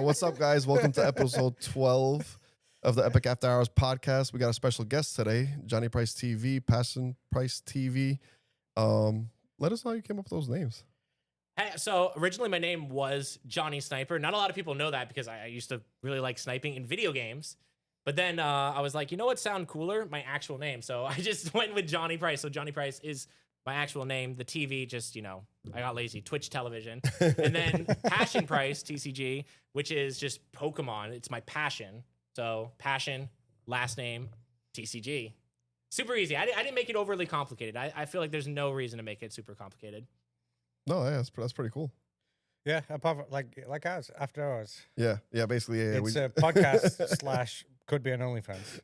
What's up, guys? Welcome to episode 12 of the Epic After Hours podcast. We got a special guest today, Johnny Price TV, Passionpricetcg. Let us know how you came up with those names. Hey, so originally my name was Johnny Sniper. Not a lot of people know that because I used to really like sniping in video games. But then I was like, you know what sound cooler? My actual name. So I just went with Johnny Price. So Johnny Price is my actual name. The TV just, I got lazy. Twitch television. And then Passion Price TCG, which is just Pokemon. It's my passion. So Passion, last name, TCG. Super easy. I didn't make it overly complicated. I feel like there's no reason to make it super complicated. No, yeah, that's pretty cool. Yeah, apart from, like ours, After Hours. Yeah, basically. Yeah, it's a podcast / could be an OnlyFans.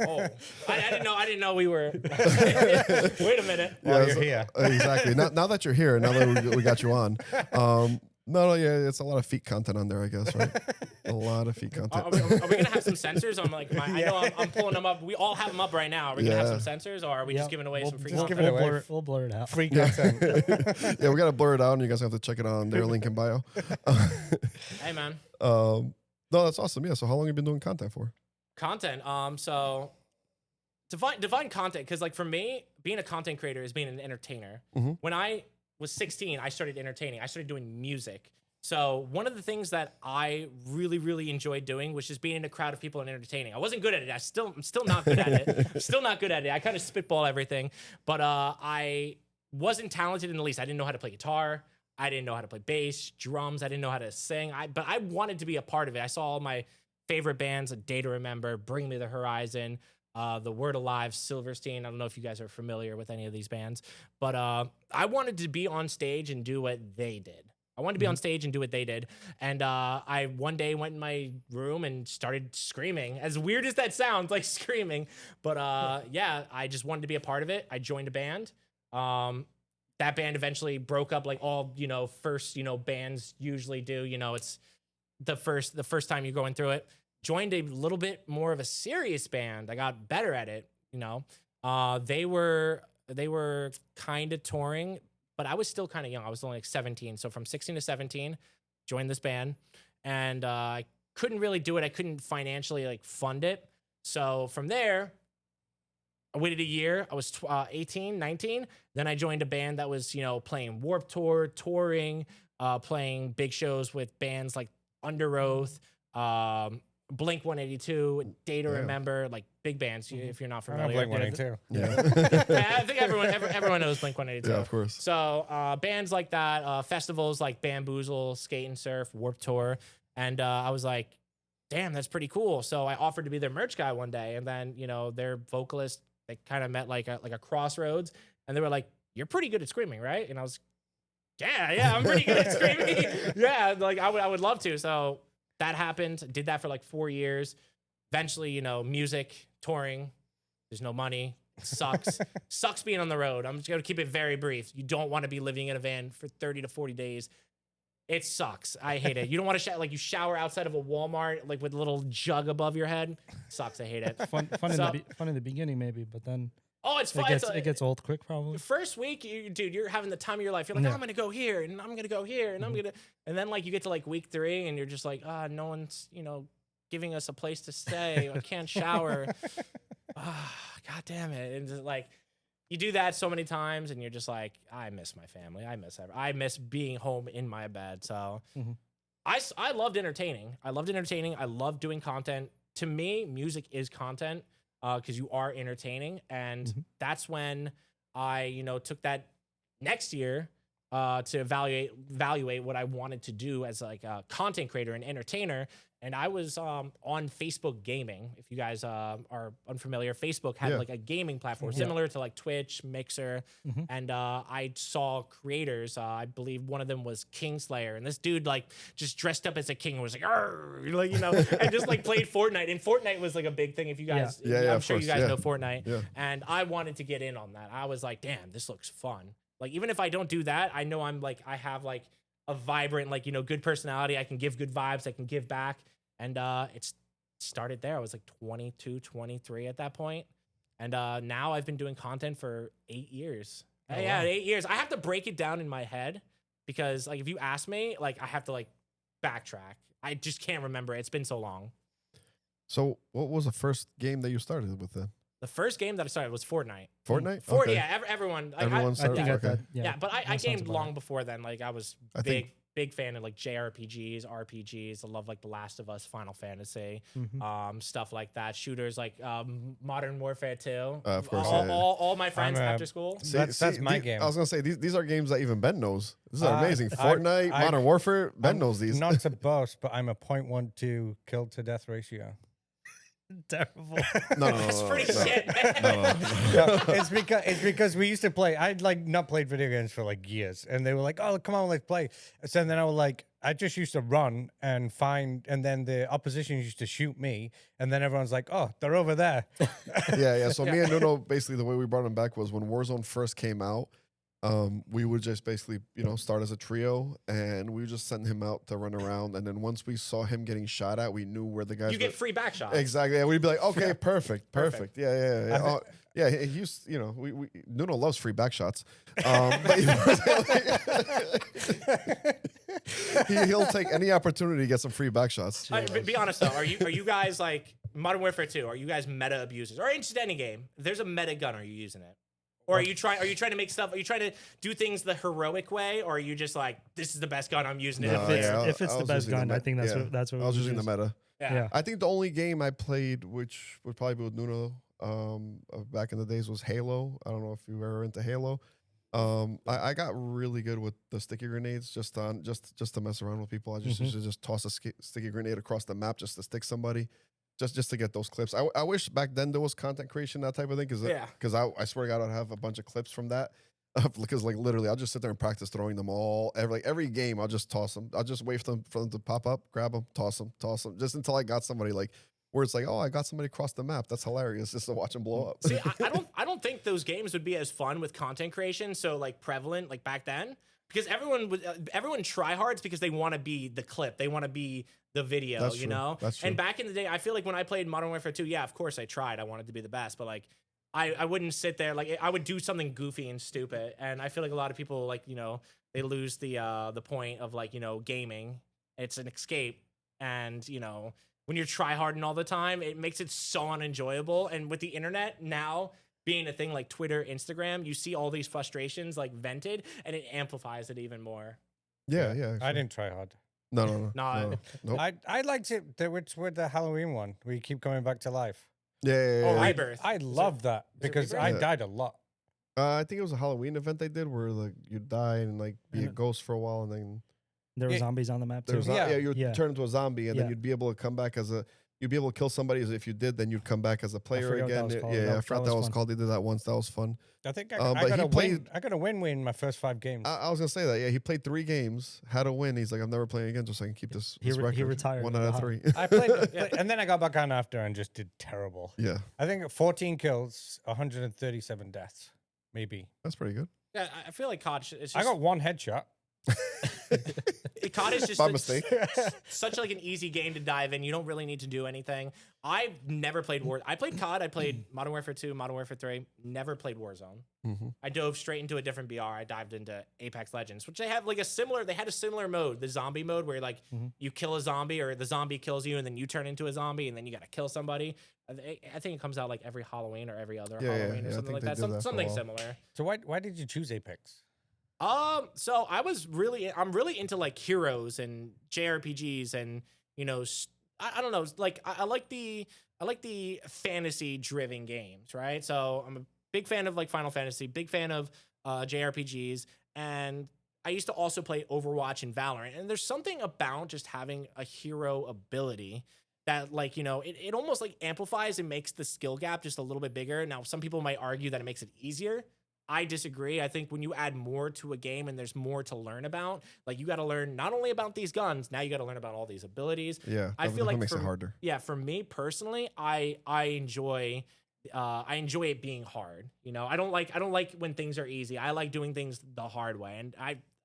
Oh, I didn't know we were. Wait a minute. While you're here. Exactly. Now that you're here, now that we got you on. No, yeah, it's a lot of feet content on there, I guess, right? A lot of feet content. Are we gonna have some censors? I know I'm pulling them up. We all have them up right now. Are we gonna have some censors, or are we just giving away some free content? Give it away. We'll blur it out. Free content. Yeah, we gotta blur it out, and you guys have to check it on their link in bio. Hey, man. No, that's awesome. Yeah. So how long have you been doing content for? Content. So define content, because like for me, being a content creator is being an entertainer. Mm-hmm. When I was 16, I started entertaining. I started doing music. So one of the things that I really, really enjoyed doing was just being in a crowd of people and entertaining. I wasn't good at it. I'm still not good at it. I'm still not good at it. I kind of spitball everything, but I wasn't talented in the least. I didn't know how to play guitar. I didn't know how to play bass, drums. I didn't know how to sing. But I wanted to be a part of it. I saw all my favorite bands, A Day to Remember, Bring Me the Horizon, The Word Alive, Silverstein. I don't know if you guys are familiar with any of these bands, but I wanted to be on stage and do what they did. I wanted to be on stage and do what they did. And I one day went in my room and started screaming. As weird as that sounds, like screaming. But yeah, I just wanted to be a part of it. I joined a band. That band eventually broke up, like all, first, bands usually do. It's the first time you're going through it. Joined a little bit more of a serious band. I got better at it, They were kind of touring, but I was still kind of young. I was only like 17. So from 16 to 17, joined this band, and I couldn't really do it. I couldn't financially fund it. So from there, I waited a year. I was 18, 19. Then I joined a band that was, playing Warped Tour, touring, playing big shows with bands like Under Oath, Blink 182, Day to Remember, like big bands. If you're not familiar, Blink 182. Yeah, I think everyone knows Blink 182. Yeah, of course. So bands like that, festivals like Bamboozle, Skate and Surf, Warped Tour, and I was like, damn, that's pretty cool. So I offered to be their merch guy one day, and then their vocalist, they kind of met like a crossroads, and they were like, "You're pretty good at screaming, right?" And I was, "Yeah, I'm pretty good at screaming." Yeah, like I would love to. So that happened. Did that for like 4 years. Eventually, music, touring. There's no money. It sucks. Sucks being on the road. I'm just gonna keep it very brief. You don't want to be living in a van for 30 to 40 days. It sucks. I hate it. You don't want to you shower outside of a Walmart with a little jug above your head. Sucks. I hate it. Fun in the beginning maybe, but then it's fun. It gets old quick probably. First week, you're having the time of your life. You're like, I'm gonna go here and I'm gonna go here and I'm gonna, and then you get to week 3 and you're just like, no one's giving us a place to stay. I can't shower. God damn it! And just you do that so many times, and you're just like, I miss my family. I miss being home in my bed. So I loved entertaining. I loved doing content. To me, music is content because you are entertaining. And that's when I, took that next year to evaluate what I wanted to do as a content creator and entertainer. And I was on Facebook Gaming. If you guys are unfamiliar, Facebook had a gaming platform similar to Twitch, Mixer. And I saw creators. I believe one of them was Kingslayer. And this dude just dressed up as a king and was like, and just played Fortnite. And Fortnite was a big thing. If you guys, I'm sure you guys know Fortnite. Yeah. And I wanted to get in on that. I was like, damn, this looks fun. Even if I don't do that, I know I have a vibrant, good personality. I can give good vibes. I can give back. And it started there. I was 22, 23 at that point. And now I've been doing content for 8 years. Oh, yeah, wow. 8 years. I have to break it down in my head because like if you ask me, like I have to like backtrack. I just can't remember. It's been so long. So, what was the first game that you started with then? The first game that I started was Fortnite. Fortnite? Fortnite, Okay. yeah. Everyone. Like, Everyone I started. think Okay. yeah, but I that sounds gamed about long right. before then. Like I was I think- big fan of like JRPGs, RPGs. I love like The Last of Us, Final Fantasy, stuff like that. Shooters like Modern Warfare 2. Of course, all, yeah. all my friends I'm, after school. That's my game. I was gonna say these are games that even Ben knows. These are amazing. I- Fortnite, I- Modern Warfare. Ben I'm knows these. Not to boast, but I'm a 0.12 kill to death ratio. Terrible. No, That's pretty shit, man. No, it's because we used to play. I'd like not played video games for like years, and they were like, "Oh, come on, let's play." So then I was like, I just used to run and find, and then the opposition used to shoot me, and then everyone's like, "Oh, they're over there." Yeah. So me and Nuno, basically, the way we brought him back was when Warzone first came out. We would just basically, start as a trio, and we would just send him out to run around. And then once we saw him getting shot at, we knew where the guys. You get free back shots. Exactly. And we'd be like, okay, perfect. Perfect. Yeah. Yeah. He used, we Nuno loves free back shots. But he'll take any opportunity to get some free back shots. Be honest though. Are you guys like Modern Warfare 2? Are you guys meta abusers? Or just any game? If there's a meta gun, are you using it? Or are you trying to make stuff? Are you trying to do things the heroic way, or are you just like, this is the best gun, I'm using it? No, If it's I the was best using gun, the I think that's yeah. what I was using the meta. Yeah. I think the only game I played, which would probably be with Nuno, back in the days, was Halo. I don't know if you were ever into Halo. I got really good with the sticky grenades just to mess around with people. I just used to just toss a sticky grenade across the map just to stick somebody, just to get those clips. I wish back then there was content creation, that type of thing, because I swear to God, I'd have a bunch of clips from that. Because like literally, I'll just sit there and practice throwing them all. Every game, I'll just toss them. I'll just wait for them to pop up, grab them, toss them, just until I got somebody like where it's like, oh, I got somebody across the map. That's hilarious, just to watch them blow up. See, I don't think those games would be as fun with content creation so like prevalent like back then, because everyone tryhards because they want to be the clip, they want to be the video, That's you true. know. That's true. And back in the day, I feel like when I played Modern Warfare 2, yeah, of course I tried. I wanted to be the best, but like I wouldn't sit there, like I would do something goofy and stupid. And I feel like a lot of people like, they lose the point of like, gaming. It's an escape, and when you're tryharding all the time, it makes it so unenjoyable. And with the internet now being a thing like Twitter, Instagram, you see all these frustrations like vented, and it amplifies it even more. Yeah. I didn't try hard. No. Nope. I liked it. Which with the Halloween one, where you keep coming back to life. Yeah. Rebirth. I love that because I Rebirth? died a lot. I think it was a Halloween event they did where like you die and like be a ghost for a while, and then There were Yeah. zombies on the map there too. was Yeah. you would Yeah. turn into a zombie, and then Yeah. you'd be able to come back you'd be able to kill somebody. As if you did, then you'd come back as a player forgot what that again. was called. Yeah, I That forgot was that was fun. called. They did that once. That was fun. I think but I got he a played- win. I got a win in my first 5 games. I was gonna say that. Yeah, he played 3 games, had a win. He's like, I'm never playing again, just so I can keep this record. He retired 1 at out of the 3. I played, and then I got back on after and just did terrible. Yeah, I think 14 kills, 137 deaths, maybe. that's pretty good. Yeah, I feel like COD. It's just, I got 1 headshot. COD is just My mistake. such like an easy game to dive in. You don't really need to do anything. I've never played War. I played COD. I played Modern Warfare 2, Modern Warfare 3. Never played Warzone. Mm-hmm. I dove straight into a different BR. I dived into Apex Legends, which they have like a similar. They had a similar mode, the zombie mode, where like you kill a zombie or the zombie kills you, and then you turn into a zombie, and then you got to kill somebody. I think it comes out like every Halloween or every other Halloween or I something think like they that. did that for a Something while. similar. So why did you choose Apex? So I'm really into like heroes and JRPGs and I don't know, like I like the fantasy driven games, right? So I'm a big fan of like Final Fantasy, big fan of JRPGs, and I used to also play Overwatch and Valorant. And there's something about just having a hero ability that like, it almost like amplifies and makes the skill gap just a little bit bigger. Now, some people might argue that it makes it easier. I disagree. I think when you add more to a game and there's more to learn about, like you got to learn not only about these guns, now you got to learn about all these abilities. Yeah, I feel like makes it harder. Yeah, for me personally, I enjoy it being hard. I don't like when things are easy. I like doing things the hard way, and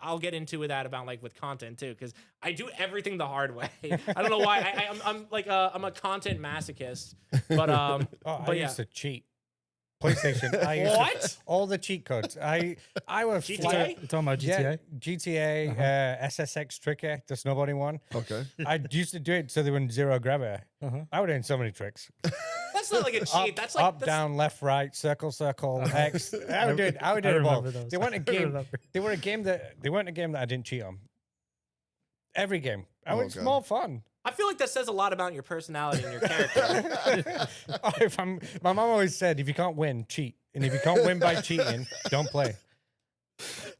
I'll get into that about like with content too, because I do everything the hard way. I don't know why. I'm like I'm a content masochist, but I yeah. used to cheat. PlayStation. I used to- What? all the cheat codes. I was GTA? flying- You're talking about GTA? GTA, SSX Tricky, the snowboarding one. Okay. I used to do it so they were in zero gravity. Uh-huh. I would in so many tricks. That's not like a cheat. Up, That's like up, that's, down, left, right, circle, X. I would do it. I would do I it all. remember those. They weren't a I game. remember. They weren't a game that I didn't cheat on. Every game. Oh, It's God. more fun. I feel like that says a lot about your personality and your character. My mom always said, if you can't win, cheat, and if you can't win by cheating, don't play.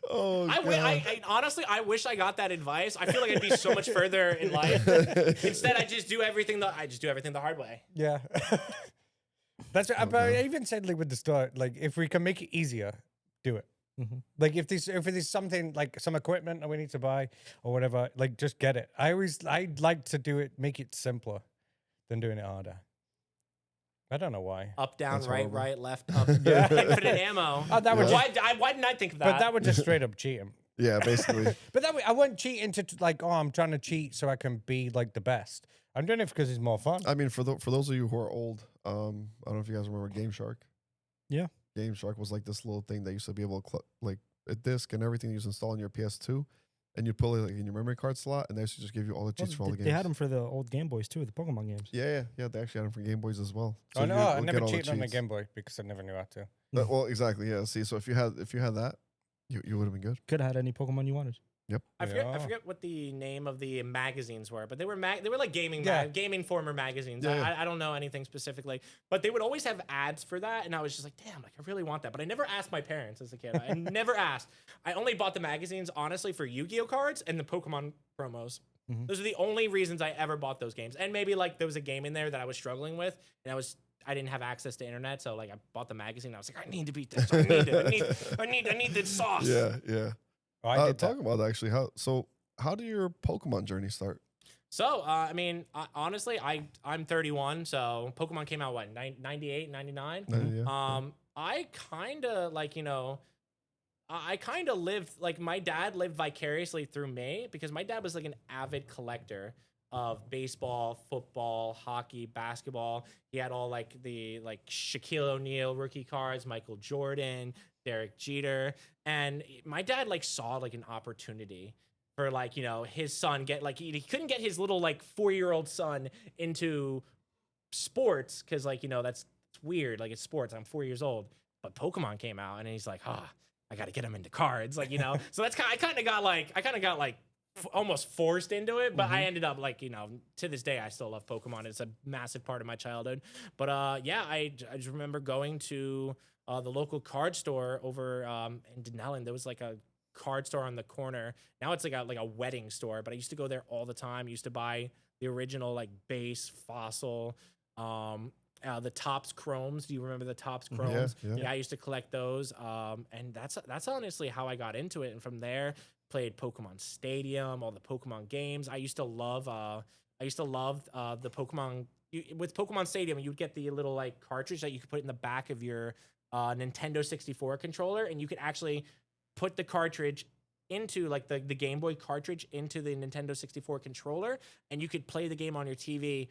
Oh, I, God. wi- I honestly, I wish I got that advice. I feel like I'd be so much further in life. Instead, I just do everything the hard way. Yeah. That's right. But I even said like with the start, like if we can make it easier, do it. Mhm. Like if there's something like some equipment that we need to buy or whatever, like just get it. I'd like to do it, make it simpler than doing it harder. I don't know why. Up, down, That's right, horrible. right, left, up. Yeah. Infinite ammo. Oh, that would why didn't I think of that? But that would just straight up cheating. Yeah, basically. But that way, I wouldn't cheat into like, oh, I'm trying to cheat so I can be like the best. I'm doing it because it's more fun. I mean, for those of you who are old, I don't know if you guys remember Game Shark. Yeah. Game Shark was like this little thing that used to be able to like a disc and everything you used to install on your PS2, and you put it like in your memory card slot, and they used to just give you all the cheats for all the games. They had them for the old Game Boys too, the Pokemon games. Yeah. They actually had them for Game Boys as well. Oh no, you I would never get all the cheated on the cheats. Game Boy because I never knew how to. Well, exactly. Yeah. See, so if you had that, you would have been good. Could have had any Pokemon you wanted. I Yeah. forget what the name of the magazines were, but they were like gaming Yeah. gaming former magazines. Yeah. I don't know anything specifically, but they would always have ads for that, and I was just like, damn, like I really want that, but I never asked my parents as a kid. I never asked. I only bought the magazines honestly for Yu-Gi-Oh cards and the Pokemon promos. Mhm. Those are the only reasons I ever bought those games, and maybe like there was a game in there that I was struggling with, and I didn't have access to internet, so like I bought the magazine. And I was like, I need to beat this. I need this sauce. Yeah. Oh, I did that. Talking about that, actually, how did your Pokemon journey start? So, I mean, honestly, I'm 31, so Pokemon came out, what, 98, 99? Yeah. I kind of, like, I kind of lived, like, my dad lived vicariously through me because my dad was, like, an avid collector of baseball, football, hockey, basketball. He had all, like, the, like, Shaquille O'Neal rookie cards, Michael Jordan, Derek Jeter. And my dad, like, saw, like, an opportunity for, like, his son he couldn't get his little, like, 4-year-old son into sports because, like, it's weird. Like, it's sports. I'm 4 years old. But Pokemon came out, and he's like, I got to get him into cards. Like, so that's I kind of got, like, almost forced into it, but I ended up, like, to this day, I still love Pokemon. It's a massive part of my childhood. But, yeah, I just remember going to the local card store over in Denellen. There was, like, a card store on the corner. Now it's like a wedding store, but I used to go there all the time. I used to buy the original, like, base fossil, the Topps Chromes. Do you remember the Topps Chromes? Yeah. I used to collect those. And that's honestly how I got into it. And from there, played Pokemon Stadium, all the Pokemon games. I used to love the Pokemon. With Pokemon Stadium, you'd get the little, like, cartridge that you could put in the back of your Nintendo 64 controller, and you could actually put the cartridge into, like, the Game Boy cartridge into the Nintendo 64 controller, and you could play the game on your TV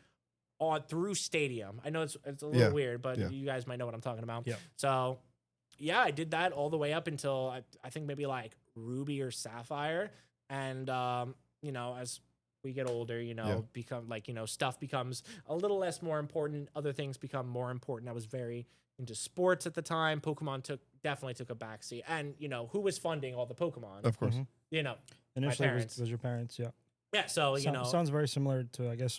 through Stadium. I know it's a little weird, but you guys might know what I'm talking about. Yeah. So, yeah, I did that all the way up until I think maybe like Ruby or Sapphire, and as we get older, become like, stuff becomes a little less more important. Other things become more important. I was very into sports at the time. Pokemon definitely took a backseat, and who was funding all the Pokemon? Of course. Initially, parents. was your parents, yeah. Yeah, so Sounds very similar to, I guess,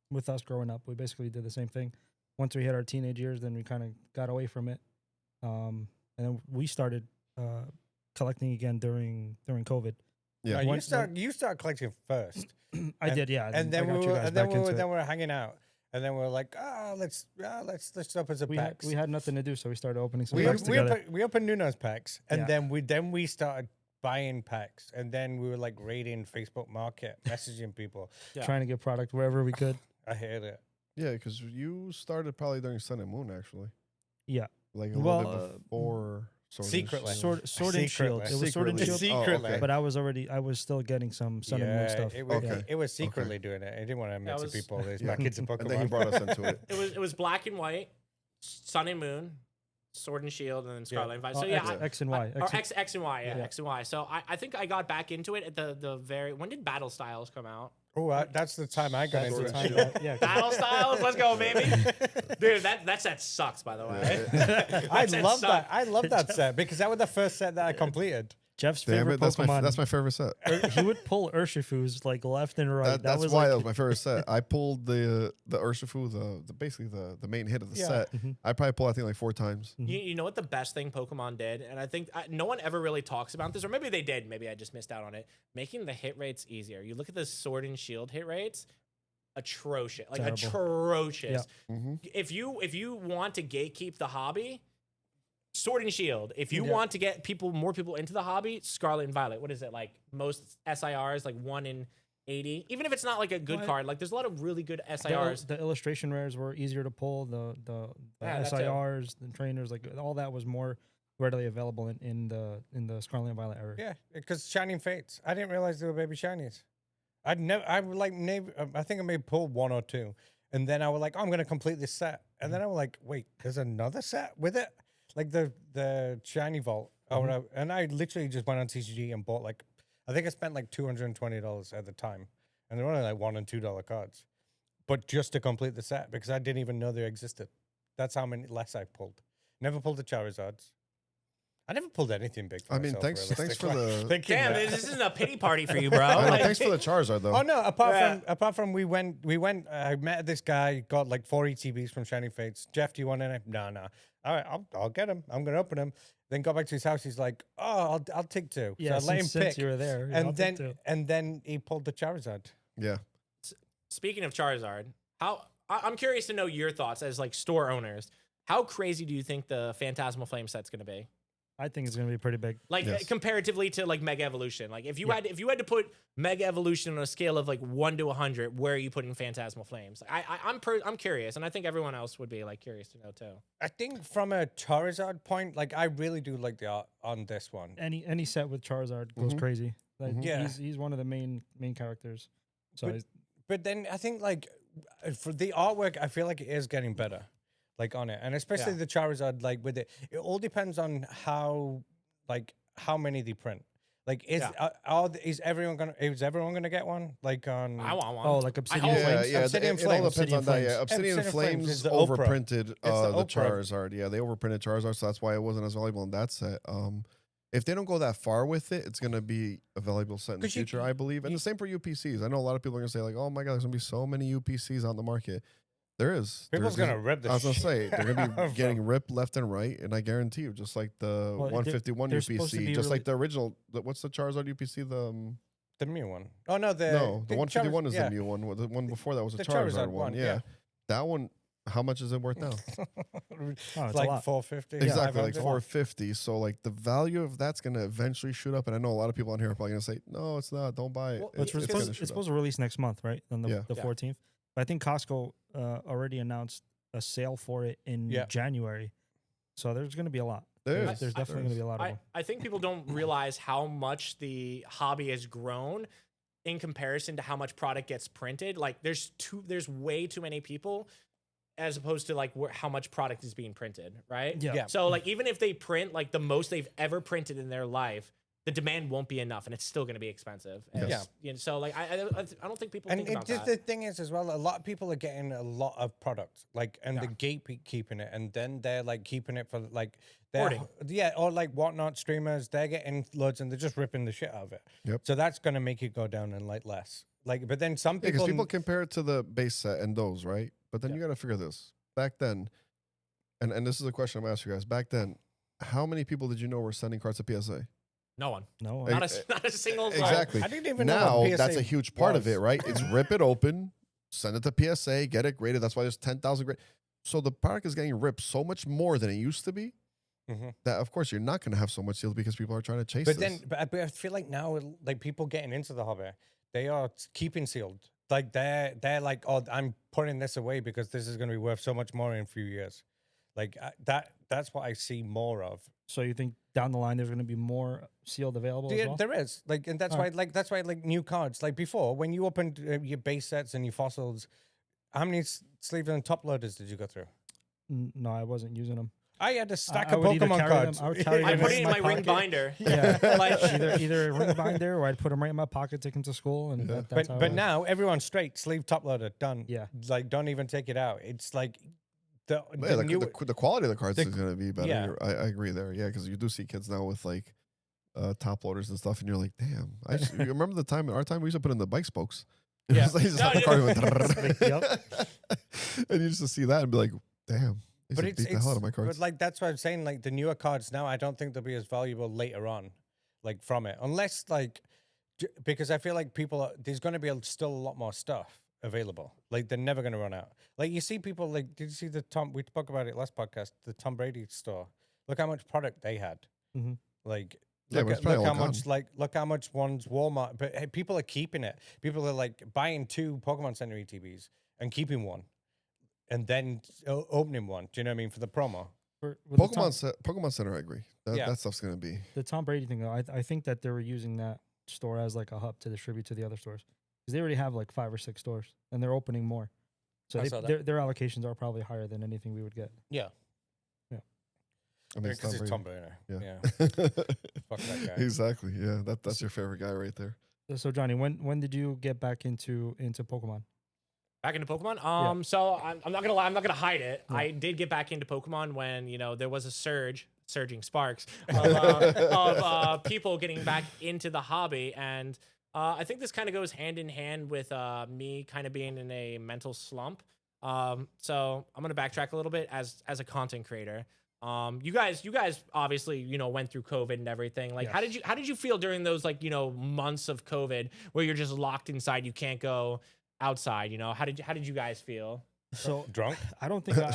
with us growing up. We basically did the same thing. Once we hit our teenage years, then we kind of got away from it. And then we started collecting again during COVID. Yeah. No, you start collecting first. I did, yeah. And then I got we you were, guys and then back we were, into then it. we were hanging out, and then we were like, let's up as a We packs. had nothing to do, so we started opening some we, packs together. we opened Nuno's packs, and Yeah. then we started buying packs, and then we were like raiding Facebook Market, messaging people. Yeah. Trying to get product wherever we could. I hate it. Yeah, because you started probably during Sun and Moon, actually. Yeah. Like a Well, little bit before. Sword and secretly. Shield. Sword and Shield. It was Sword and Secretly. Shield. Secretly. okay. But I was still getting some Sun and Moon stuff. It was, Okay. it was secretly doing it. I didn't want to admit to was- people there's Yeah. back into And then he Pokemon. brought us into it. it was black and white, Sun and Moon, Sword and Shield, and then Yeah. Scarlet and Violet. Oh, So yeah, X and Y. or X and Y, yeah, Yeah. X and Y. So I think I got back into it at the very. When did Battle Styles come out? Oh, that's the time I got That's into the it. time that- yeah. Battle Styles, let's go, baby. Dude, that set sucks, by the way. I set love that. sucked. I love that set because that was the first set that I completed. Jeff's Damn favorite it, that's Pokemon. my favorite set. He would pull Urshifu's like left and right. That's was why like, that was my favorite set. I pulled the Urshifu, the basically the main hit of the Yeah. set. Mhm. I probably pulled I think like 4 times. You know what the best thing Pokemon did, and I think no one ever really talks about this, or maybe they did. Maybe I just missed out on it. Making the hit rates easier. You look at the Sword and Shield hit rates, atrocious, like Terrible. atrocious. Hmm. If you want to gatekeep the hobby, Sword and Shield. If you Yeah. want to get more people into the hobby, Scarlet and Violet. What is it like? Most SIRs like 1 in 80. Even if it's not like a good What? card, like there's a lot of really good the, SIRs. the illustration rares were easier to pull. The Yeah, that too. SIRs, the trainers, like all that was more readily available in the Scarlet and Violet era. Yeah, because Shining Fates. I didn't realize they were baby shinies. I would like, I think I may pull 1 or 2. And then I was like, oh, I'm going to complete this set. And then I was like, wait, there's another set with it? Like the shiny vault. And I literally just went on TCG and bought like, I think I spent like $220 at the time. And they're only like $1 and $2 cards. But just to complete the set because I didn't even know they existed. That's how many less I pulled. Never pulled the Charizards. I never pulled anything big. For I mean, myself, thanks for realistically. the. Thinking Damn, that. this isn't a pity party for you, bro. I know, Like- thanks for the Charizard though. Oh no! Yeah. Apart from we went. I met this guy, got like 4 ETBs from Shining Fates. Jeff, do you want any? No. All right, I'll get him. I'm gonna open him. Then got back to his house. He's like, oh, I'll take 2. Yeah, so I let him since pick. you were there, yeah, I'll take 2. And then he pulled the Charizard. Yeah. Speaking of Charizard, I'm curious to know your thoughts as like store owners. How crazy do you think the Phantasmal Flame set's going to be? I think it's gonna be pretty big. Like Yes. comparatively to like Mega Evolution. Like if you Yeah. had to put Mega Evolution on a scale of like 1 to 100, where are you putting Phantasmal Flames? I'm curious, and I think everyone else would be like curious to know too. I think from a Charizard point, like I really do like the art on this one. Any set with Charizard goes Mhm. crazy. Like Mhm. Yeah. he's one of the main characters. So But- But then I think like for the artwork, I feel like it is getting better, like on it, and especially Yeah. the Charizard. Like with it, it all depends on how many they print. Like is everyone gonna get one? Like on I want one. oh, like Obsidian hope- Flames. Yeah, Obsidian it all Flames. depends on that. Obsidian Yeah, Obsidian Obsidian Flames Flames is the Oprah. overprinted the the Oprah. Charizard. Yeah, they overprinted Charizard, so that's why it wasn't as valuable in that set. If they don't go that far with it, it's gonna be a valuable set in the 'Cause you- future, I believe. And the same for UPCs. I know a lot of people are gonna say like, "Oh my god, there's gonna be so many UPCs on the market." There is. People's There's- gonna rip the I was gonna shit say they're gonna out be of getting them. ripped left and right, and I guarantee you, just like the Well, 151 they're supposed to UPC, be just like really- the original. What's the Charizard UPC? The new one. Oh no, the 151 is yeah. the new one. The one before that was a The Charizard, Charizard one. one, Yeah. yeah. That one. How much is it worth now? It's Oh, it's a like lot. 450. Exactly, like 500. 450. So like the value of that's gonna eventually shoot up. And I know a lot of people on here are probably gonna say, "No, it's not. Don't buy it." Well, It's, gonna supposed, shoot it's up. supposed to release next month, right? On the, Yeah. the Yeah. 14th. But I think Costco already announced a sale for it in Yeah. January. So there's going to be a lot. There There's is. definitely going to be a lot of them. I think people don't realize how much the hobby has grown in comparison to how much product gets printed. Like there's way too many people as opposed to like how much product is being printed, right? Yeah. Yeah. So like even if they print like the most they've ever printed in their life, the demand won't be enough, and it's still going to be expensive. And Yes. you know, so like I don't think people And think about just that. the thing is as well, a lot of people are getting a lot of product, like, and Yeah. the gatekeeping it, and then they're like keeping it for like they're Hoarding. yeah, or like whatnot streamers, they're getting loads and they're just ripping the shit out of it. Yep. So that's gonna make it go down and like less. Like, but then some Yeah, because people, people compare it to the base set and those, right? But then Yeah. you got to figure this. Back then, and this is a question I'm gonna ask you guys. Back then, how many people did you know were sending cards to PSA? No one, No. Hey, not a single. Exactly. I didn't even know Now what that's PSA a huge part of was. it, right? It's rip it open, send it to PSA, get it graded. That's why there's 10,000 grade. So the product is getting ripped so much more than it used to be Mhm. that, of course, you're not going to have so much sealed because people are trying to chase But this. then, but I feel like now, like people getting into the hobby, they are keeping sealed. Like they're like, oh, I'm putting this away because this is going to be worth so much more in a few years. Like that's what I see more of. So you think down the line there's going to be more sealed available as Yeah, well? there is like, and that's Alright. why like new cards. Like before, when you opened your base sets and your fossils, how many sleeve and top loaders did you go through? No, I wasn't using them. I had a stack I of would either Pokemon carry cards. them- I would carry I them put it in my ring pocket. binder. Yeah, Like, either a ring binder or I'd put them right in my pocket, take them to school, and that's how. But now everyone's straight sleeve top loader done. Yeah. Like don't even take it out. It's like the Yeah, new the quality of the cards the- is going to be better. yeah. I agree there. Yeah, because you do see kids now with like top loaders and stuff, and you're like, damn. You remember the time in our time we used to put in the bike spokes. It Yeah. was like, you just No, have the yeah. card and went, and you used to see that and be like, damn. They but just beat the hell out of my cards. But like that's what I'm saying. Like the newer cards now, I don't think they'll be as valuable later on, like from it, unless like because I feel like there's going to be still a lot more stuff available. Like they're never going to run out. Like you see people like, did you see we spoke about it last podcast, the Tom Brady store. Look how much product they had. Mhm. Like. Yeah, but it's probably Look how all much look how much one's Walmart, but hey, people are keeping it. People are like buying 2 Pokemon Center ETBs and keeping one, and then opening one. Do you know what I mean for the promo? With the Pokemon Center, I agree. That stuff's going to be. The Tom Brady thing, though, I think that they were using that store as like a hub to distribute to the other stores because they already have like 5 or 6 stores and they're opening more. So I saw that. their allocations are probably higher than anything we would get. Yeah, I mean, because it's Tom Brady. Yeah. Yeah. Fuck that guy. Exactly. Yeah, that's your favorite guy right there. So Johnny, when did you get back into Pokemon? back into Pokemon. So I'm not gonna lie, I'm not gonna hide it. Yeah. I did get back into Pokemon when there was a surging sparks of, people getting back into the hobby, and I think this kind of goes hand in hand with me kind of being in a mental slump. So I'm gonna backtrack a little bit as a content creator. You guys obviously, went through COVID and everything. Like, Yes. how did you feel during those months of COVID where you're just locked inside, you can't go outside? How did you guys feel? So Drunk? I don't think I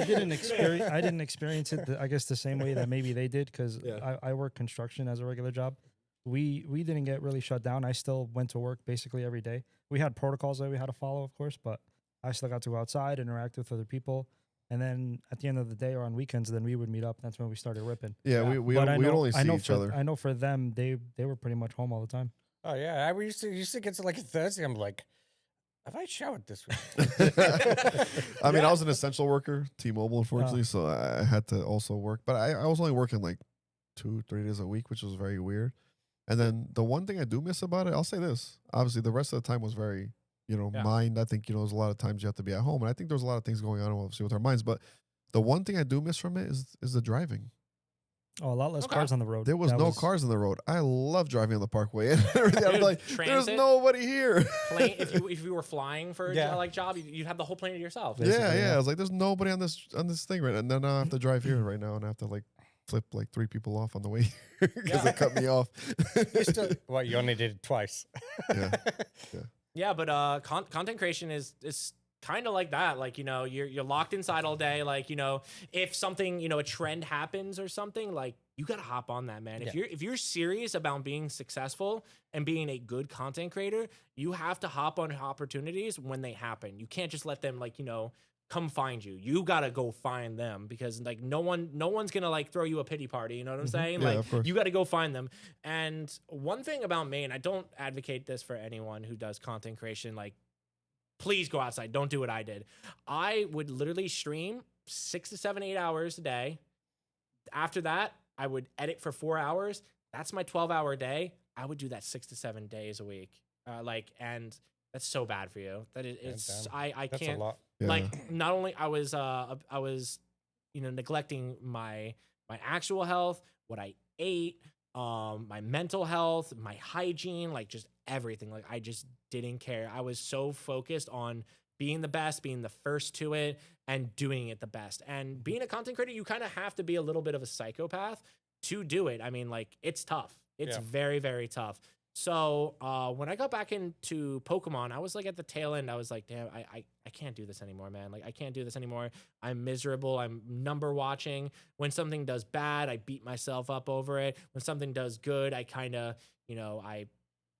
didn't experience it. I guess the same way that maybe they did, because I work construction as a regular job. We didn't get really shut down. I still went to work basically every day. We had protocols that we had to follow, of course, but I still got to go outside, interact with other people. And then at the end of the day or on weekends, then we would meet up. That's when we started ripping. Yeah, Yeah. we But would only see each for, other. I know for them, they were pretty much home all the time. Oh yeah, I used to get to like a Thursday. I'm like, have I showered this week? I mean, I was an essential worker, T-Mobile, unfortunately, so I had to also work. But I was only working like 2-3 days a week, which was very weird. And then the one thing I do miss about it, I'll say this. Obviously, the rest of the time was very, mind. I think, there's a lot of times you have to be at home. And I think there's a lot of things going on, obviously, with our minds. But the one thing I do miss from it is the driving. Oh, a lot less Okay. cars on the road. There was That no cars on the road. I love driving on the parkway. And everything. I was Dude, like, there's transit? nobody here. Plane, if you were flying for a Yeah. job, you'd have the whole plane to yourself. Basically, Yeah. yeah. I was like, there's nobody on this thing right now. And then I have to drive here right now, and I have to flip 3 people off on the way here because they cut me off. What, you only did it twice? Yeah. Yeah, but content creation is kind of like that. Like, you're locked inside all day. Like, if something, a trend happens or something, like, you gotta hop on that, man. If you're serious about being successful and being a good content creator, you have to hop on opportunities when they happen. You can't just let them come find you. You gotta go find them, because no one's gonna throw you a pity party. You know what I'm saying? Yeah, of course. You gotta go find them. And one thing about me, and I don't advocate this for anyone who does content creation, please go outside. Don't do what I did. I would literally stream 6 to 7, 8 hours a day. After that, I would edit for 4 hours. That's my 12-hour day. I would do that 6 to 7 days a week. And that's so bad for you. Damn. I That's can't. a lot. Yeah. Not only I was neglecting my actual health, what I ate, my mental health, my hygiene, just everything. I just didn't care. I was so focused on being the best, being the first to it, and doing it the best. And being a content creator, you kind of have to be a little bit of a psychopath to do it. I mean, it's tough. It's very, very tough. So when I got back into Pokemon, I was at the tail end. I was like, damn, I can't do this anymore, man. I can't do this anymore. I'm miserable. I'm number watching. When something does bad, I beat myself up over it. When something does good, I kind of,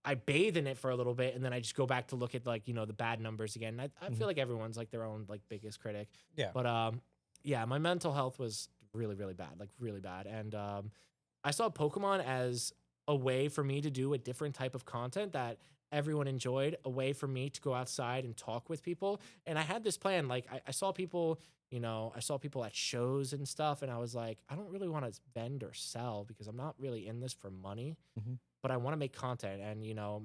I bathe in it for a little bit, and then I just go back to look at the bad numbers again. I feel like everyone's their own biggest critic. Yeah. But my mental health was really, really bad, really bad. And I saw Pokemon as a way for me to do a different type of content that everyone enjoyed, a way for me to go outside and talk with people. And I had this plan. Like I saw people, I saw people at shows and stuff, and I was like, I don't really want to vend or sell because I'm not really in this for money. But I want to make content, and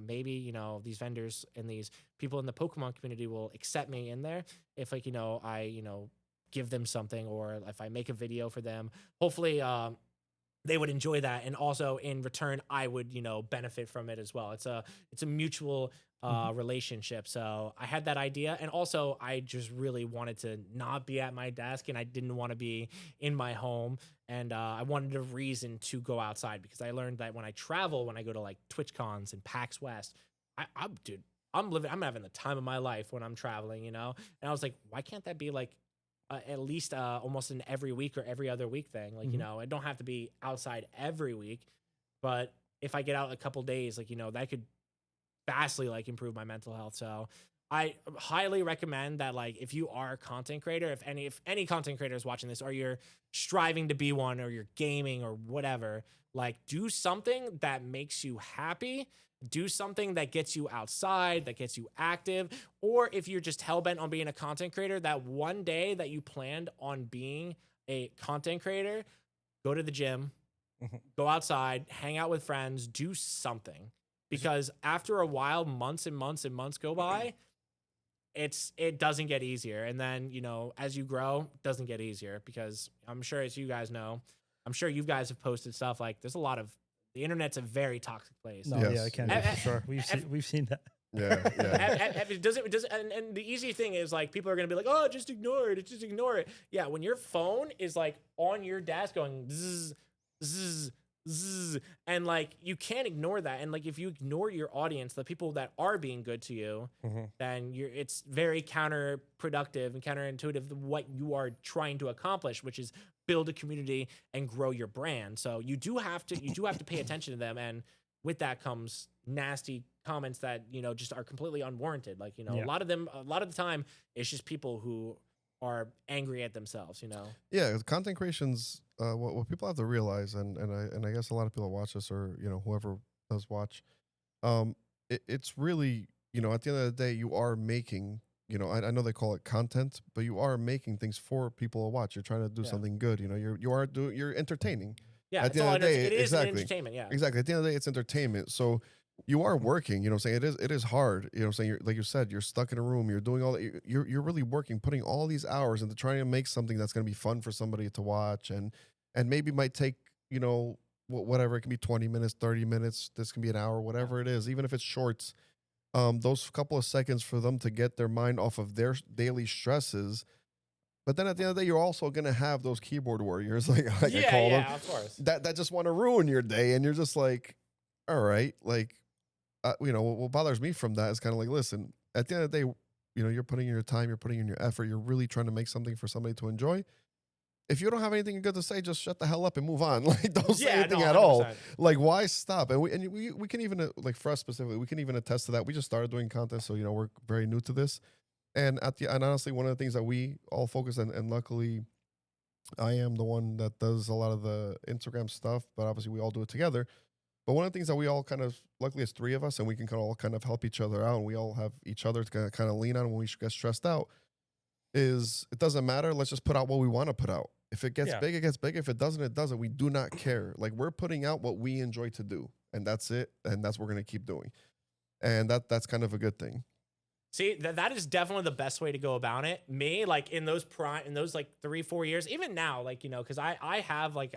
maybe these vendors and these people in the Pokemon community will accept me in there if like I give them something, or if I make a video for them. Hopefully they would enjoy that, and also in return I would benefit from it as well. It's a mutual relationship. So I had that idea, and also I just really wanted to not be at my desk, and I didn't want to be in my home, and I wanted a reason to go outside, because I learned that when I travel, when I go to like Twitch cons and PAX West, I'm having the time of my life when I'm traveling, and I was like, why can't that be like at least almost an every week or every other week thing? Like, I don't have to be outside every week, but if I get out a couple days, like, that could vastly like improve my mental health. So I highly recommend that, like, if you are a content creator, if any content creator is watching this, or you're striving to be one, or you're gaming or whatever, like, do something that makes you happy. Do something that gets you outside, that gets you active. Or if you're just hell-bent on being a content creator, that one day that you planned on being a content creator, go to the gym, go outside, hang out with friends, do something. Because after a while, months and months and months go by, it doesn't get easier. And then, as you grow, it doesn't get easier, because I'm sure, as you guys know, I'm sure you guys have posted stuff, like, there's a lot of, the internet's a very toxic place. No, Yes. yeah, I can for sure. We've seen that. Yeah. And the easy thing is, like, people are gonna be like, oh, just ignore it. Just ignore it. Yeah, when your phone is like on your desk going zzz, zzz, zzz, and like, you can't ignore that. And like, if you ignore your audience, the people that are being good to you, then it's very counterproductive and counterintuitive to what you are trying to accomplish, which is build a community and grow your brand. So you do have to pay attention to them, and with that comes nasty comments that just are completely unwarranted. Like, a lot of the time, it's just people who are angry at themselves. Yeah, content creation's what people have to realize, and I guess a lot of people that watch this, or whoever does watch, it's really, at the end of the day, you are making, I know they call it content, but you are making things for people to watch. You're trying to do something good. You're entertaining. Yeah, at the end of the day, it is exactly. entertainment. Yeah, Exactly. At the end of the day, it's entertainment. So you are working, what I'm saying? It is hard. What I'm saying? Like you said, you're stuck in a room, you're doing all that, you're really working, putting all these hours into trying to make something that's going to be fun for somebody to watch, and maybe might take, whatever, it can be 20 minutes, 30 minutes, this can be an hour, whatever it is, even if it's shorts. Those couple of seconds for them to get their mind off of their daily stresses. But then at the end of the day, you're also going to have those keyboard warriors, like I call them, of course, that just want to ruin your day. And you're just like, all right, like, what bothers me from that is kind of like, listen, at the end of the day, you're putting in your time, you're putting in your effort, you're really trying to make something for somebody to enjoy. If you don't have anything good to say, just shut the hell up and move on. Like, don't say anything at all. Like, why stop? And we can even, like, for us specifically, we can even attest to that. We just started doing content, so we're very new to this. And and honestly, one of the things that we all focus on, and luckily, I am the one that does a lot of the Instagram stuff, but obviously we all do it together. But one of the things that we all kind of, luckily it's three of us, and we can all kind of help each other out, and we all have each other to kind of lean on when we get stressed out, is it doesn't matter. Let's just put out what we want to put out. If it gets big, it gets big. If it doesn't, it doesn't. We do not care. Like, we're putting out what we enjoy to do, and that's it. And that's what we're going to keep doing. And that's kind of a good thing. See, that is definitely the best way to go about it. Me, like, in those like 3-4 years, even now, like, because I have, like,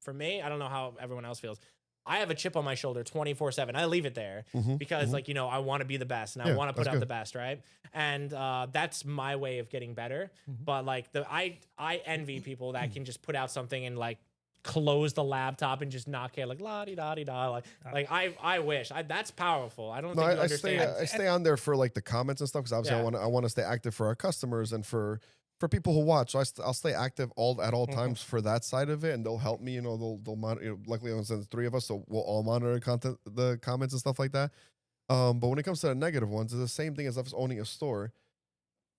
for me, I don't know how everyone else feels, I have a chip on my shoulder 24/7. I leave it there because like, I want to be the best, and I want to put out the best. Right. And that's my way of getting better. But like, I envy people that can just put out something and like close the laptop and just not care, like la di da di da. Like I wish that's powerful. I don't think you understand. I stay on there for like the comments and stuff, because obviously I want to stay active for our customers and for people who watch. So I'll stay active at all times for that side of it, and they'll help me. They'll monitor. Luckily, there's three of us, so we'll all monitor the comments and stuff like that. But when it comes to the negative ones, it's the same thing as us owning a store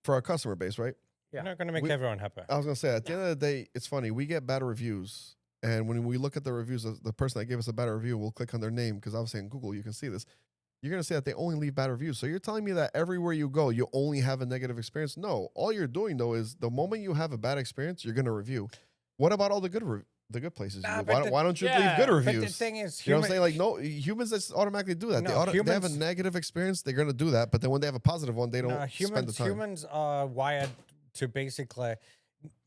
for our customer base, right? You're not going to make everyone happy. I was going to say, at the end of the day, it's funny. We get bad reviews, and when we look at the reviews, the person that gave us a bad review, we'll click on their name, because obviously in Google you can see this. you're gonna say that they only leave bad reviews. So you're telling me that everywhere you go, you only have a negative experience? No, all you're doing though is the moment you have a bad experience, you're gonna review. What about all the good places? Nah, You but go? Why don't you leave Yeah, good but reviews? But the thing is, you know what I'm saying? Like, no, humans just automatically do that. No, They have a humans- negative experience, they're gonna do that. But then when they have a positive one, they don't spend the time. Humans are wired to basically.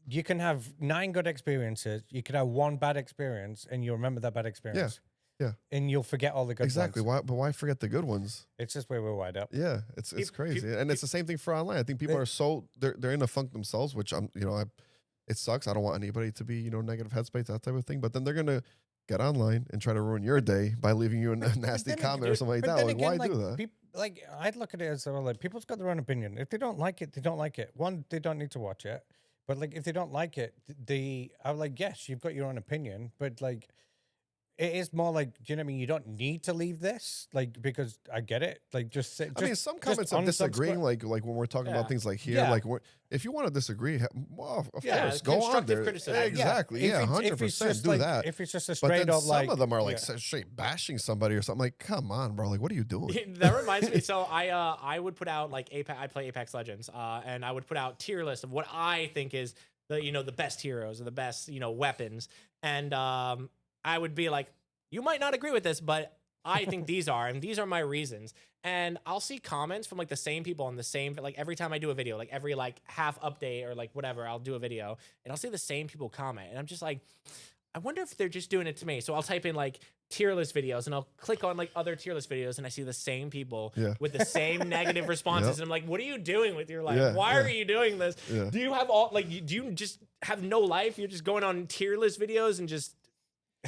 You can have 9 good experiences. You could have 1 bad experience, and you remember that bad experience. yeah. And you'll forget all the good Exactly. ones. Why forget the good ones? It's just where we're wired up. Yeah, it's crazy, and it's the same thing for online. I think people are so they're in a funk themselves, which it sucks. I don't want anybody to be negative headspace, that type of thing. But then they're gonna get online and try to ruin your day by leaving you a nasty comment or something like that. Like, why do that? I'd look at it as like people's got their own opinion. If they don't like it, they don't like it. One, they don't need to watch it. But like, if they don't like it, I'm like, yes, you've got your own opinion, but like, it is more like, do you know what I mean? You don't need to leave this, like, because I get it. Like, just say. I mean, some comments of disagreeing, like when we're talking about things like here, Yeah. like if you want to disagree, well, of Yeah, course, go on constructive there. criticism. Exactly, yeah, 100% do that. If it's just a But straight then up some like, of them are like yeah. straight bashing somebody or something. Like, come on, bro. Like, what are you doing? That reminds me. So I would put out like I play Apex Legends, and I would put out tier lists of what I think is the best heroes or the best weapons, and I would be like, you might not agree with this, but I think these are, and these are my reasons. And I'll see comments from like the same people on the same, like every time I do a video, like every like half update or like whatever, I'll do a video and I'll see the same people comment. And I'm just like, I wonder if they're just doing it to me. So I'll type in like tier list videos and I'll click on like other tier list videos and I see the same people with the same negative responses. And I'm like, what are you doing with your life? Why are you doing this? Do you have do you just have no life? You're just going on tier list videos and just,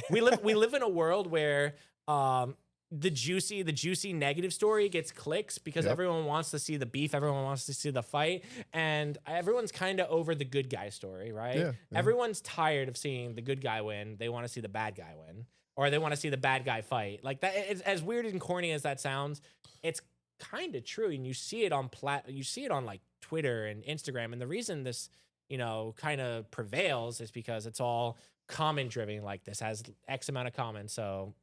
we live in a world where the juicy negative story gets clicks because everyone wants to see the beef, everyone wants to see the fight, and everyone's kind of over the good guy story, right? Everyone's tired of seeing the good guy win. They want to see the bad guy win, or they want to see the bad guy fight. Like that, it's, as weird and corny as that sounds, it's kind of true, and you see it on like Twitter and Instagram. And the reason this kind of prevails is because it's all comment driven. Like, this has X amount of comments, so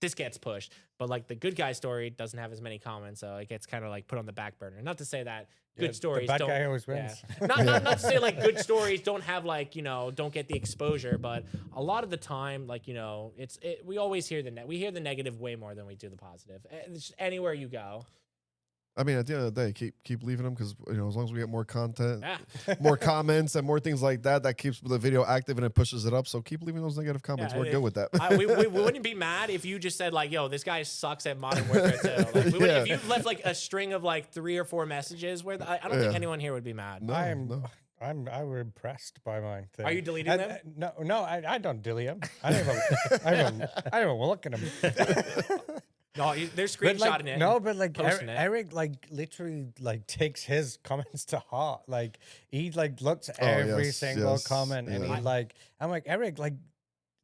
this gets pushed. But like the good guy story doesn't have as many comments, so it gets kind of like put on the back burner. Not to say that good stories the bad don't. guy always wins. Not to say like good stories don't have like don't get the exposure, but a lot of the time, like we always hear we hear the negative way more than we do the positive. It's just anywhere you go. I mean, at the end of the day, keep leaving them because as long as we get more content, more comments, and more things like that, that keeps the video active and it pushes it up. So keep leaving those negative comments. We're good with that. We wouldn't be mad if you just said like, "Yo, this guy sucks at Modern Warfare 2." Like, if you left like a string of like 3 or 4 messages, where I don't think anyone here would be mad. No, I were impressed by mine. Are you deleting them? No, I don't delete them. I don't even look at them. No, they're screenshotting it. No, but like Eric like literally like takes his comments to heart. Like he like looks at every single comment and he like, I'm like, Eric, like,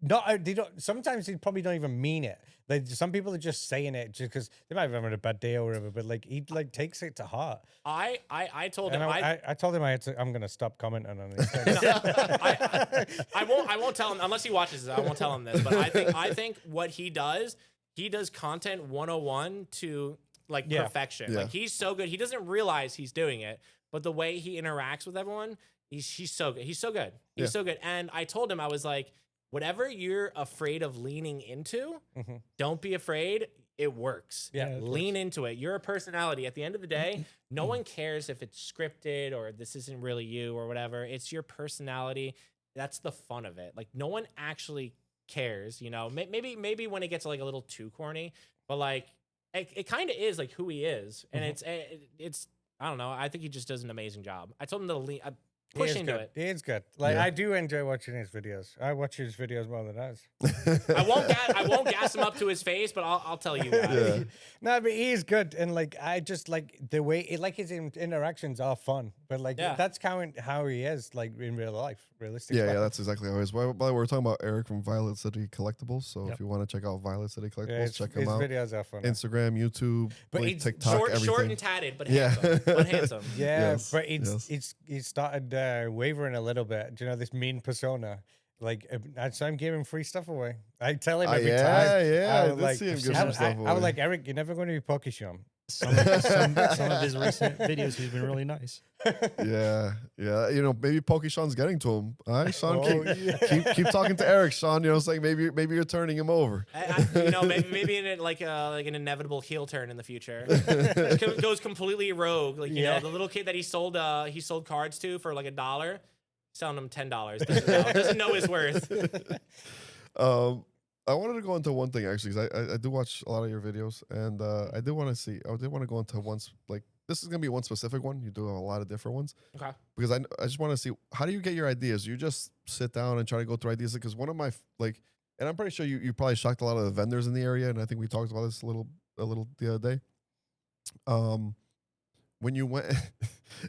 no, they don't. Sometimes they probably don't even mean it. Like some people are just saying it just because they might have had a bad day or whatever. But like he like takes it to heart. I told him I told him I'm gonna stop commenting on these things. I won't tell him unless he watches this. I won't tell him this. But I think what he does content 101 to like perfection. Like he's so good. He doesn't realize he's doing it, but the way he interacts with everyone, he's so good. He's so good. He's so good. And I told him, I was like, whatever you're afraid of leaning into, don't be afraid. It works. Lean into it. You're a personality. At the end of the day, no one cares if it's scripted or this isn't really you or whatever. It's your personality. That's the fun of it. Like no one actually cares, maybe when it gets like a little too corny, but like it kind of is like who he is, and it's I don't know. I think he just does an amazing job. I told him to push into it. He is good. Like I do enjoy watching his videos. I watch his videos more than us. I won't gas him up to his face, but I'll tell you guys. No, but he is good, and like I just like the way like his interactions are fun. But like that's how he is like in real life, realistically. Yeah, that's exactly how he is. By the way, we're talking about Eric from Violet City Collectibles. So if you want to check out Violet City Collectibles, check him out. His videos are fun. Instagram, YouTube, but like, TikTok, everything. Short and tatted, but handsome. Yeah, but he started wavering a little bit. Do you know this mean persona? Like, so I'm giving free stuff away. I tell him Ah, every yeah, time. yeah, I was did see him give I, some stuff I away. was like, Eric, you're never going to be Pokesham. Some of his recent videos, he's been really nice. Yeah, yeah. You know, maybe Pokeshawn's getting to him. All right, Sean, Oh, keep talking to Eric, Sean. You know, it's like maybe you're turning him over. You know, maybe in it like an inevitable heel turn in the future. It goes completely rogue. Like you know, the little kid that he sold cards to for like $1, selling him $10. Doesn't know his worth. I wanted to go into one thing actually, because I do watch a lot of your videos, and I did want to go into like this is gonna be one specific one. You do have a lot of different ones. Okay. Because I just want to see, how do you get your ideas? You just sit down and try to go through ideas? Because one of my and I'm pretty sure you probably shocked a lot of the vendors in the area, and I think we talked about this a little the other day. When you went,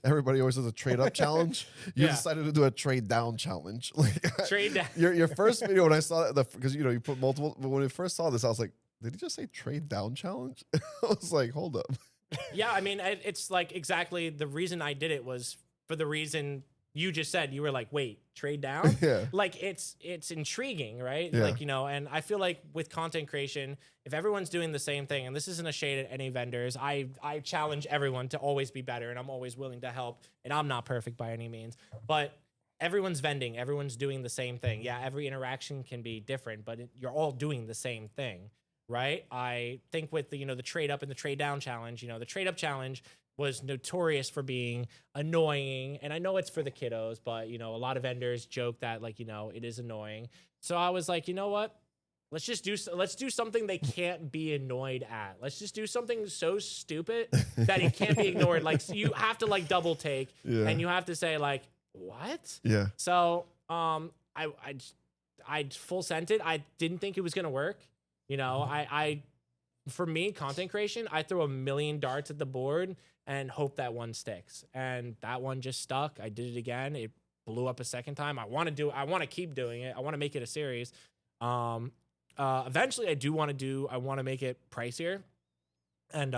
everybody always does a trade up challenge. You decided to do a trade down challenge. Like Trade down. Your first video when I saw that, because you know you put multiple. But when I first saw this, I was like, did he just say trade down challenge? I was like, hold up. Yeah, I mean, it's like exactly the reason I did it was for the reason you just said. You were like, wait, trade down? Yeah. Like it's intriguing, right? Yeah. Like, you know, and I feel like with content creation, if everyone's doing the same thing, and this isn't a shade at any vendors, I challenge everyone to always be better, and I'm always willing to help, and I'm not perfect by any means, but everyone's vending, everyone's doing the same thing. Yeah, every interaction can be different, but you're all doing the same thing. Right. I think with the, you know, the trade up and the trade down challenge, you know, the trade up challenge was notorious for being annoying. And I know it's for the kiddos, but, you know, a lot of vendors joke that, like, you know, it is annoying. So I was like, you know what? Let's do something they can't be annoyed at. Let's just do something so stupid that it can't be ignored. Like, so you have to like double take and you have to say like, what? Yeah. So I full sent it. I didn't think it was going to work. You know, I for me, content creation, I throw a million darts at the board and hope that one sticks. And that one just stuck. I did it again. It blew up a second time. I want to keep doing it. I want to make it a series. Eventually I want to make it pricier. And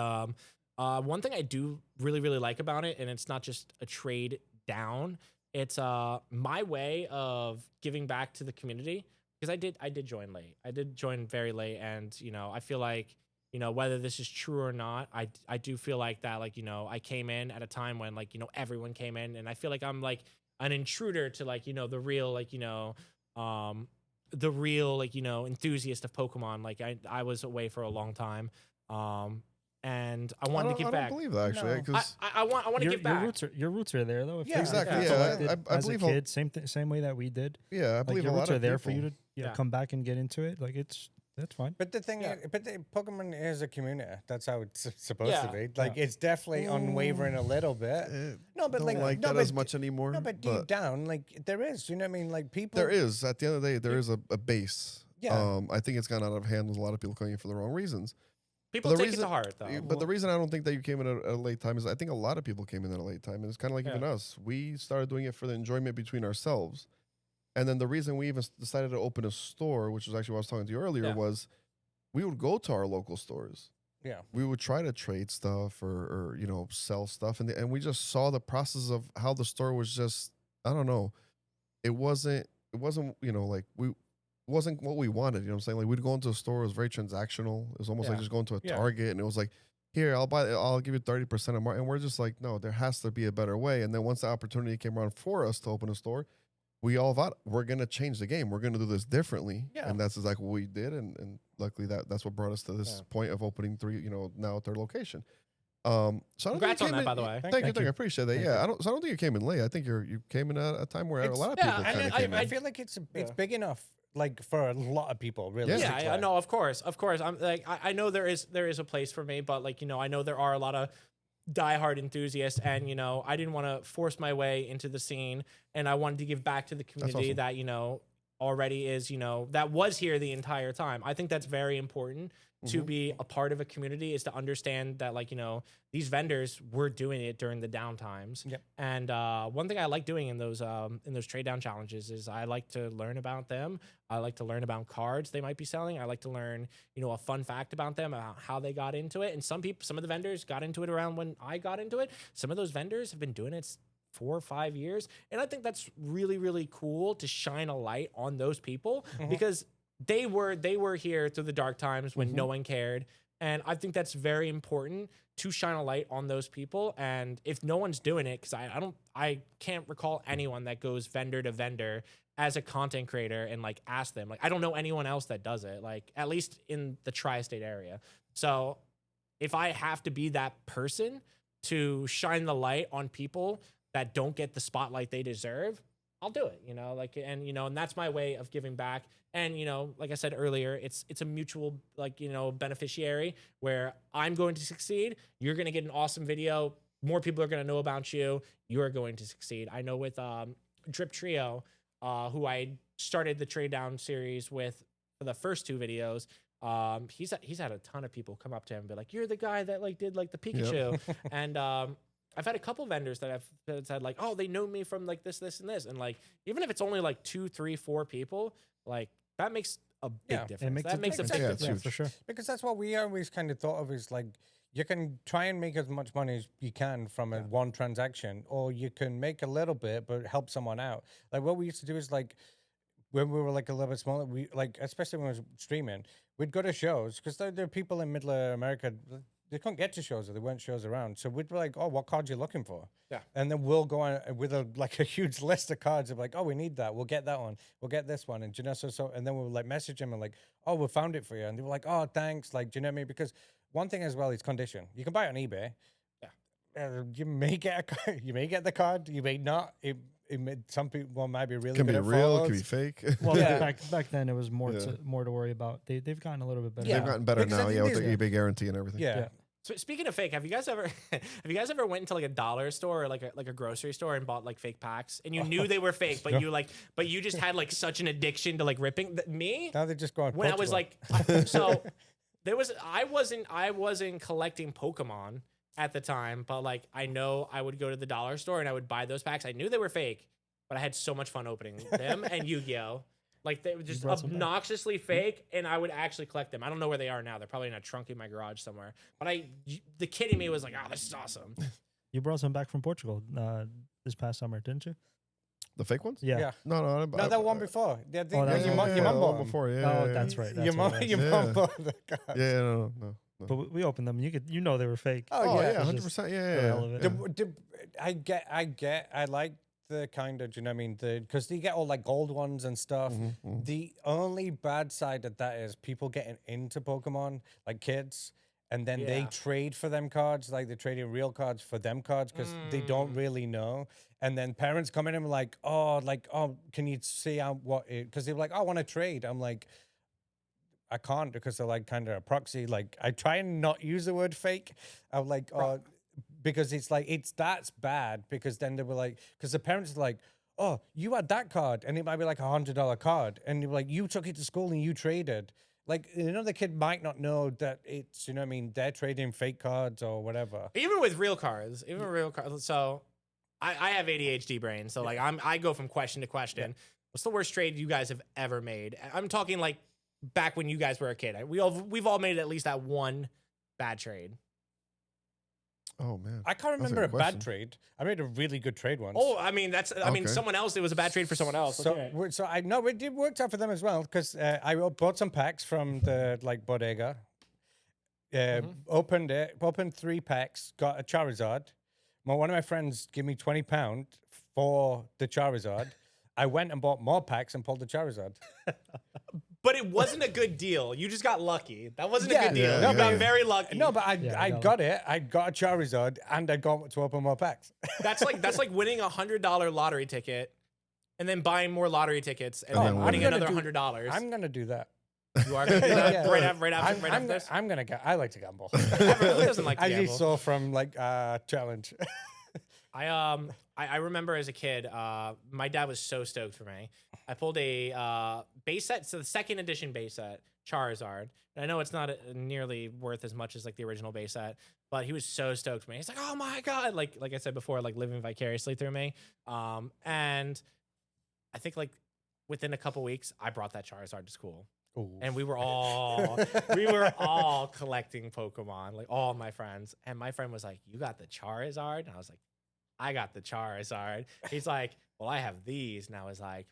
one thing I do really, really like about it, and it's not just a trade down, it's my way of giving back to the community. Because I did join late. I did join very late, and you know, I feel like, you know, whether this is true or not, I do feel like that, like, you know, I came in at a time when, like, you know, everyone came in, and I feel like I'm like an intruder to, like, you know, the real, like, you know, like, you know, enthusiast of Pokemon. Like I was away for a long time, and I wanted to give back. I don't believe that actually, No. because I want to give back. Your roots are there though. If Yeah, you exactly. collected Yeah, I as believe a kid, same way that we did. yeah, I Like believe your a lot roots of are there for people- you to Yeah. come back and get into it. Like that's fine. But the thing, Pokemon is a community. That's how it's supposed to Yeah. be. Like, it's definitely unwavering a little bit. No, but like- like no, that but as much anymore. No, but deep down, like, there is. You know what I mean? Like, people. There is. At the end of the day, there is a base. Yeah. I think it's gone out of hand with a lot of people coming in for the wrong reasons. People the take reason- it to heart, though. But the reason I don't think that you came in at a late time is I think a lot of people came in at a late time. And it's kind of like even us. We started doing it for the enjoyment between ourselves. And then the reason we even decided to open a store, which was actually what I was talking to you earlier, was we would go to our local stores. Yeah. We would try to trade stuff or you know, sell stuff. And we just saw the process of how the store was just, I don't know. It wasn't, you know, like wasn't what we wanted. You know what I'm saying? Like we'd go into a store, it was very transactional. It was almost like Yeah. just going to a Yeah. Target, and it was like, here, I'll give you 30% of more. And we're just like, no, there has to be a better way. And then once the opportunity came around for us to open a store, we all thought we're gonna change the game. We're gonna do this differently. Yeah. And that's exactly what we did. And luckily that's what brought us to this point of opening 3, you know, now 3rd location. So I don't Congrats think on you that, came by in- the way. Thank you. I appreciate that. Thank I don't think you came in late. I think you came in at a time where a lot of It's- people yeah, kind of I came I in. feel like it's big enough, like, for a lot of people, really. Yeah. Yeah, I know. Of course. I'm like, I know there is a place for me, but, like, you know, I know there are a lot of diehard enthusiasts, and, you know, I didn't want to force my way into the scene, and I wanted to give back to the community awesome. that, you know, already is, you know, that was here the entire time. I think that's very important to be a part of a community, is to understand that, like, you know, these vendors were doing it during the down times. Yep. And one thing I like doing in those trade down challenges is I like to learn about them. I like to learn about cards they might be selling. I like to learn, you know, a fun fact about them, about how they got into it. And some of the vendors got into it around when I got into it. Some of those vendors have been doing it 4 or 5 years. And I think that's really, really cool to shine a light on those people because they were here through the dark times when no one cared. And I think that's very important to shine a light on those people. And if no one's doing it, because I can't recall anyone that goes vendor to vendor as a content creator and like ask them. Like I don't know anyone else that does it, like at least in the tri-state area. So if I have to be that person to shine the light on people that don't get the spotlight they deserve, I'll do it, and that's my way of giving back. And, like I said earlier, it's a mutual, beneficiary where I'm going to succeed. You're going to get an awesome video. More people are going to know about you. You're going to succeed. I know with Drip Trio, who I started the trade down series with for the first 2 videos, he's had a ton of people come up to him and be like, you're the guy that did the Pikachu. Yep. And I've had a couple vendors that have said like, oh, they know me from this, and this. And even if it's only 2, 3, 4 people, that makes a big difference. That makes a big difference for sure. Because that's what we always kind of thought of is you can try and make as much money as you can from a one transaction, or you can make a little bit, but help someone out. What we used to do is when we were a little bit smaller, we especially when we was streaming, we'd go to shows because there are people in Middle America, they couldn't get to shows or there weren't shows around. So we'd be like, oh, what cards are you looking for? Yeah. And then we'll go on with a huge list of cards of oh, we need that. We'll get that one. We'll get this one. And and then we'll message them and oh, we found it for you. And they were like, oh, thanks. Do you know what I mean? Because one thing as well is condition. You can buy it on eBay. Yeah. You may get you may get the card. You may not. Some people might be really can good be at real, follows. can be fake. Well, back then it was more to worry about. They've gotten a little bit better. They've gotten better Because now, with the Disney- eBay guarantee and everything. Yeah. So speaking of fake, have you guys ever went into a dollar store or a grocery store and bought fake packs and you knew they were fake, but you just had such an addiction to ripping me? Now they just go on When I was Pokemon. I wasn't collecting Pokemon at the time, but I know I would go to the dollar store and I would buy those packs. I knew they were fake, but I had so much fun opening them and Yu-Gi-Oh! They were just obnoxiously fake, and I would actually collect them. I don't know where they are now. They're probably in a trunk in my garage somewhere. But the kid in me was like, oh, this is awesome. You brought some back from Portugal this past summer, didn't you? The fake ones? Yeah. No, that one before. Yeah, Oh, that was your one mom bought one them. before. Oh, that's right. Your mom bought the cards. Yeah, no. But we opened them. You they were fake. Oh, yeah, 100%. Yeah. I like the kind of, do you know what I mean? Because you get all gold ones and stuff. The only bad side of that is people getting into Pokemon, kids, and then they trade for them cards. They're trading real cards for them cards because they don't really know. And then parents come in and oh, can you see because they're like, oh, I want to trade. I'm like, I can't because they're kind of a proxy. I try and not use the word fake. I'm like, oh, because that's bad because then they were because the parents are oh, you had that card and it might be $100 card and you're you took it to school and you traded. The kid might not know that it's, you know what I mean, they're trading fake cards or whatever. Even with real cards. So I have ADHD brain. So I go from question to question. Yeah. What's the worst trade you guys have ever made? I'm talking back when you guys were a kid. We've all made at least that one bad trade. Oh man, I can't remember a bad trade. I made a really good trade once. Oh, I mean someone else. It was a bad trade for someone else. So I know it worked out for them as well because I bought some packs from the bodega. Opened 3 packs, got a Charizard. One of my friends gave me £20 for the Charizard. I went and bought more packs and pulled the Charizard. But it wasn't a good deal. You just got lucky. That wasn't a good deal. You got very lucky. No, but I got it. I got a Charizard and I got to open more packs. That's like winning $100 lottery ticket and then buying more lottery tickets and then winning another $100. I'm gonna do that. You are gonna do that right after this? I'm gonna go. I like to gamble. Who doesn't like to gamble? As you saw from challenge. I remember as a kid, my dad was so stoked for me. I pulled a base set, so the second edition base set, Charizard. And I know it's not nearly worth as much as the original base set, but he was so stoked for me. He's like, "Oh my god!" Like I said before, living vicariously through me. And I think within a couple weeks, I brought that Charizard to school. Ooh. And we were all collecting Pokemon, all my friends. And my friend was like, "You got the Charizard?" And I was like, I got the Charizard. He's like, well, I have these. And I was like,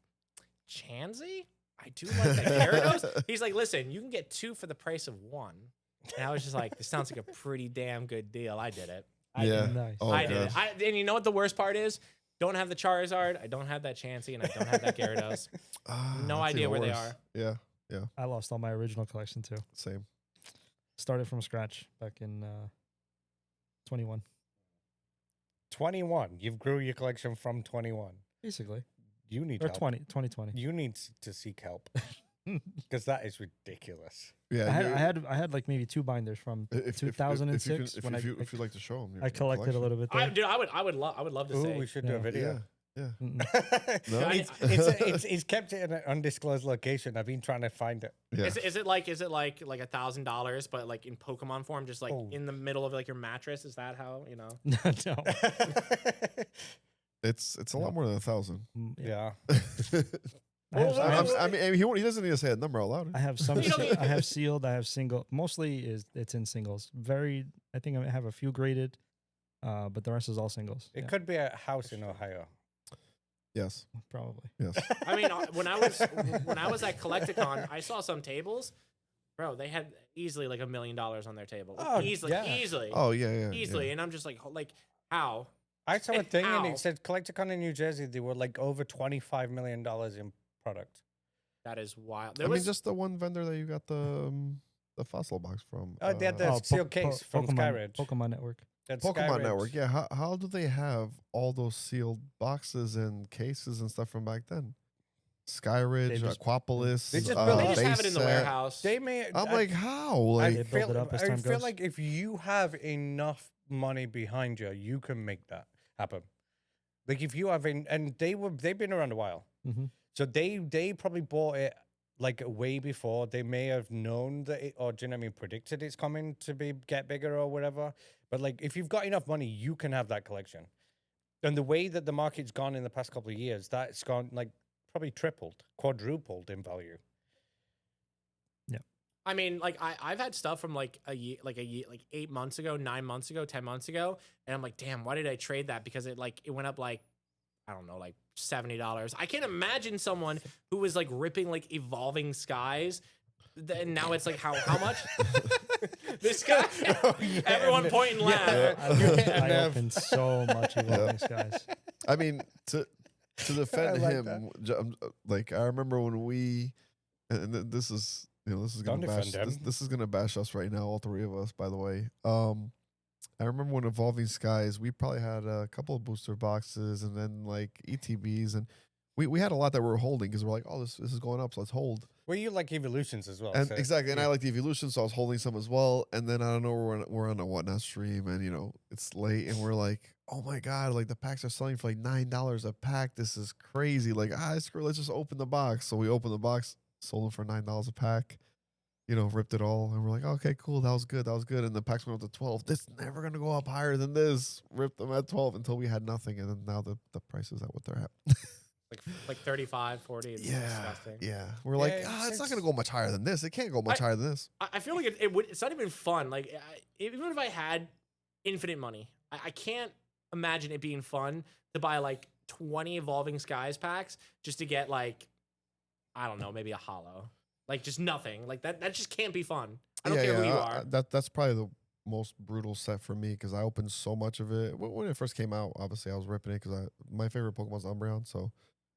Chansey? I do like the Gyarados. He's like, listen, you can get 2 for the price of 1. And I was just like, this sounds like a pretty damn good deal. I did it. I did it. Nice. Oh, I did God. it. And you know what the worst part is? Don't have the Charizard. I don't have that Chansey, and I don't have that Gyarados. No That's idea even where they worse. are. Yeah, I lost all my original collection too. same. Started from scratch back in 21, 21. You've grew your collection from 21. basically, You need or help. 2020. You need to seek help because that is ridiculous. Yeah, I had like maybe 2 binders from 2006 when if you'd like to show them, I collected a little bit there. Dude, I would love to Ooh, say. we should do a Yeah. video. Yeah. Mm-mm. No? It's kept it in an undisclosed location. I've been trying to find it. Yeah. Is it like $1,000, but like in Pokemon form, just like Oh. in the middle of like your mattress? Is that how you know? No. It's a lot more than 1,000. Yeah. I have, I have, I mean, he doesn't need to say a number out loud. I have some. You don't need- I have sealed. I have single. Mostly it's in singles. I think I have a few graded, but the rest is all singles. It Yeah, could be a house in Ohio. Yes. probably. Yes. I mean, when I was at Collecticon, I saw some tables, bro. They had easily like $1 million on their table, Oh, easily, yeah. easily, Oh yeah. easily. Yeah. And I'm just like how? I saw a thing and Ow. it said Collecticon in New Jersey, they were like over $25 million in product. That is wild. I mean, just the one vendor that you got the fossil box from. Oh, they had the sealed case from Skyridge. Pokemon Network. That's Pokemon Skyridge. Network. Yeah. How do they have all those sealed boxes and cases and stuff from back then? Skyridge, just- Aquapolis. They just built- they just have it in the Base Set. warehouse. They may. I'm like, how? I Like, They build it up as I time feel goes. like if you have enough money behind you, you can make that happen. Like if you have, and they've been around a while, Mm-hmm. so they probably bought it like way before. They may have known that it, or do you know what I mean, predicted it's coming to get bigger or whatever. But like if you've got enough money, you can have that collection. And the way that the market's gone in the past couple of years, that's gone like probably tripled, quadrupled in value. I mean, like I've had stuff from like a year, like 8 months ago, 9 months ago, 10 months ago, and I'm like, damn, why did I trade that? Because it went up like, I don't know, like $70. I can't imagine someone who was like ripping like Evolving Skies, and now it's like how much? This guy, everyone point and laugh. I opened so much Evolving Skies. I mean, to defend like him, like I remember when we, and this is this is Don't gonna bash defend him. this is gonna bash us right now, all 3 of us. By the way, I remember when Evolving Skies, we probably had a couple of booster boxes and then like ETBs, and we had a lot that we were holding because we're like, oh, this is going up, so let's hold. Well, you like evolutions as well. And so- exactly, and yeah. I like the evolution, so I was holding some as well. And then I don't know, we're on a whatnot stream, and it's late, and we're like, oh my god, like the packs are selling for like $9 a pack. This is crazy. Like screw, let's just open the box. So we opened the box, sold them for $9 a pack. Ripped it all, and we're like, okay, cool, that was good. And the packs went up to 12. This is never gonna go up higher than this. Ripped them at 12 until we had nothing, and then now the price is at what they're at. Like 35, 40. It's disgusting. Yeah. We're like, Yeah, it's not gonna go much higher than this. It can't go much higher than this. I feel like it's not even fun. Like even if I had infinite money, I can't imagine it being fun to buy like 20 Evolving Skies packs just to get like, I don't know, maybe a holo. Like just nothing. Like that just can't be fun. I don't care who you are. That's probably the most brutal set for me because I opened so much of it. When it first came out, obviously I was ripping it because my favorite Pokemon's Umbreon, so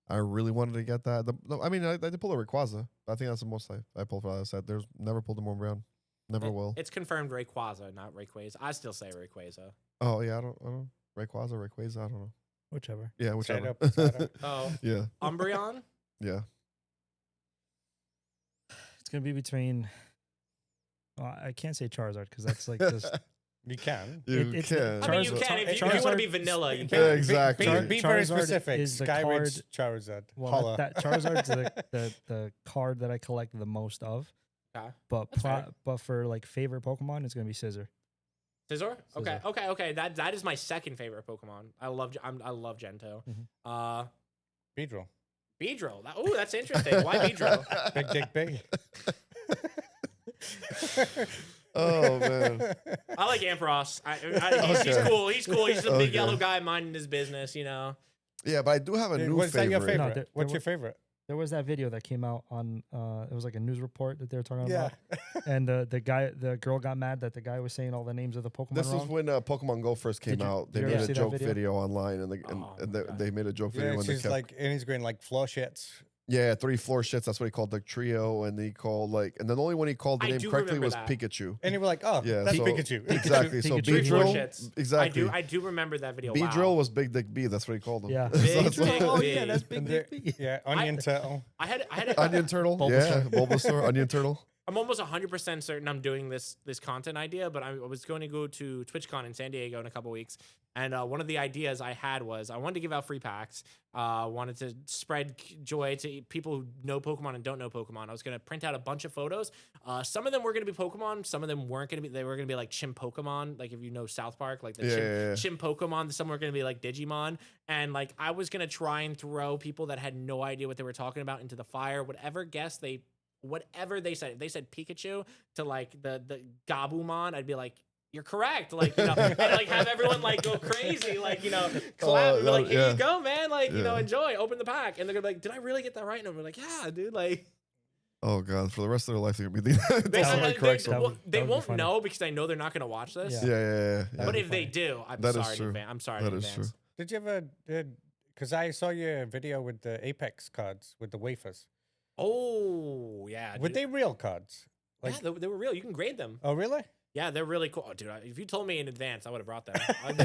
I really wanted to get that. I mean, I did pull a Rayquaza. I think that's the most I pulled for that set. There's never pulled a Umbreon. Never will. It's confirmed Rayquaza, not Rayquaza. I still say Rayquaza. Oh yeah, I don't Rayquaza, Rayquaza, I don't know. Whichever. Yeah, whichever. Potato. Oh, Yeah, Umbreon? yeah. It's gonna be between. Well, I can't say Charizard because that's like just. You can. You it's- can. I mean, you Charizard- can if you Charizard- want to be vanilla. You Yeah, can. exactly. Be very Charizard specific. is the Skyridge Charizard. Well, Holla. that Charizard's the card that I collect the most of. Okay. But That's fair. but for like favorite Pokemon, it's gonna be Scizor. Scizor? Okay, Scizor. okay. That is my second favorite Pokemon. I love Gento. Mhm. Beedrill. Beedrill. Ooh, that's interesting. Why Beedrill? Big Dick Big. Oh man. I like Ampharos. He's Okay. cool. He's cool. He's just a big Okay. yellow guy minding his business, you know. Yeah, but I do have a new Was that favorite. your favorite? No, there What's wa- your favorite? There was that video that came out on it was like a news report that they were talking Yeah. about, and the girl got mad that the guy was saying all the names of the Pokemon This wrong. was when Pokemon Go first came Did you- out. did They you ever made see a that joke video? video online, and, Oh and my God. they made a joke Yeah, video, and they she's kept like, and he's going like floor shits. yeah 3 floor shits. That's what he called the trio, and he called like, and then the only one he called the I name do correctly remember was that. Pikachu. And you were like, oh, Yeah, that's so- Pikachu. Exactly. So Pikachu. Three, four Beedrill, shits. exactly. I do remember that video. Beedrill Wow. was Big Dick B. That's what he called him. Yeah. So Big that's what- Dick Oh B. yeah, that's And Big the- Big B. yeah, onion turtle. I had a, Onion turtle. Bulbasaur. Yeah, Bulbasaur. Onion turtle. I'm almost 100% certain I'm doing this content idea, but I was going to go to TwitchCon in San Diego in a couple weeks, and one of the ideas I had was I wanted to give out free packs. Wanted to spread joy to people who know Pokemon and don't know Pokemon. I was going to print out a bunch of photos. Some of them were going to be Pokemon. Some of them weren't going to be. They were going to be like Chim Pokemon, like if you know South Park, like the Yeah. Chim Pokemon. Some were going to be like Digimon, and like I was going to try and throw people that had no idea what they were talking about into the fire. Whatever they said, if they said Pikachu to like the Gabumon, I'd be like, you're correct, like, you know, and like have everyone like go crazy, like, you know, clap, and be like, here yeah. you go, man, like, you know, Yeah. enjoy, open the pack, and they're gonna be like, did I really get that right? And I'm like, yeah, dude, like, Oh god, for the rest of their life they're gonna be the they, somebody they, corrects they, them. well, That they would be won't funny. know because I know they're not gonna watch this. Yeah. Yeah. That But would if be they funny. do, I'm That is sorry in true. advance. I'm sorry That in is advance. true. Did you ever? Because I saw your video with the Apex cards with the wafers. Oh yeah, Were dude. they real cards? Like, yeah, they were real. You can grade them. oh really? Yeah, they're really cool. Oh, dude, if you told me in advance, I would have brought them.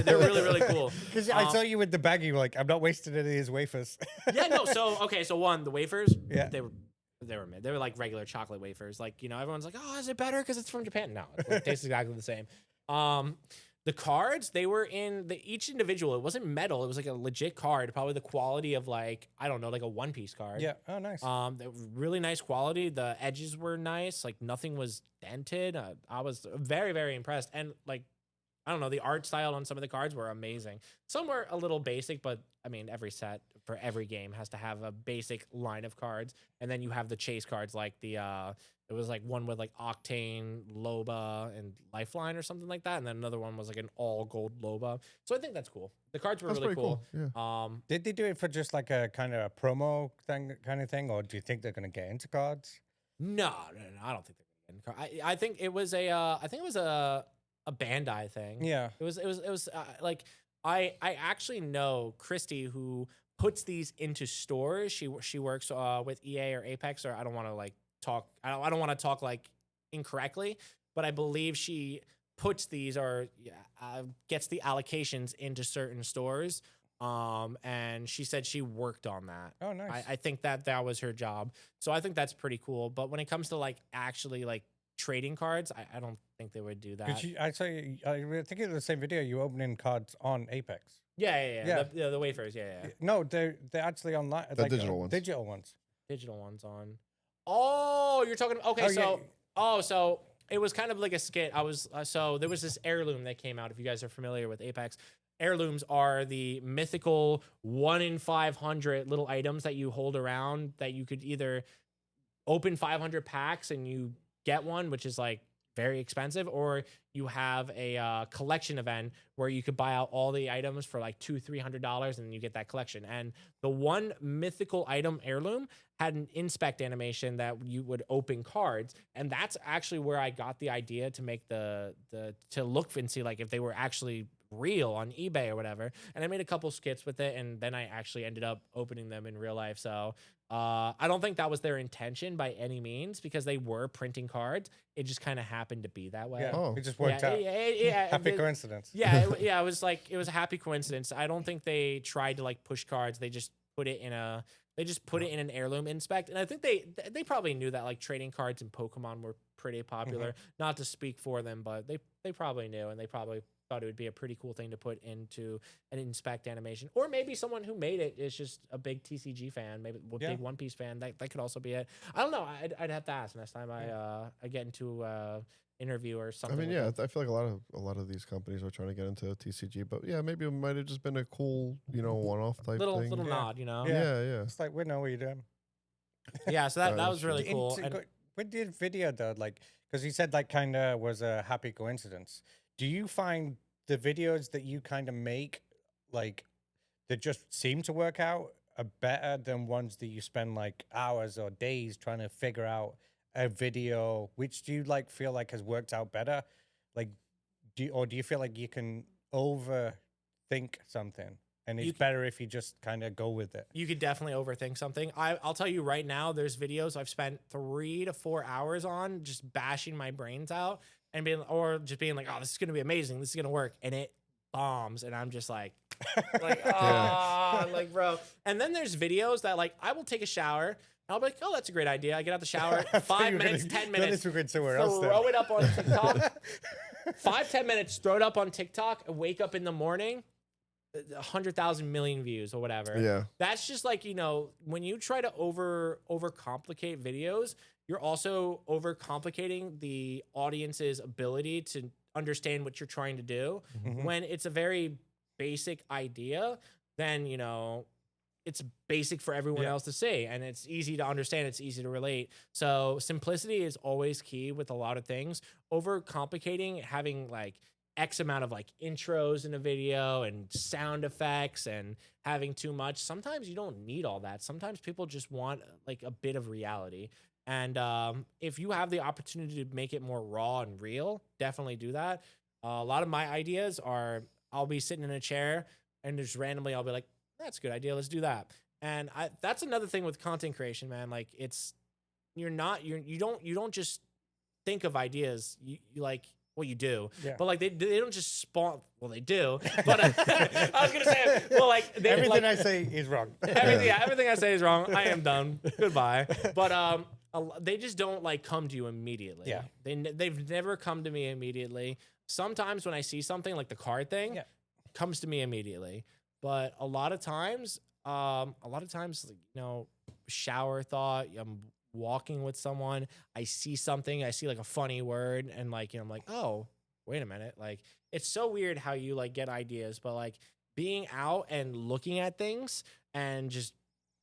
They're really, really cool. Because I Um, saw you with the bag. You were like, I'm not wasting any of these wafers. Yeah, no. So okay, so one, the wafers. Yeah. They were mid. They were like regular chocolate wafers. Like, you know, everyone's like, oh, is it better because it's from Japan? No, it tastes exactly the same. The cards, they were in each individual. It wasn't metal. It was like a legit card, probably the quality of like, I don't know, like a One Piece card. Yeah. Oh, nice. They were really nice quality. The edges were nice. Like nothing was dented. I was very, very impressed. And like, I don't know, the art style on some of the cards were amazing. Some were a little basic, but I mean, every set for every game has to have a basic line of cards. And then you have the chase cards, like it was like one with like Octane, Loba, and Lifeline or something like that. And then another one was like an all gold Loba. So I think that's cool. The cards were That's really pretty cool. Yeah. Did they do it for just like a kind of a promo kind of thing, or do you think they're gonna get into cards? No, I don't think they're gonna get in car. I think it was a Bandai thing. Yeah. It was like I actually know Christy who puts these into stores. She works with EA or Apex, or I don't want to like talk. I don't want to talk like incorrectly, but I believe she puts these or gets the allocations into certain stores. And she said she worked on that. Oh, nice. I think that was her job. So I think that's pretty cool. But when it comes to like actually like trading cards, I don't think they would do that. I saw you. I think in the same video you opening cards on Apex. Yeah. The wafers, yeah. No, they're actually online. The digital ones. Digital ones. Digital ones on. Oh, you're talking. Okay, Oh, so yeah. so it was kind of like a skit. I was so there was this heirloom that came out. If you guys are familiar with Apex, heirlooms are the mythical 1 in 500 little items that you hold around that you could either open 500 packs and you get one, which is like very expensive, or you have a collection event where you could buy out all the items for like $200-$300 and you get that collection. And the one mythical item heirloom had an inspect animation that you would open cards, and that's actually where I got the idea to make to look and see like if they were actually real on eBay or whatever. And I made a couple skits with it, and then I actually ended up opening them in real life. So I don't think that was their intention by any means, because they were printing cards. It just kind of happened to be that way. Yeah. Oh. It just worked out. Yeah, Happy coincidence. Yeah, it was like it was a happy coincidence. I don't think they tried to like push cards. They just put it in an heirloom inspect, and I think they probably knew that like trading cards in Pokemon were pretty popular. Not to speak for them, but they probably knew, and they probably thought it would be a pretty cool thing to put into an inspect animation. Or maybe someone who made it is just a big TCG fan, maybe a big One Piece fan. That could also be it. I don't know. I'd have to ask next time I get into interview or I something. mean, with yeah, them. I feel like a lot of these companies are trying to get into TCG, but yeah, maybe it might have just been a cool, one-off type thing. little Yeah. nod, you know. Yeah, yeah. It's like we know what you're doing. Yeah, so that That was is really In- cool. to And go- with the video though, like, because you said like kind of was a happy coincidence. Do you find the videos that you kind of make, like, that just seem to work out are better than ones that you spend like hours or days trying to figure out a video? Which do you like feel like has worked out better? Like, do you feel like you can overthink something? And it's better if you just kind of go with it. You could definitely overthink something. I'll tell you right now, there's videos I've spent 3 to 4 hours on just bashing my brains out and being like, oh, this is gonna be amazing, this is gonna work, and it bombs, and I'm just like, like, bro. And then there's videos that like I will take a shower and I'll be like, oh, that's a great idea. I get out the shower, 5 minutes, 10 minutes, throw it up on TikTok. 5-10 minutes, throw it up on TikTok, and wake up in the morning. 100,000 million views or whatever. Yeah. That's just like, when you try to overcomplicate videos, you're also overcomplicating the audience's ability to understand what you're trying to do. When it's a very basic idea, then, it's basic for everyone else to see, and it's easy to understand. It's easy to relate. So simplicity is always key with a lot of things. Overcomplicating, having like X amount of like intros in a video and sound effects and having too much. Sometimes you don't need all that. Sometimes people just want like a bit of reality. And if you have the opportunity to make it more raw and real, definitely do that. A lot of my ideas are, I'll be sitting in a chair and just randomly I'll be like, that's a good idea, let's do that. And that's another thing with content creation, man. Like you don't just think of ideas. You like, well, you do, but like they don't just spawn. Well, they do, but I was gonna say, well, like everything I say is wrong. Everything I say is wrong. I am done. Goodbye. But they just don't like come to you immediately. Yeah, they've never come to me immediately. Sometimes when I see something like the card thing, comes to me immediately. But a lot of times, shower thought. I'm walking with someone, I see something, I see like a funny word, and like, I'm like, oh, wait a minute. Like, it's so weird how you like get ideas, but like being out and looking at things and just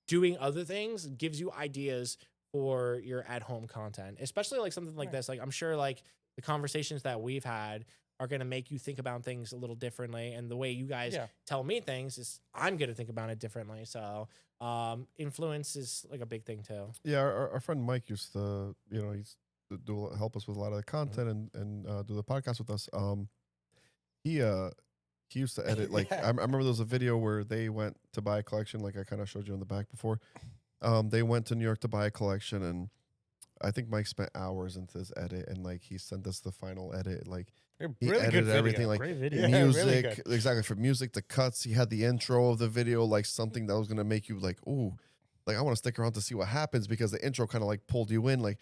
doing other things gives you ideas for your at-home content, especially like something like this. Like, I'm sure like the conversations that we've had are going to make you think about things a little differently. And the way you guys tell me things is I'm going to think about it differently. So influence is like a big thing too. Yeah. Our friend Mike used to, he's help us with a lot of the content and do the podcast with us. He used to edit, like, I remember there was a video where they went to buy a collection, like I kind of showed you in the back before. They went to New York to buy a collection, and I think Mike spent hours into this edit, and like he sent us the final edit. Like, he really edited good everything, like great video. music, really exactly, for music, the cuts. He had the intro of the video, like something that was gonna make you like, ooh, like I want to stick around to see what happens, because the intro kind of like pulled you in. Like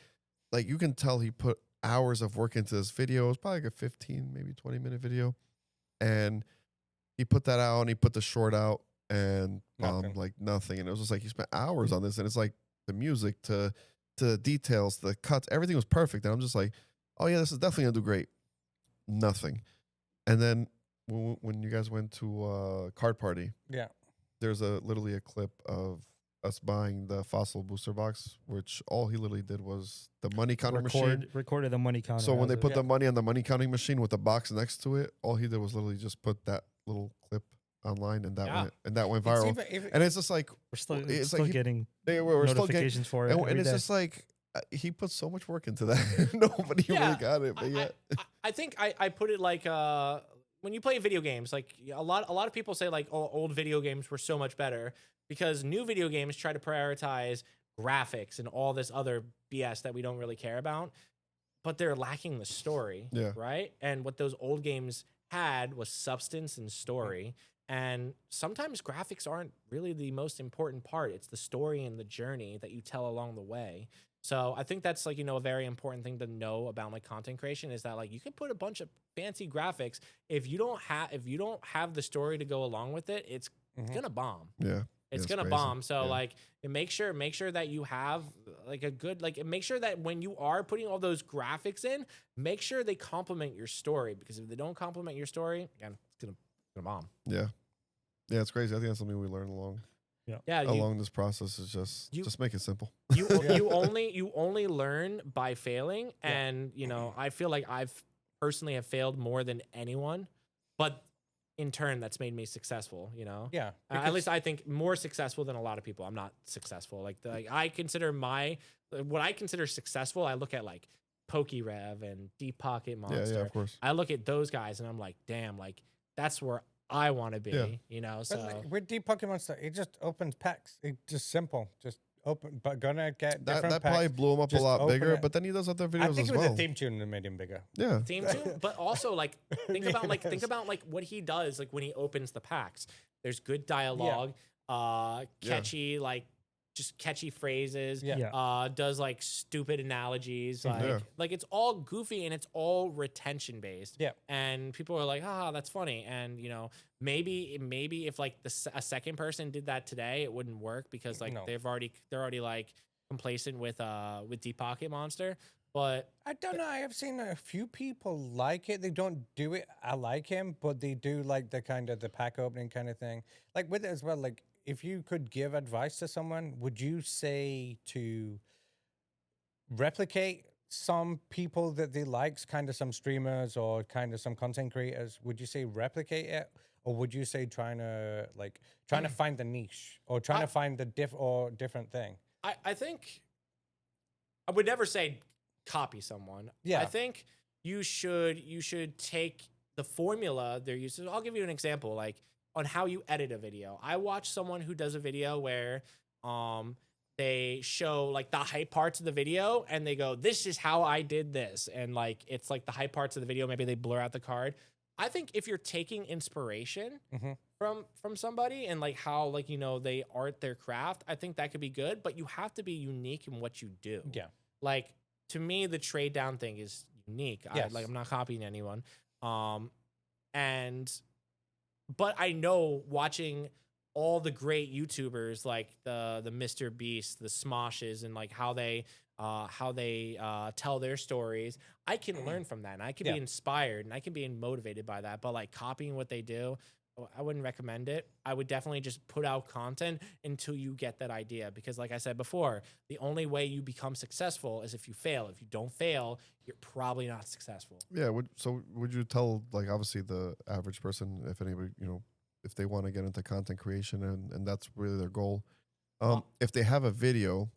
you can tell he put hours of work into this video. It was probably like a 15, maybe 20-minute video, and he put that out, and he put the short out, and like nothing. And it was just like he spent hours on this, and it's like the music to the details, the cuts, everything was perfect. And I'm just like, oh yeah, this is definitely gonna do great. Nothing. And then when you guys went to card party, there's literally a clip of us buying the Fossil booster box, which all he literally did was the money counter machine. Recorded the money counter. So when they put the money on the money counting machine with the box next to it, all he did was literally just put that little clip online, and that went viral. And it's just like we're still like getting we're notifications for it, and it's just like he put so much work into that. Nobody really got it, but I think I put it like when you play video games, like a lot of people say like, oh, old video games were so much better, because new video games try to prioritize graphics and all this other BS that we don't really care about, but they're lacking the story, right? And what those old games had was substance and story. And sometimes graphics aren't really the most important part. It's the story and the journey that you tell along the way. So I think that's like, a very important thing to know about like content creation, is that like you can put a bunch of fancy graphics. If you don't have the story to go along with it, it's gonna bomb. Yeah. It's gonna bomb. So like make sure that you have like a good, like make sure that when you are putting all those graphics in, make sure they complement your story, because if they don't complement your story, again, it's gonna bomb. Yeah. Yeah, it's crazy. I think that's something we learned along Yeah, along this process is just make it simple. you you only learn by failing, and I feel like I've personally have failed more than anyone, but in turn that's made me successful. Yeah, At least I think more successful than a lot of people. I'm not successful. Like I consider what I consider successful. I look at like PokeRev and Deep Pocket Monster. Yeah, of course. I look at those guys and I'm like, damn, like that's where I want to be. Yeah. So But like, with Deep Pokemon stuff, it just opens packs. It's just simple. Just open, but gonna get different That packs. probably blew him up a Just lot open bigger, it. but then he does other I videos think as it was well. the theme tune that made him bigger. Yeah. theme too, but also like think about like what he does like when he opens the packs. There's good dialogue, catchy like just catchy phrases. Yeah. Does like stupid analogies, Yeah. like it's all goofy and it's all retention based. Yeah. And people are like, that's funny. And maybe if like a second person did that today, it wouldn't work because like No. they're already like complacent with Deep Pocket Monster. But I don't know. I have seen a few people like it. They don't do it. I like him, but they do like the kind of the pack opening kind of thing. Like with it as well. Like if you could give advice to someone, would you say to replicate some people that they likes, kind of some streamers or kind of some content creators? Would you say replicate it, or would you say trying to find the niche or trying to find the different thing? I think I would never say copy someone. Yeah. I think you should take the formula they're using. I'll give you an example, like on how you edit a video. I watch someone who does a video where they show like the hype parts of the video and they go, this is how I did this. And like it's like the hype parts of the video, maybe they blur out the card. I think if you're taking inspiration from somebody and like how like they art their craft, I think that could be good, but you have to be unique in what you do. Yeah. Like to me, the trade down thing is unique. Yes. I'm not copying anyone. But I know watching all the great YouTubers like the Mr. Beast, the Smoshes, and like how they tell their stories, I can learn from that and I can be inspired and I can be motivated by that. But like copying what they do, I wouldn't recommend it. I would definitely just put out content until you get that idea. Because like I said before, the only way you become successful is if you fail. If you don't fail, you're probably not successful. Yeah. Would you tell like obviously the average person, if anybody, if they want to get into content creation and that's really their goal, if they have a video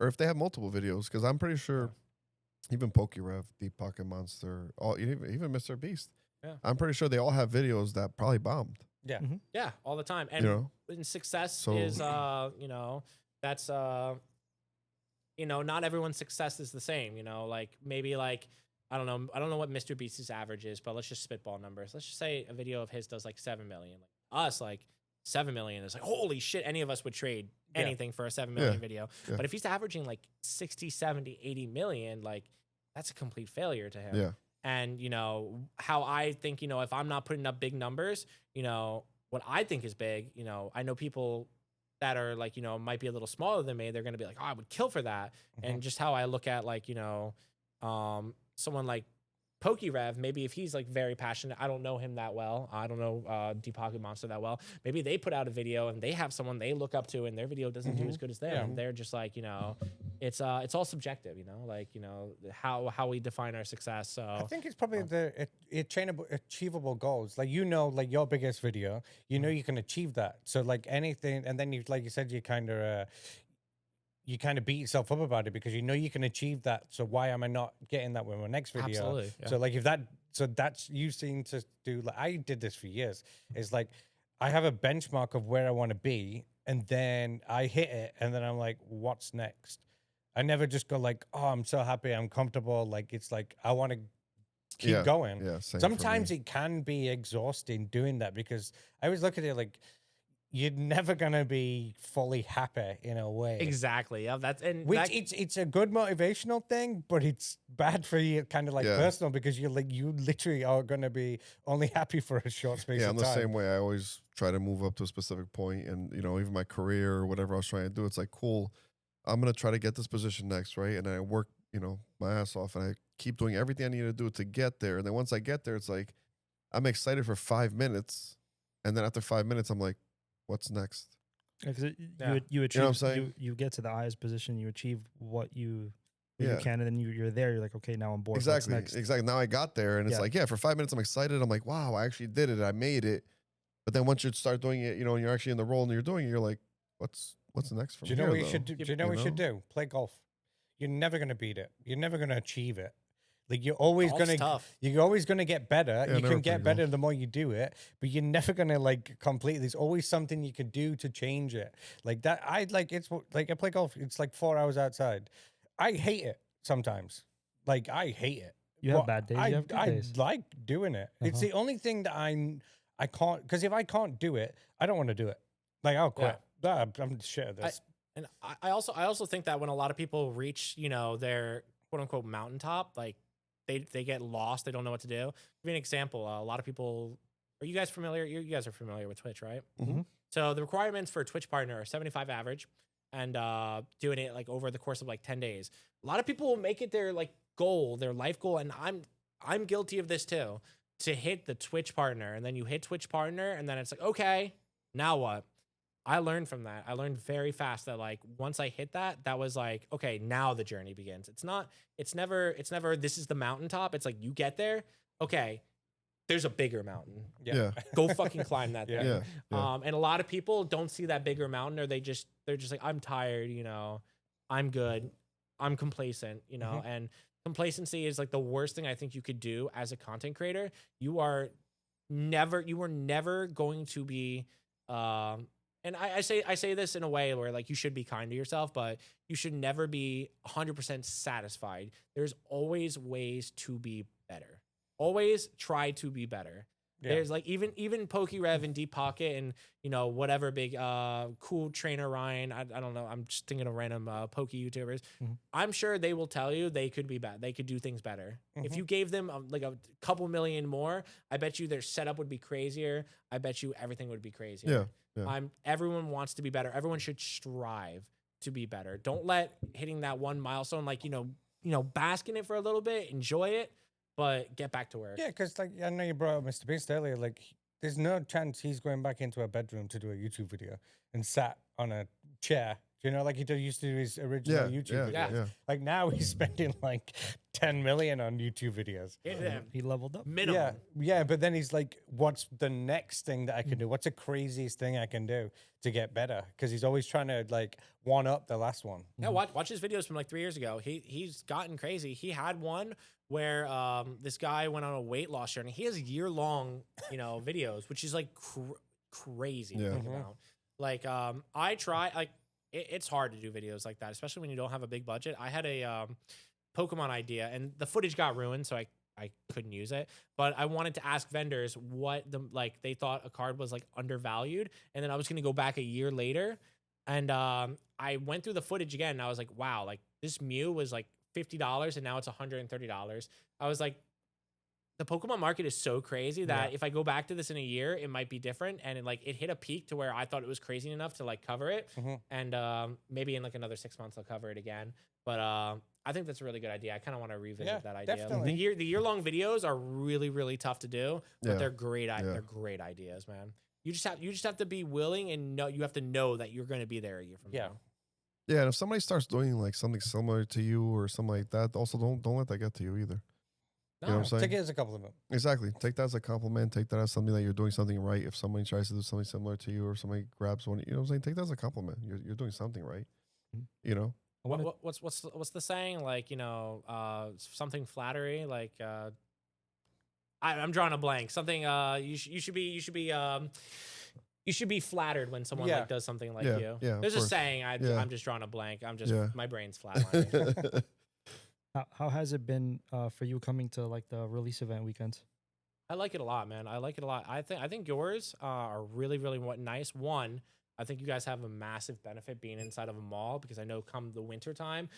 or if they have multiple videos, because I'm pretty sure even PokeRev, Deep Pocket Monster, even Mr. Beast, I'm pretty sure they all have videos that probably bombed. Yeah. Yeah, all the time. And success is that's not everyone's success is the same, like maybe like I don't know what Mr. Beast's average is, but let's just spitball numbers. Let's just say a video of his does like 7 million. Like us, like 7 million is like holy shit, any of us would trade anything for a 7 million video. Yeah. But if he's averaging like 60, 70, 80 million, like that's a complete failure to him. Yeah. And how I think, if I'm not putting up big numbers, what I think is big, I know people that are like, might be a little smaller than me. They're going to be like, oh, I would kill for that. And just how I look at like, someone like PokeRev, maybe if he's like very passionate, I don't know him that well. I don't know Deep Pocket Monster that well. Maybe they put out a video and they have someone they look up to and their video doesn't do as good as them. They're just like, it's all subjective, like, how we define our success. So I think it's probably the achievable goals. Like, like your biggest video, you can achieve that. So like anything, and then like you said, you kind of beat yourself up about it because you can achieve that. So why am I not getting that with my next video? Absolutely, yeah. So like that's you seem to do. Like I did this for years. It's like I have a benchmark of where I want to be, and then I hit it, and then I'm like, what's next? I never just go like, oh, I'm so happy, I'm comfortable. Like it's like I want to keep going. Yeah. Same Sometimes it can be exhausting doing that because I always look at it like you're never gonna be fully happy in a way. exactly. Yeah. It's a good motivational thing, but it's bad for you kind of like personal because you literally are gonna be only happy for a short space of I'm time. the same way. I always try to move up to a specific point and even my career or whatever I was trying to do, it's like, cool, I'm gonna try to get this position next, right? And I work, my ass off and I keep doing everything I need to do to get there. And then once I get there, it's like I'm excited for 5 minutes. And then after 5 minutes, I'm like, what's next? Because Yeah. you You know what I'm achieve saying? you get to the highest position, you achieve what you Yeah. can, and then you're there. You're like, okay, now I'm bored. What's Exactly. next? Exactly. Now I got there, and it's Yeah. like, yeah, for 5 minutes I'm excited. I'm like, wow, I actually did it. I made it. But then once you start doing it, and you're actually in the role and you're doing it, you're like, what's next from Do you know here, what you though? should do? Do you know what you should do? Play golf. You're never gonna beat it. You're never gonna achieve it. Like you're always Golf's gonna tough. you're always gonna get better. Yeah, I You never can get played better golf. the more you do it, but you're never gonna like complete. There's always something you can do to change it. Like that. It's like I play golf. It's like 4 hours outside. I hate it sometimes. Like I hate it. You have But bad days, you have good I days. like doing it. It's Uh-huh. the only thing that I can't, because if I can't do it, I don't want to do it. Like I'll quit. I'm shit at this. And I also think that when a lot of people reach, their quote unquote mountaintop, like they get lost, they don't know what to do. Give you an example. A lot of people, are you guys familiar? You guys are familiar with Twitch, right? Mhm. So the requirements for a Twitch partner are 75 average, and doing it like over the course of like 10 days. A lot of people will make it their like goal, their life goal, and I'm guilty of this too, to hit the Twitch partner, and then you hit Twitch partner, and then it's like, okay, now what? I learned from that. I learned very fast that like once I hit that was like, okay, now the journey begins. It's never this is the mountaintop. It's like you get there, okay, there's a bigger mountain. Yeah. Go fucking climb that thing. Yeah. Yeah. And a lot of people don't see that bigger mountain, or they're just like, I'm tired, I'm good, I'm complacent, and complacency is like the worst thing I think you could do as a content creator. You are never going to be and I say this in a way where like you should be kind to yourself, but you should never be 100% satisfied. There's always ways to be better. Always try to be better. Yeah. There's like even PokeRev and Deep Pocket and whatever big cool trainer Ryan. I don't know. I'm just thinking of random Poke YouTubers. Mhm. I'm sure they will tell you they could be bad. They could do things better. If you gave them like a couple million more, I bet you their setup would be crazier. I bet you everything would be crazier. Yeah. Yeah. Everyone wants to be better. Everyone should strive to be better. Don't let hitting that one milestone like bask in it for a little bit, enjoy it, but get back to work. Yeah, because like I know you brought up Mr. Beast earlier. Like, there's no chance he's going back into a bedroom to do a YouTube video and sat on a chair. Like he used to do his original YouTube videos. Yeah. Like now he's spending like 10 million on YouTube videos. Yeah. He leveled up. Minimum. Yeah, but then he's like, what's the next thing that I can do? What's the craziest thing I can do to get better? Because he's always trying to like one up the last one. Yeah, watch his videos from like 3 years ago. He's gotten crazy. He had one where this guy went on a weight loss journey. He has year-long, videos, which is like crazy to Yeah. think about. Like I try like it's hard to do videos like that, especially when you don't have a big budget. I had a Pokemon idea, and the footage got ruined, so I couldn't use it. But I wanted to ask vendors what they thought a card was like undervalued, and then I was gonna go back a year later, and I went through the footage again, and I was like, wow, like this Mew was like $50, and now it's $130. I was like, the Pokemon market is so crazy that if I go back to this in a year, it might be different. And it hit a peak to where I thought it was crazy enough to like cover it. And maybe in like another 6 months, I'll cover it again. But I think that's a really good idea. I kind of want to revisit that idea. definitely. The year-long videos are really, really tough to do, but Yeah. they're great. They're great ideas, man. You just have to be willing, and you have to know that you're going to be there a year from now. Yeah, and if somebody starts doing like something similar to you or something like that, also don't let that get to you either. No. You know what I'm saying? Take it as a compliment. Exactly. Take that as a compliment. Take that as something that you're doing something right. If somebody tries to do something similar to you or somebody grabs one, you know what I'm saying? Take that as a compliment. You're doing something right. Mhm. You know? What's the saying? Like, something flattery. Like, I'm drawing a blank. Something. You should be flattered when someone like does something like Yeah, you. yeah, of There's a course. saying. Yeah. I'm just drawing a blank. My brain's flatlining. How has it been for you coming to like the release event weekends? I like it a lot, man. I like it a lot. I think yours are really, really nice. One, I think you guys have a massive benefit being inside of a mall, because I know come the winter time,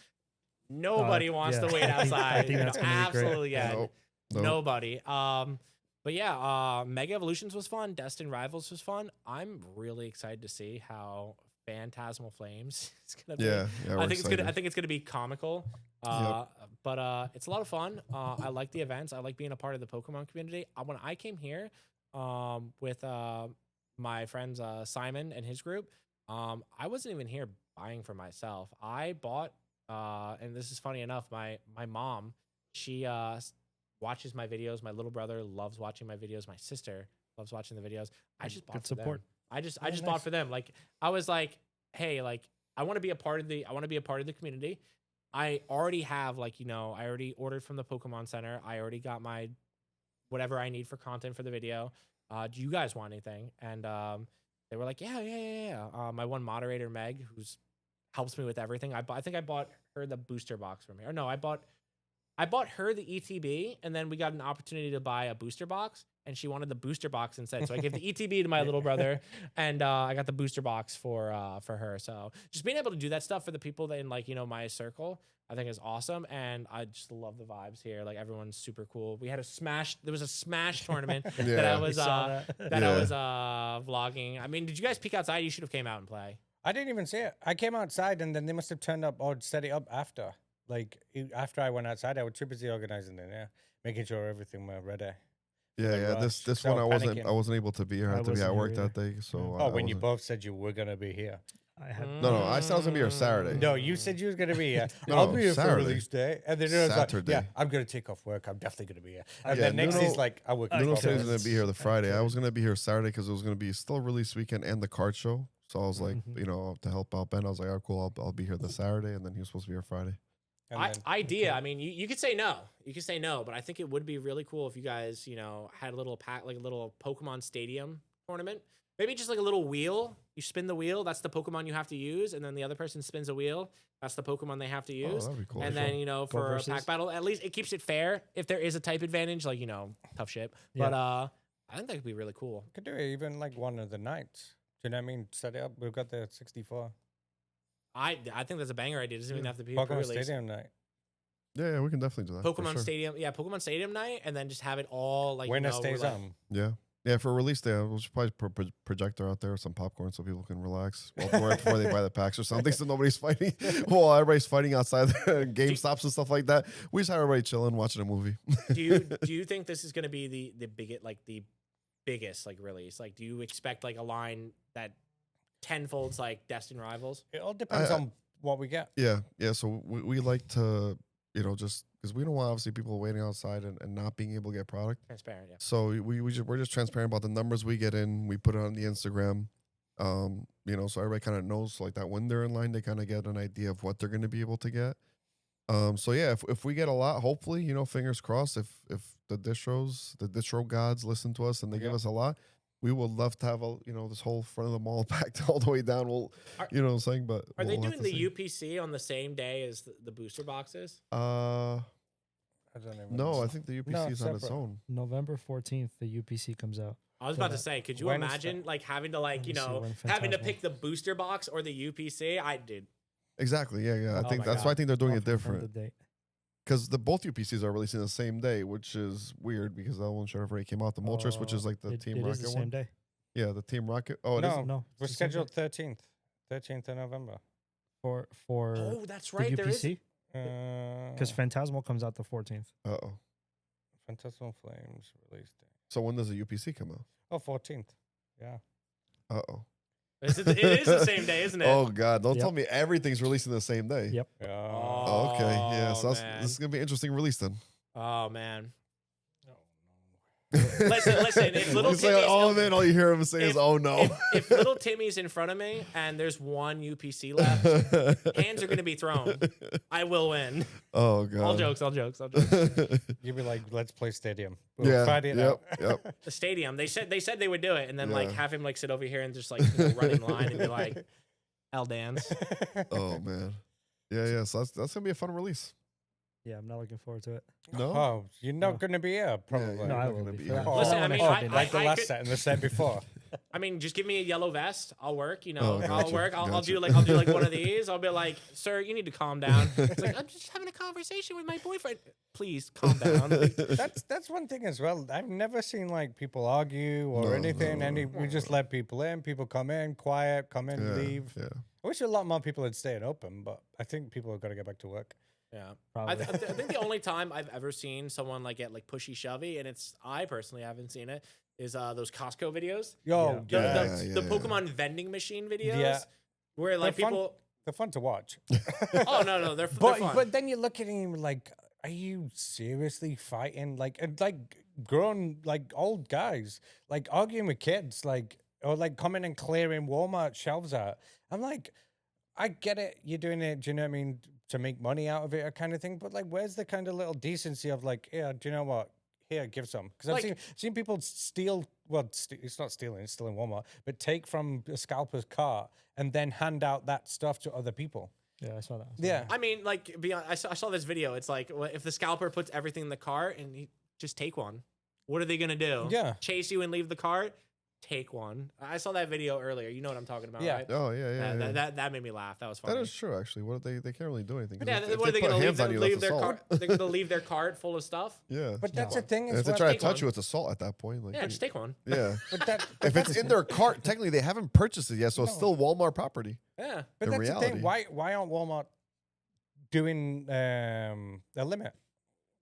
nobody wants yeah. to wait I outside. think that's gonna be great. Absolutely, yeah. Nope. Nobody. But yeah, Mega Evolutions was fun. Destined Rivals was fun. I'm really excited to see how Phantasmal Flames is gonna be. Yeah. I think it's gonna be comical. But it's a lot of fun. I like the events. I like being a part of the Pokemon community. When I came here with my friends Simon and his group, I wasn't even here buying for myself. I bought, and this is funny enough. My mom, she watches my videos. My little brother loves watching my videos. My sister loves watching the videos. I just bought Good for them. support. I just nice. bought for them. Like I was like, hey, like I want to be a part of the community. I already have I already ordered from the Pokemon Center. I already got my whatever I need for content for the video. Do you guys want anything? And they were like, yeah. My one moderator, Meg, who's helps me with everything. I think I bought her the booster box from here. Or no, I bought her the ETB, and then we got an opportunity to buy a booster box, and she wanted the booster box instead. So I gave the ETB to my little brother, and I got the booster box for her. So just being able to do that stuff for the people that in my circle, I think is awesome, and I just love the vibes here. Like everyone's super cool. We had there was a Smash tournament that I was saw that. I was vlogging. I mean, did you guys peek outside? You should have came out and play. I didn't even see it. I came outside and then they must have turned up or set it up after. After I went outside, I was too busy organizing it, making sure everything was ready. Yeah. rush. This So one panicking. I wasn't able to be here. I had to be wasn't at here work that either. day. So Oh, I when you wasn't- both said you were gonna be here. I had No, I said I was gonna be here Saturday. No, you said you was gonna be here. No, I'll be here for Saturday. release day, and then it was like, Saturday. yeah, I'm gonna take off work. I'm definitely gonna be here. And Yeah, then next Nuno- he's like, I work. Nuno 12 said he was hours. gonna be here the Friday. I kidding. was gonna be here Saturday because it was gonna be still release weekend and the card show. So I was like, Mhm. to help out Ben, I was like, oh, cool, I'll be here this Saturday, and then he was supposed to be here Friday. And then- Idea. I mean, you could say no. You could say no, but I think it would be really cool if you guys, had a little pack, like a little Pokemon Stadium tournament. Maybe just like a little wheel. You spin the wheel. That's the Pokemon you have to use, and then the other person spins a wheel. That's the Pokemon they have to Oh, use. that'd be cool. And then for a versus. pack battle, at least it keeps it fair. If there is a type advantage, like tough shit. Yeah. But I think that could be really cool. could do it even like one of the nights. Do you know what I mean? Set it up. We've got the 64 I think that's a banger idea. It doesn't even have to be a Pokemon pre-release. Stadium night. Yeah, we can definitely do that. for Pokemon sure. Stadium, Pokemon Stadium night, and then just have it all like Winner we're stays like- on. Yeah, for release day, we'll just probably put projector out there, some popcorn, so people can relax right before they buy the packs or something. So nobody's fighting. Well, everybody's fighting outside the Game Stops and stuff like that. We just have everybody chilling, watching a movie. do you think this is going to be the biggest like release? Like, do you expect like a line that tenfolds like Destined Rivals? It all depends on what we get. Yeah. So we like to, just because we don't want obviously people waiting outside and not being able to get product. Transparent, yeah. So we're just transparent about the numbers we get in. We put it on the Instagram, so everybody kind of knows like that when they're in line, they kind of get an idea of what they're going to be able to get. So yeah, if we get a lot, hopefully, fingers crossed, if the distro gods listen to us and they give Yeah. us a lot, we would love to have this whole front of the mall packed all the way down. We'll, Are- you know what I'm saying? But Are they we'll have doing to the see. UPC on the same day as the booster boxes? Uh, I don't even no, know. I think the UPC No, is on its separate. own. November 14th, the UPC comes out. I was So about to that- say, could you when is imagine like having to Let me see when having to Phantasmal- pick the booster box or the UPC? I did. Exactly. Yeah. I Oh think my that's why I God. think they're doing I'll it confirm different. The date. Because both UPCs are releasing the same day, which is weird because that one should have already came out. The Moltres, which is like the It- Team it Rocket is the one. same day. Yeah, the Team Rocket. Oh, it No. is. No, We're it's the same day. scheduled 13th of November. for Oh, that's the right. There is. UPC because Because Phantasmal comes out the 14th. Uh-oh. Phantasmal Flames release day. So when does the UPC come out? Oh, 14th. Yeah. Uh-oh. It is the same day, isn't it? Oh, God. Don't Yep. tell me everything's releasing the same day. Yep. Yeah. Oh, okay. Yeah, so man. this is going to be an interesting release then. Oh man. Listen, listen, if little Timmy's- all you hear him say is, oh, no. If little Timmy's in front of me and there's one UPC left, hands are going to be thrown. I will win. Oh, God. All jokes. You'd be like, let's play Stadium. Yeah, Friday yep, out. yep. The stadium. They said they would do it, and then like Yeah. have him like sit over here and just like run in line and be like, "L dance." Oh, man. Yeah. So that's going to be a fun release. Yeah, I'm not looking forward to it. No? Oh, you're not No. going to be here, probably. you're No, I not will gonna be. be for that- here. Oh, Listen, that I one mean, should I- be nice. like the I last could- set and the set before. I mean, just give me a yellow vest. I'll work. Oh, I'll gotcha, work. I'll gotcha. do like one of these. I'll be like, "Sir, you need to calm down." It's like I'm just having a conversation with my boyfriend. Please calm down. Like, That's one thing as well. I've never seen like people argue or No, anything. no. We just let people in. People come in, quiet, come in, leave. Yeah. I wish a lot more people had stayed open, but I think people have got to get back to work. yeah. Probably. I think the only time I've ever seen someone like get like pushy shovey, and I personally haven't seen it, is those Costco videos. Yo, The, Yeah, the, yeah, the yeah. Pokemon vending machine videos. Yeah. Where like They're fun. people. They're fun to watch. Oh no, they're But fun. but then you look at him like, are you seriously fighting like grown like old guys like arguing with kids like or like coming and clearing Walmart shelves out? I'm like, I get it, you're doing it. Do you know what I mean? To make money out of it, or kind of thing. But like, where's the kind of little decency of like, yeah, do you know what? Here, give some. Because Like- I've seen people steal. Well, it's not stealing; it's still in Walmart. But take from a scalper's cart and then hand out that stuff to other people. Yeah, I saw that. Yeah. I mean, like, I saw this video. It's like, if the scalper puts everything in the cart and you just take one, what are they gonna do? Yeah. Chase you and leave the cart? Take one. I saw that video earlier. You know what I'm talking about, Yeah. right? Oh yeah. That made me laugh. That was funny. That is true, actually. What they can't really do anything. 'cause Yeah, if what are they put gonna leave, hands on you, that's leave their assault. cart? They're gonna leave their cart full of stuff. Yeah. But that's the thing. And Is if they try to take touch one. you, it's assault at that point. Like, Yeah, just take one. yeah. But that, If it's in their cart, technically they haven't purchased it yet, so it's No. still Walmart property. Yeah. but in that's the reality. thing. Why aren't Walmart doing a limit?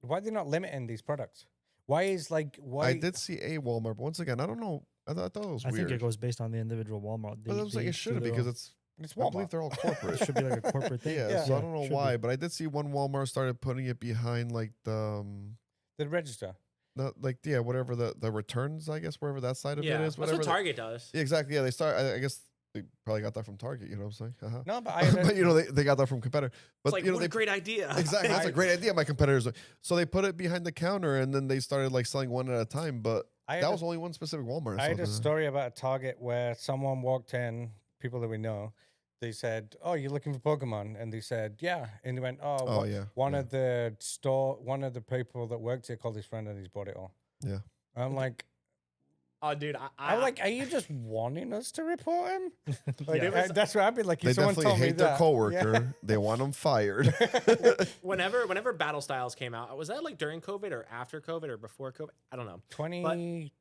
Why are they not limiting these products? Why is like why? I did see a Walmart, but once again, I don't know. I thought it was I weird. think it goes based on the individual Walmart. but I was like, they it should do their because own- it's. It's I believe Walmart. they're all corporate. it should be like a corporate thing. Yeah, Yeah. so I don't know should be. why, but I did see one Walmart started putting it behind like the, The register. whatever the returns, I guess, wherever that side of Yeah. it That's is. Whatever what the- Target does. Yeah, exactly. Yeah, they start. I guess they probably got that from Target. You know what I'm saying? Uh-huh. No, but I had But you know they got that from competitor. But It's like, you know what they a great idea. exactly that's I- a great idea. My competitors. So they put it behind the counter and then they started like selling one at a time. But I had that a- was only one specific Walmart. I had so a the- story about a Target where someone walked in, people that we know, they said, "Oh, you're looking for Pokemon?" And they said, "Yeah." And they went, "Oh, Oh, yeah, One yeah. of the people that worked here called his friend and he's bought it all." Yeah. I'm like, Oh, dude. I'm like, are you just wanting us to report him? Like, Yeah. that's what I'd be like. They If someone definitely told me hate their that, coworker. yeah. They want them fired. whenever Battle Styles came out, was that like during COVID or after COVID or before COVID? I don't know. 20.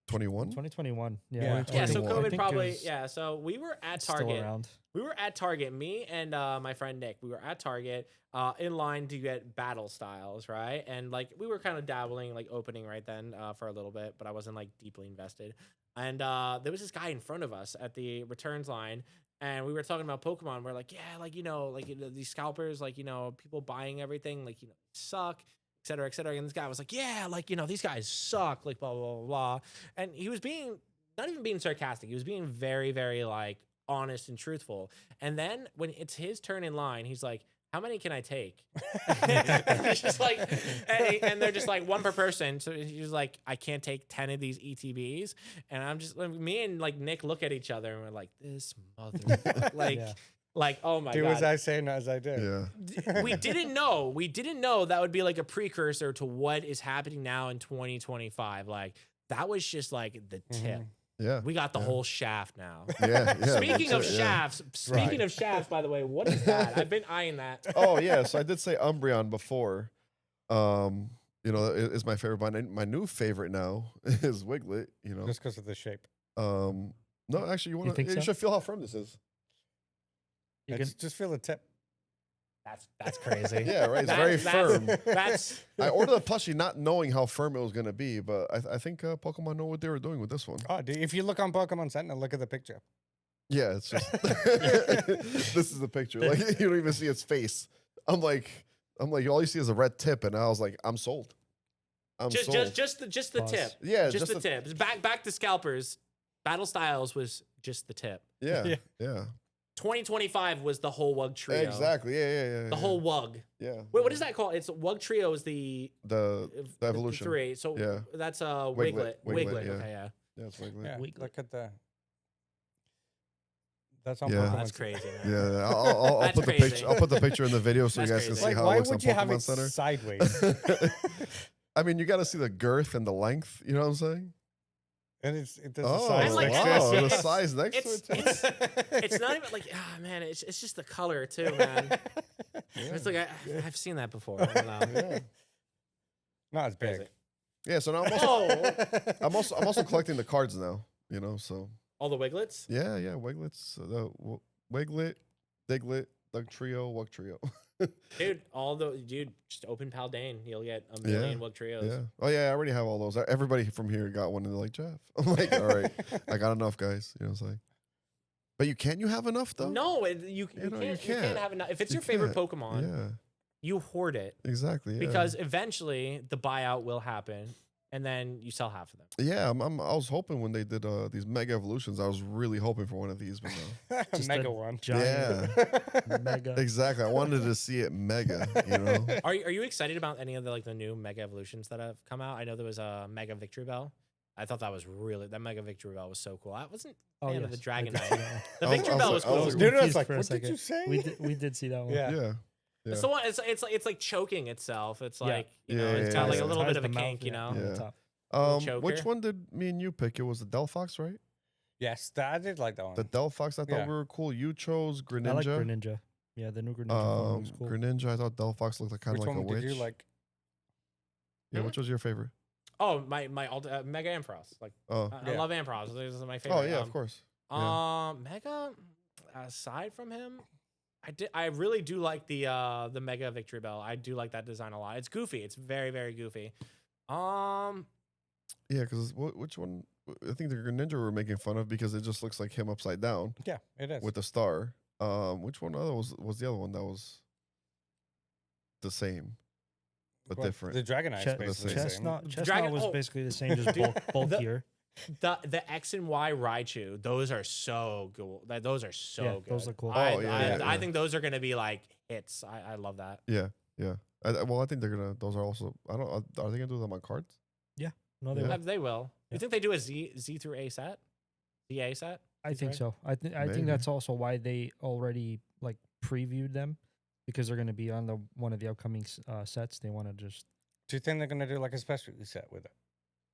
21. 2021. Yeah. Yeah. Yeah, so 21. I COVID think probably. is Yeah, so we were at still Target. around. We were at Target, me and my friend Nick. We were at Target in line to get Battle Styles, right? And like we were kind of dabbling, like opening right then for a little bit, but I wasn't like deeply invested. And there was this guy in front of us at the returns line, and we were talking about Pokemon. We're like, yeah, like these scalpers, like people buying everything, like suck, et cetera, et cetera. And this guy was like, yeah, like these guys suck, like blah blah blah blah. And he was being not even being sarcastic. He was being very very like honest and truthful. And then when it's his turn in line, he's like, how many can I take? And it's just like, and they're just like one per person. So he's like, I can't take 10 of these ETBs. And I'm just, me and like Nick look at each other and we're like, this mother, like, Yeah. like, oh my Do God. as I say, not as I do. Yeah. We didn't know that would be like a precursor to what is happening now in 2025. Like that was just like the tip. Yeah. We got the whole shaft now. Yeah. Yeah. Speaking of that's it, yeah. shafts, speaking Right. of shafts, by the way, what is that? I've been eyeing that. Oh yeah, so I did say Umbreon before. Is my favorite. My new favorite now is Wiglet. Just because of the shape. No, actually, you think so? should feel how firm this is. You I can, just feel the tip. That's crazy. Yeah, right. It's very firm. That's I ordered a plushie not knowing how firm it was gonna be, but I think Pokemon know what they were doing with this one. Oh, if you look on Pokemon Sentinel, look at the picture. Yeah, it's just this is the picture. Like you don't even see its face. I'm like, all you see is a red tip, and I was like, I'm sold. I'm sold. just the Pause. tip. Yeah, just the tip. Back to scalpers. Battle Styles was just the tip. Yeah, Yeah. 2025 was the whole Wug trio. exactly. Yeah. The whole Wug. Yeah. Wait, what is that called? It's Wug trio is the The evolution. three. So Yeah. that's Wiglet. Wiglet. Wiglet, yeah. Okay, yeah. Yeah, it's Wiglet. Yeah, Weekly. look at the. That's on Yeah. Pokemon. That's crazy. Man. Yeah, I'll That's put the crazy. picture. I'll put the picture in the video so you That's guys can crazy. see Like, how it why looks on would you have Pokemon it Center. sideways? I mean, you got to see the girth and the length. You know what I'm saying? And it does Oh, the size And like- next and to wow, it. the it's- size next to it. it's- too. It's not even like man, it's just the color too, man. It's like I've seen that before. I don't know. Yeah. Not as big. Crazy. Yeah. So now I'm also collecting the cards now. So All the Wiglets. yeah, Wiglets, Wiglet, Diglett, Doug Trio, Wug Trio. Dude, just open Paldean. You'll get a million Wug trios. Yeah. Oh yeah, I already have all those. Everybody from here got one, and they're like, Jeff. I'm like, all right, I got enough, guys. You know what I'm saying? But you have enough though? No, you can't have enough. If it's You your favorite can't. Pokemon, Yeah, you hoard it exactly. Yeah. because eventually the buyout will happen, and then you sell half of them. yeah, I was hoping when they did these Mega Evolutions, I was really hoping for one of these, but no. Just Mega a one. Giant Yeah, mega. exactly. I wanted to see it mega. You know. Are you excited about any of the new Mega Evolutions that have come out? I know there was a Mega Victory Bell. I thought that Mega Victory Bell was so cool. I wasn't a fan of the yes, I did Dragonite. see that one. The I was- Victory I was Bell like- was I was cool. like, Dude, I was Confused like, for a what did second. you say? We did see that one. Yeah. Yeah. It's the one. It's like choking itself. It's Yeah. like you know, Yeah, it's yeah, got like yeah. a little Ties bit of a the mouth, kink, you know. on the Yeah. top. Which choker. one did me and you pick? It was the Delphox, right? Yes, I did like that one. The Delphox, I thought Yeah. we were cool. You chose Greninja. I like Greninja. Yeah, the new Greninja form looks cool. Greninja, I thought Delphox looked like kind Which of like one a witch. did you like? Yeah, which was your favorite? Oh, my Mega Ampharos. Like Oh, I Yeah. love Ampharos. This is my favorite. oh yeah, of course. Yeah. Mega. Aside from him, I really do like the Mega Victory Bell. I do like that design a lot. It's goofy. It's very very goofy. Yeah, because which one? I think the Greninja we were making fun of because it just looks like him upside down Yeah, it is. with the star. Which one other was the other one that was the same but Well, different? The Dragonite Che- is basically the same. Chestnut Dragon- was oh. basically the same, just bulkier. The X and Y Raichu. Those are so cool. Those are so Yeah, good. those are cool. Oh, yeah, I yeah. think those are gonna be like hits. I love that. Yeah, yeah. Well, I think they're gonna. Those are also. I don't. Are they gonna do them on cards? No, they Yeah. were. They will. Yeah. You think they do a Z through A set? ZA set? I think right? so. I think Maybe. that's also why they already like previewed them, because they're going to be on one of the upcoming sets. They want to just. Do you think they're gonna do like a special set with it?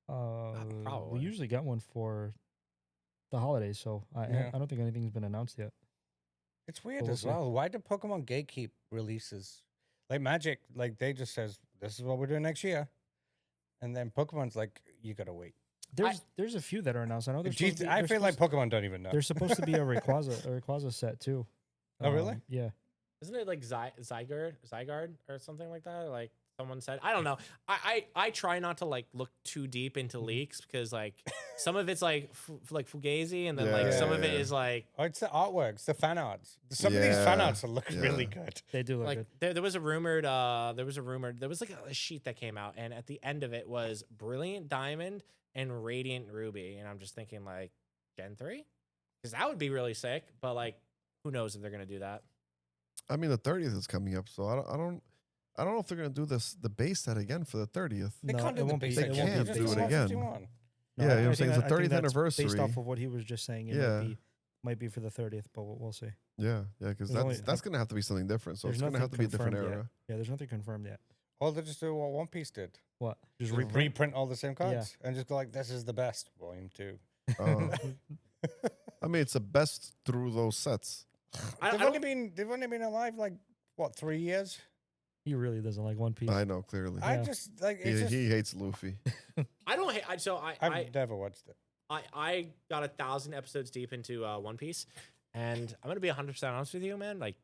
Probably. We usually get one for the holidays, so Yeah. I don't think anything's been announced yet. It's weird We'll as see. well. Why do Pokemon gatekeep releases? Like Magic, like they just says this is what we're doing next year, and then Pokemon's like you gotta wait. There's a few that are announced. I know there's. Geez, I feel like Pokemon don't even know. there's supposed to be a Rayquaza set too. Oh, really? Yeah. Isn't it like Zygarde or something like that? Like someone said. I don't know. I try not to like look too deep into leaks because like some of it's like like Fugazi and then like some of it Yeah. is like Oh, it's the artworks, the fan arts. Some of these fan Yeah, arts look really yeah. good. They do look like good. there was like a sheet that came out and at the end of it was Brilliant Diamond and Radiant Ruby and I'm just thinking like Gen 3 because that would be really sick but like who knows if they're gonna do that. I mean, the 30th is coming up, so I don't know if they're gonna do the base set again for the 30th. They No, can't do it the won't be- basic They one. can't Just do the it 151. again. No, Yeah, I you know what I'm think saying? It's the I think 30th that's anniversary. Based off of what he was just saying, it Yeah. might be for the 30th, but we'll see. Yeah, because There's only- that's gonna have to be something different. So There's it's gonna have to nothing be a different confirmed era. Yeah, there's nothing confirmed yet. Or they'll just do what One Piece did. What? Just Just reprint? reprint all the same cards and just go like, this is the best, volume 2. I mean, it's the best through those sets. They've only been alive like what 3 years. He really doesn't like One Piece. I know clearly. I Yeah. just like it's just, He hates Luffy. I don't hate I've never watched it. I got 1,000 episodes deep into One Piece, and I'm gonna be 100% honest with you, man. Like,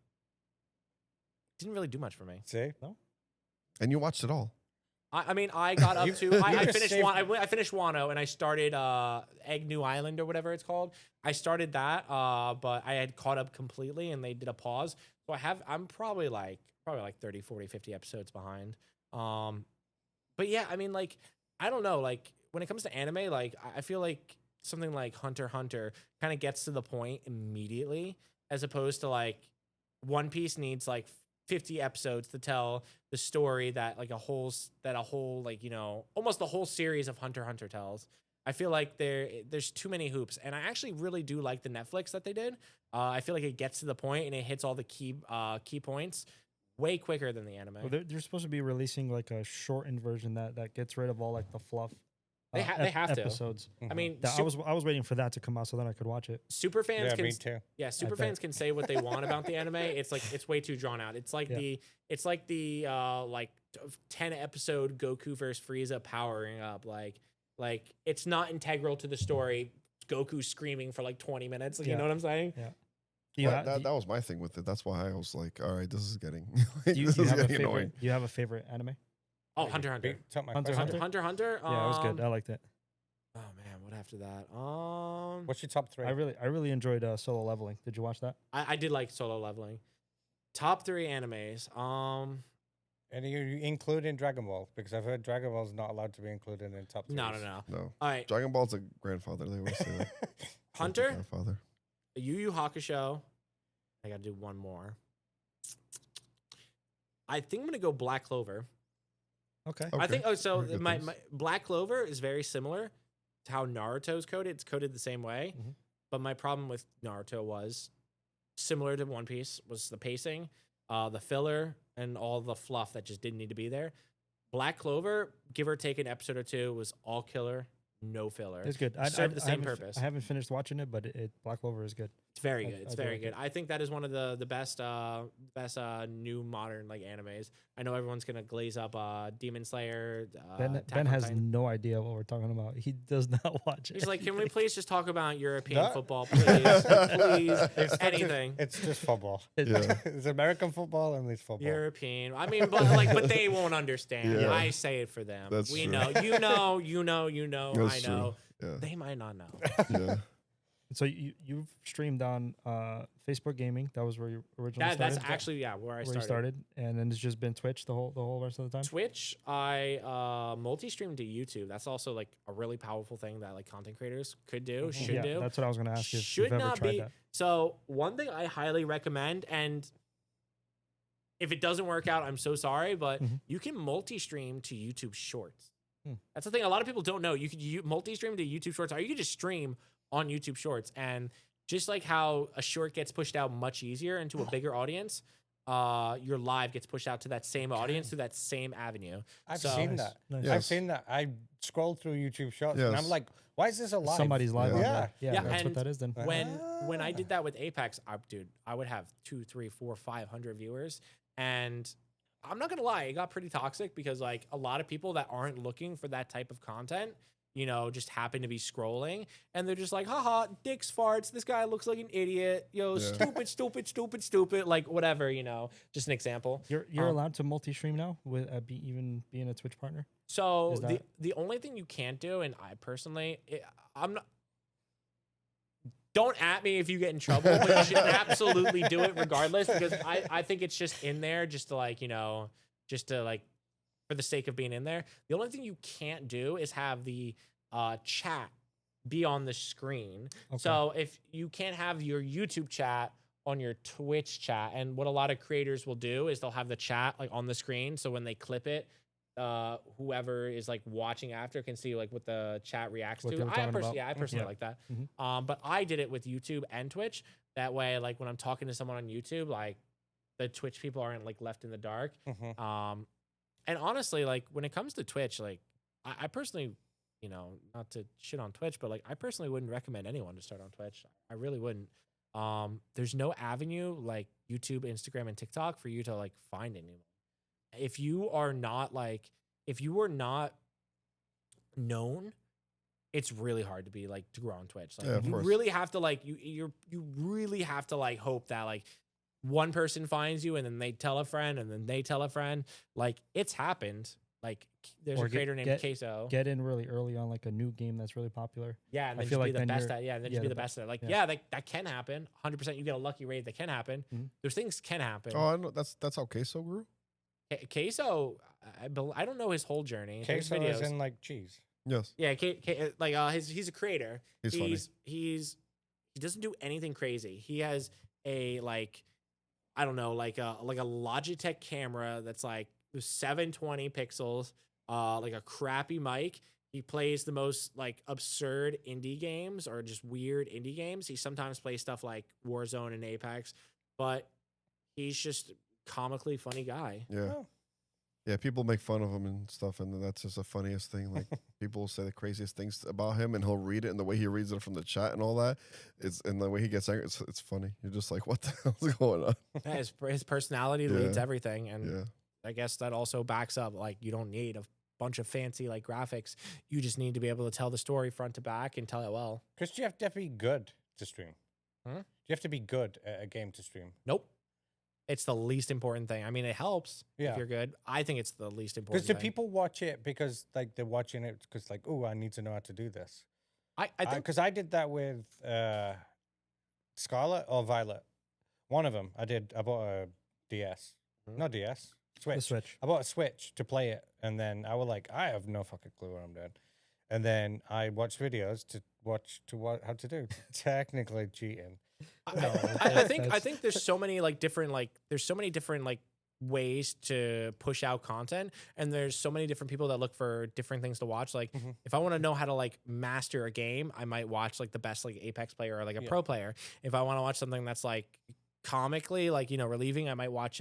didn't really do much for me. See, And you watched it all. I mean, I got up to I just finished saved- I finished Wano, and I started Egg New Island or whatever it's called. I started that, but I had caught up completely, and they did a pause. So I'm probably like 30, 40, 50 episodes behind. But yeah, I mean, like, I don't know, like when it comes to anime, like I feel like something like Hunter x Hunter kind of gets to the point immediately, as opposed to like One Piece needs like 50 episodes to tell the story that like a whole like, you know, almost the whole series of Hunter x Hunter tells. I feel like there's too many hoops, and I actually really do like the Netflix that they did. I feel like it gets to the point and it hits all the key points way quicker than the anime. Well, they're supposed to be releasing like a shortened version that gets rid of all like the fluff. They have to. episodes. I mean, I was waiting for that to come out so then I could watch it. super fans yeah, can me too. Yeah, super bet. fans can say what they want about the anime. It's like it's way too drawn out. It's like Yeah. the 10 episode Goku versus Frieza powering up. Like it's not integral to the story. Goku screaming for like 20 minutes. Like, you Yeah. know what I'm saying? Yeah. Do you, That was my thing with it. That's why I was like, all right, this is getting do you, this do you is have a getting favorite? annoying. Do you have a favorite anime? Oh, Hunter x Hunter. Beat- top my Hunter x question. Hunter. Yeah, it was good. I liked it. Oh man, what after that? What's your top 3? I really enjoyed Solo Leveling. Did you watch that? I did like Solo Leveling. Top 3 animes. And you include in Dragon Ball? Because I've heard Dragon Ball's not allowed to be included in top 3. No. No. All right, Dragon Ball's a grandfather. They always say that. Hunter, Grandfather. Yu Yu Hakusho. I gotta do one more. I think I'm gonna go Black Clover. Okay. I think. Oh, so Very good my things. Black Clover is very similar to how Naruto's coded. It's coded the same way, Mhm. but my problem with Naruto was similar to One Piece was the pacing, the filler, and all the fluff that just didn't need to be there. Black Clover, give or take an episode or two, was all killer, no filler. It's good. Served the same haven't purpose. I haven't finished watching it, but Black Clover is good. It's very I- good. It's I do very like good. it. I think that is one of the best new modern like animes. I know everyone's gonna glaze up Demon Slayer. Ben Attack Ben on has Titan. no idea what we're talking about. He does not watch it. He's like, can we please just talk about European No. football, please, please, anything. It's just football. Yeah. It's American football and it's football. European. I mean, but they won't understand. Yeah. I say it for them. That's we true. know. You know. You know. You know. That's I know. Yeah. They might not know. Yeah. So you've streamed on Facebook Gaming. That was where you originally That's started. actually where I where you started. started, and then it's just been Twitch the whole rest of the time. Twitch, I multi-stream to YouTube. That's also like a really powerful thing that like content creators could do, should yeah, do. that's what I was going to ask you. If Should you've ever not tried be. that. So one thing I highly recommend, and if it doesn't work out, I'm so sorry, but Mhm. you can multi-stream to YouTube Shorts. Hmm. That's the thing. A lot of people don't know. You could multi-stream to YouTube Shorts, or you could just stream on YouTube Shorts. And just like how a short gets pushed out much easier into a bigger audience, your live gets pushed out to that same audience through that same avenue. I've So- seen Nice, that. nice. I've Yes. seen that. I scrolled through YouTube Shorts and I'm Yes. like, why is this alive? Somebody's live on Yeah. there. Yeah, Yeah, that's what and that is then. When I did that with Apex, I would have 2, 3, 4, 500 viewers, and I'm not gonna lie, it got pretty toxic because like a lot of people that aren't looking for that type of content, just happen to be scrolling and they're just like, haha, dicks farts. This guy looks like an idiot. Yo, Yeah. stupid. Like whatever, just an example. You're allowed to multi-stream now with even being a Twitch partner. So Is that- the only thing you can't do, and I personally, I'm not. Don't at me if you get in trouble, but you should absolutely do it regardless because I think it's just in there just to for the sake of being in there. The only thing you can't do is have the chat be on the screen. Okay. So if you can't have your YouTube chat on your Twitch chat, and what a lot of creators will do is they'll have the chat like on the screen. So when they clip it, whoever is like watching after can see like what the chat reacts What to. they were talking about. I personally Yeah. like that. Mhm. But I did it with YouTube and Twitch. That way, like when I'm talking to someone on YouTube, like the Twitch people aren't like left in the dark. Mhm. And honestly, like when it comes to Twitch, like I personally, not to shit on Twitch, but like I personally wouldn't recommend anyone to start on Twitch. I really wouldn't. There's no avenue like YouTube, Instagram, and TikTok for you to like find anyone. If you are not known, it's really hard to be like to grow on Twitch. Like Yeah, of you course. really have to like you really have to like hope that like one person finds you and then they tell a friend and then they tell a friend. Like it's happened. Like there's Or a creator named Queso. Get in really early on like a new game that's really popular. Yeah, and I then feel just be like the then best you're- at and then yeah, just be the the best at it. Like, yeah. that can happen. 100% you get a lucky raid that can happen. Mhm. There's things can happen. Oh, I know. That's how queso grew. Queso, I don't know his whole journey. There's Queso is videos. in like cheese. Yes. Yeah, he's a creator. He's funny. He doesn't do anything crazy. He has a I don't know, like a Logitech camera that's like 720 pixels, like a crappy mic. He plays the most like absurd indie games or just weird indie games. He sometimes plays stuff like Warzone and Apex, but he's just comically funny guy. Yeah. Oh. Yeah, people make fun of him and stuff, and that's just the funniest thing. Like people say the craziest things about him, and he'll read it, and the way he reads it from the chat and all that, and the way he gets angry, it's funny. You're just like, what the hell's going on? Yeah, his personality leads Yeah. everything, and Yeah, I guess that also backs up like you don't need a bunch of fancy like graphics. You just need to be able to tell the story front to back and tell it well. Because you have to be good to stream. Huh? You have to be good at a game to stream. Nope. It's the least important thing. I mean, it helps Yeah. if you're good. I think it's the least important Because do thing. people watch it because like they're watching it because like, oh, I need to know how to do this. I think because I did that with Scarlet or Violet. One of them I did. I bought a DS, not DS, Switch. The Switch. I bought a Switch to play it, and then I was like, I have no fucking clue what I'm doing. And then I watched videos to watch how to do. Technically cheating. I think there's so many different ways to push out content, and there's so many different people that look for different things to watch. Like if I want to know how to master a game, I might watch the best Apex player or a pro player. If I want to watch something that's comically relieving, I might watch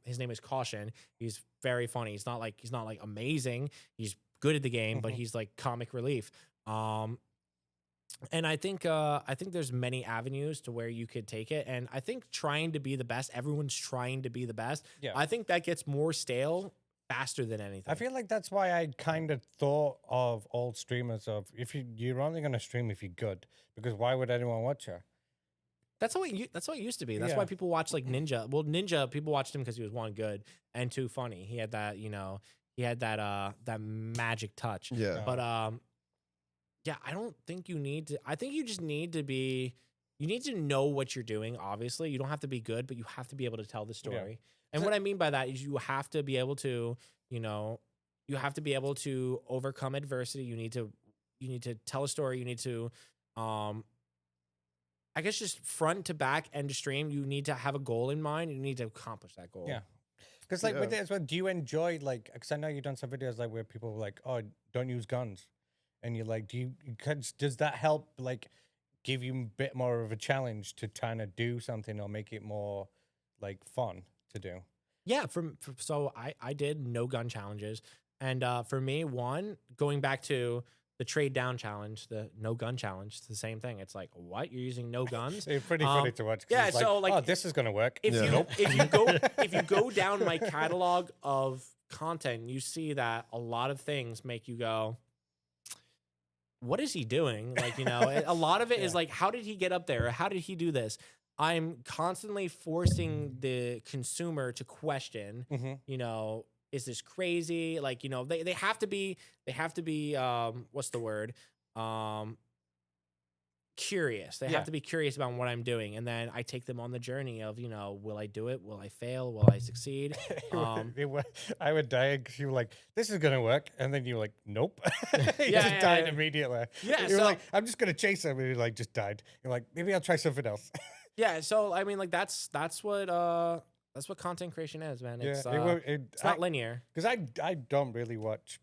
his name is Caution. He's very funny. He's not amazing. He's good at the game, but he's comic relief. And I think there's many avenues to where you could take it. And I think trying to be the best, everyone's trying to be the best. Yeah. I think that gets more stale faster than anything. I feel like that's why I kind of thought of old streamers of if you're only going to stream if you're good, because why would anyone watch you? That's how it used to be. That's Yeah. why people watch Ninja. Well, Ninja, people watched him because he was one, good, and two, funny. He had that, that magic touch. Yeah. But yeah, I don't think you need to. I think you just need to be. You need to know what you're doing. Obviously, you don't have to be good, but you have to be able to tell the story. And what I mean by that is you have to be able to, you have to be able to overcome adversity. You need to tell a story. You need to, I guess, just front to back end to stream. You need to have a goal in mind. You need to accomplish that goal. Yeah. Because with this, do you enjoy because I know you've done some videos where people were like, oh, don't use guns. And you're like, does that help give you a bit more of a challenge to trying to do something or make it more fun to do? Yeah, so I did no gun challenges, and for me, going back to the trade down challenge, the no gun challenge, it's the same thing. It's like, what, you're using no guns? It's pretty funny to watch. Yeah, it's so oh, this is gonna work. If you go down my catalog of content, you see that a lot of things make you go, what is he doing? A lot of it is how did he get up there? How did he do this? I'm constantly forcing the consumer to question, is this crazy? They have to be, what's the word? Curious. They have to be curious about what I'm doing. And then I take them on the journey of, will I do it? Will I fail? Will I succeed? I would die because you were like, this is going to work. And then you were like, nope. You just died immediately. Yeah. You were like, I'm just going to chase him. And you just died. You're like, maybe I'll try something else. Yeah. So, I mean, that's what content creation is, man. It's, it's not linear. Because I don't really watch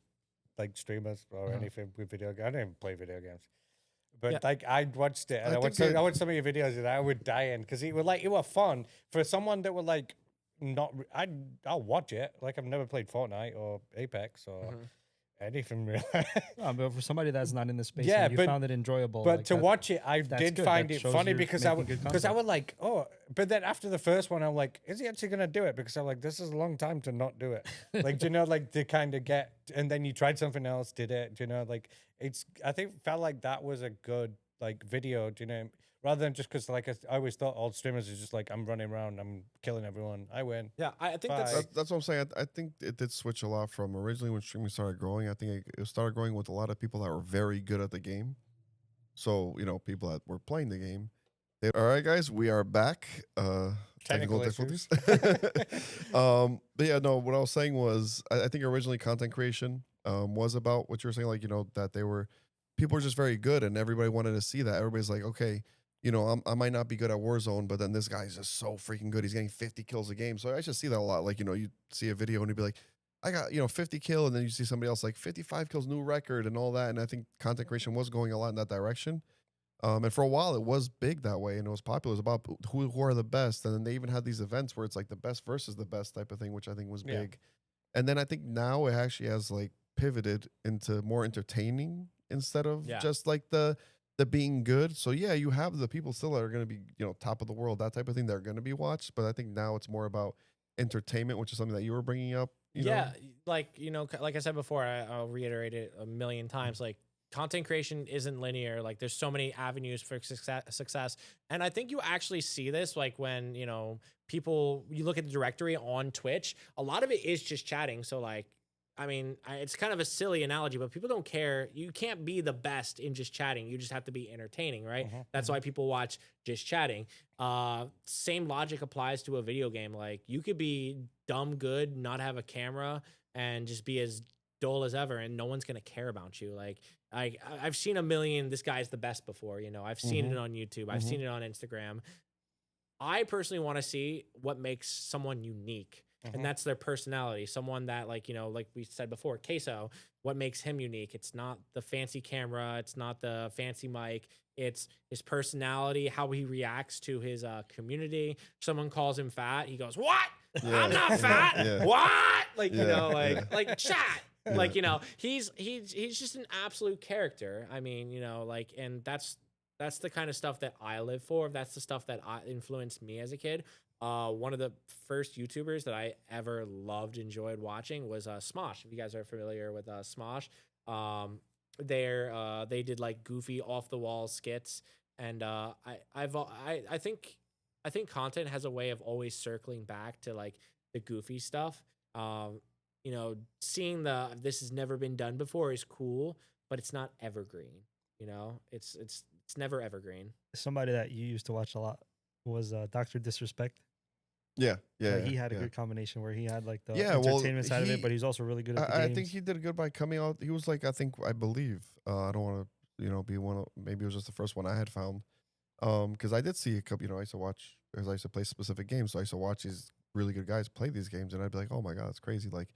streamers or anything with video games. I don't even play video games. But I watched it and I watched some of your videos and I would die in because it was fun for someone that were I'll watch it. I've never played Fortnite or Apex or anything really. But for somebody that's not in the space, Yeah, and you found it enjoyable. But to watch it, I that's did good. find That it shows funny you're because I making good was like, oh, but then after the first one, I'm like, is he actually gonna do it? Because I'm like, this is a long time to not do it. To kind of get, and then you tried something else, did it? I think felt like that was a good video. Rather than just because I always thought all streamers is just I'm running around, I'm killing everyone, I win. Yeah, I think that's what I'm saying. I think it did switch a lot from originally when streaming started growing. I think it started growing with a lot of people that were very good at the game. So, people that were playing the game. All right, guys, we are back. Technical difficulties. But yeah, no, what I was saying was I think originally content creation was about what you were saying, that people were just very good and everybody wanted to see that. Everybody's like, okay, I might not be good at Warzone, but then this guy's just so freaking good. He's getting 50 kills a game. So I just see that a lot. You see a video and you'd be like, I got, 50 kill. And then you see somebody else 55 kills, new record and all that. And I think content creation was going a lot in that direction. And for a while it was big that way and it was popular. It was about who are the best. And then they even had these events where it's the best versus the best type of thing, which I think was big. And then I think now it actually has pivoted into more entertaining instead of just the being good. So yeah, you have the people still that are going to be, top of the world, that type of thing. They're going to be watched. But I think now it's more about entertainment, which is something that you were bringing up. You know? like I said before, I'll reiterate it a million times. Content creation isn't linear. There's so many avenues for success. And I think you actually see this when, you look at the directory on Twitch, a lot of it is just chatting. So I mean, it's kind of a silly analogy, but people don't care. You can't be the best in just chatting. You just have to be entertaining, right? That's why people watch just chatting. Same logic applies to a video game. Like, you could be dumb good, not have a camera, and just be as dull as ever, and no one's gonna care about you. Like, I've seen a million "this guy's the best" before. You know, I've seen it on YouTube. I've seen it on Instagram. I personally want to see what makes someone unique. And that's their personality. Someone that, like, you know, like we said before, Queso, what makes him unique? It's not the fancy camera. It's not the fancy mic. It's his personality, how he reacts to his community. Someone calls him fat. He goes, "What? I'm not fat. What?" Like, you know, like chat. Like, you know, he's just an absolute character. I mean, you know, like, and that's the kind of stuff that I live for. That's the stuff that influenced me as a kid. One of the first YouTubers that I ever loved, enjoyed watching was Smosh. If you guys are familiar with Smosh, they did like goofy off the wall skits, and I think content has a way of always circling back to like the goofy stuff. You know, seeing this has never been done before is cool, but it's not evergreen. You know, it's never evergreen. Somebody that you used to watch a lot was Dr. Disrespect. Yeah. Like, he had a good combination where he had like the well, entertainment side of it, but he's also really good at the I games. think he did good by coming out. He was like, I believe, I don't want to, you know, be one of, maybe it was just the first one I had found. Because I did see a couple, you know, I used to watch, because I used to play specific games. So I used to watch these really good guys play these games, and I'd be like, oh my God, it's crazy. Like,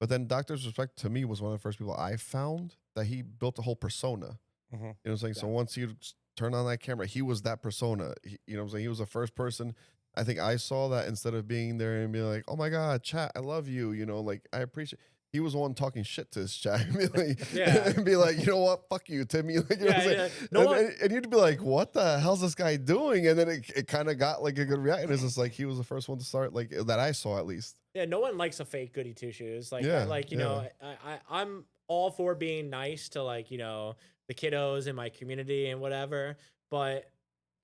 but then Dr. Disrespect to me was one of the first people I found that he built a whole persona. You know what I'm saying? So once you turn on that camera, he was that persona. You know what I'm saying? He was the first person. I think I saw that instead of being there and being like, oh my God, chat, I love you. You know, like, I appreciate. He was the one talking shit to his chat and be like, and be like, you know what, fuck you, Timmy. Like, you know what I'm saying? And you'd be like, what the hell's this guy doing? And then it kind of got like a good reaction. It's just like he was the first one to start, like, that I saw at least. Yeah, no one likes a fake goody two shoes. Like, you know, I'm all for being nice to, like, you know, the kiddos in my community and whatever, but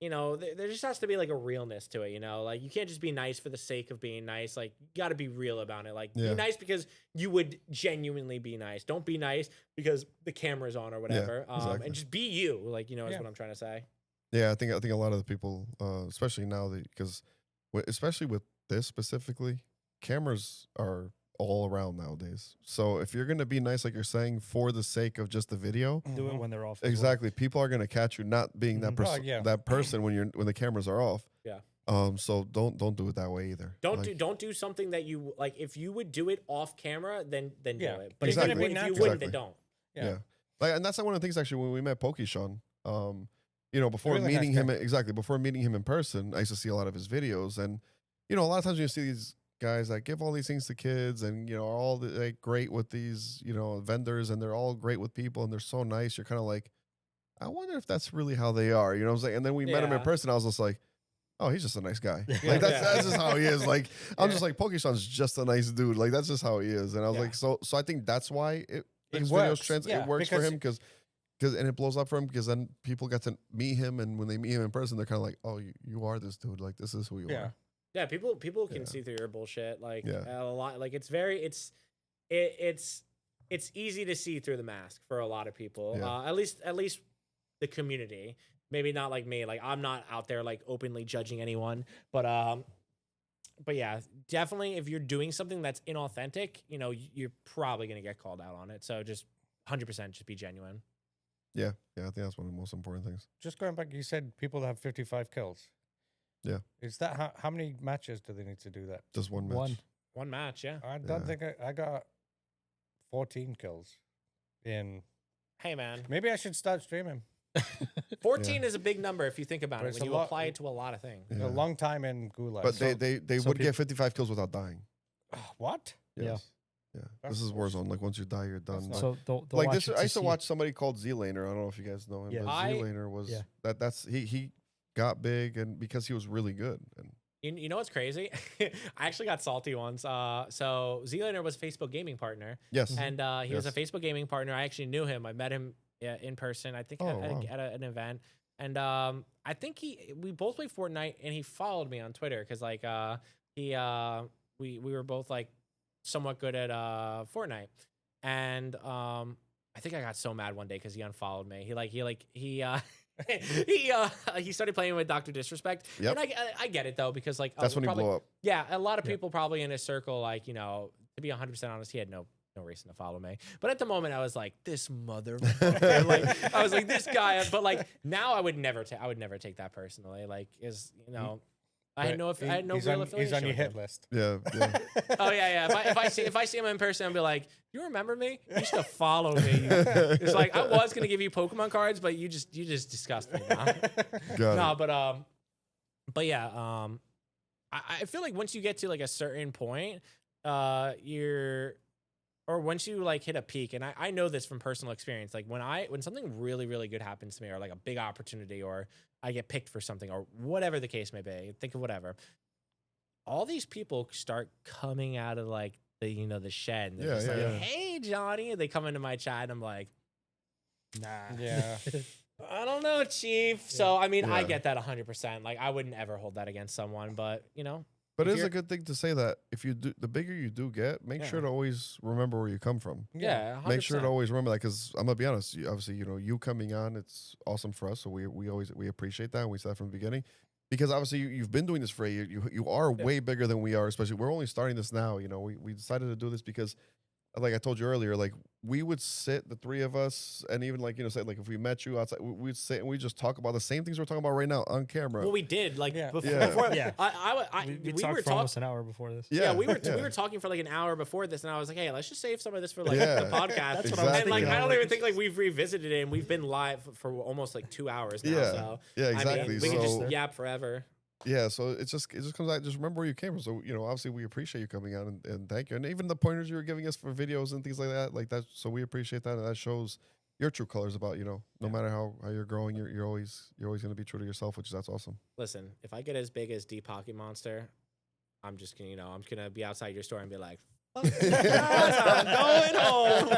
you know, there just has to be like a realness to it, you know, like you can't just be nice for the sake of being nice. Like, you got to be real about it. Like, be nice because you would genuinely be nice. Don't be nice because the camera's on or whatever. Exactly. And just be you, like, you know, is what I'm trying to say. Yeah, I think a lot of the people, especially now, because especially with this specifically, cameras are all around nowadays. So if you're going to be nice, like you're saying, for the sake of just the video, do it when they're off. Exactly. People are going to catch you not being that person, that person when the cameras are off. Yeah. So don't do it that way either. Don't do something that you like. If you would do it off camera, then do it. But exactly. If you wouldn't, then don't. Yeah. Like, and that's like one of the things actually when we met Pokeshawn, you know, before really meeting him, before meeting him in person, I used to see a lot of his videos, and you know, a lot of times you see these guys that give all these things to kids, and you know, are all like great with these, you know, vendors, and they're all great with people, and they're so nice. You're kind of like, I wonder if that's really how they are, you know what I'm saying? And then we met him in person. I was just like, oh, he's just a nice guy. Like that's just how he is. Like I'm just like, Pokeshawn's just a nice dude. Like that's just how he is. And I was like, so I think that's why his videos it works for him because and it blows up for him because then people get to meet him, and when they meet him in person, they're kind of like, oh, you are this dude. Like this is who you are. Yeah, people can see through your bullshit like a lot. Like it's easy to see through the mask for a lot of people. At least the community. Maybe not like me. Like I'm not out there like openly judging anyone, but yeah, definitely if you're doing something that's inauthentic, you know, you're probably gonna get called out on it. So just 100% just be genuine. Yeah, I think that's one of the most important things. Just going back, you said people have 55 kills. Yeah. Is that how many matches do they need to do that? Just one match. One match, yeah. I don't think I got 14 kills in. Hey, man. Maybe I should start streaming. 14 is a big number if you think about it, when you apply it to a lot of things. A long time in Gulag. But they would get 55 kills without dying. What? Yes. Yeah. This is Warzone. Like once you die, you're done. So like this, I used to watch somebody called Z-Laner. I don't know if you guys know him. Yeah. But Z-Laner was that's he got big and because he was really good. And you know what's crazy? I actually got salty once. So Z-Laner was a Facebook gaming partner. Yes. And he was a Facebook gaming partner. I actually knew him. I met him in person. I think at an event. And I think we both played Fortnite, and he followed me on Twitter because like we were both like somewhat good at Fortnite. and I think I got so mad one day because he unfollowed me. He started playing with Dr. Disrespect. Yep. And I get it though, because like That's when he probably, blew up. yeah, a lot of people probably in his circle, like, you know, to be 100% honest, he had no reason to follow me. But at the moment I was like, this motherfucker. Like I was like, this guy, but like now I would never take that personally. Like, is, you know, I had no real affiliation. He's on your with hit him. list. Yeah. Oh yeah. If I see him in person, I'll be like, you remember me? You used to follow me. It's like I was gonna give you Pokemon cards, but you just disgust me now. But yeah, I feel like once you get to like a certain point, once you like hit a peak, and I know this from personal experience, like when something really, really good happens to me, or like a big opportunity, or I get picked for something, or whatever the case may be, think of whatever. All these people start coming out of like the shed. And they're just like, hey, Johnny. And they come into my chat and I'm like, nah. Yeah. I don't know, Chief. Yeah. So, I mean, I get that 100%. Like, I wouldn't ever hold that against someone, but, you know. But it is a good thing to say that if you do, the bigger you do get, make sure to always remember where you come from. Yeah, 100%. Make sure to always remember that, because I'm gonna be honest. Obviously, you know, you coming on, it's awesome for us. So we appreciate that, and we said that from the beginning, because obviously you've been doing this for a year. You are way bigger than we are. Especially we're only starting this now. You know, we decided to do this because, like I told you earlier, like we would sit, the three of us, and even like, you know, say like if we met you outside, we'd sit and we just talk about the same things we're talking about right now on camera. Well, we did like before. Yeah. We talked were for almost an hour before this. Yeah, we were talking for like an hour before this, and I was like, hey, let's just save some of this for like the podcast. That's what I was And like thinking. I don't even think like we've revisited it, and we've been live for almost like 2 hours now. So exactly. I mean, we can just yap forever. Yeah, so it just comes out. Just remember where you came from. So, you know, obviously we appreciate you coming out, and thank you. And even the pointers you were giving us for videos and things like that. So we appreciate that, and that shows your true colors about, you know, no matter how you're growing, you're always going to be true to yourself, that's awesome. Listen, if I get as big as Deep Pocket Monster, I'm just gonna, I'm gonna be outside your store and be like, fuck I'm going home.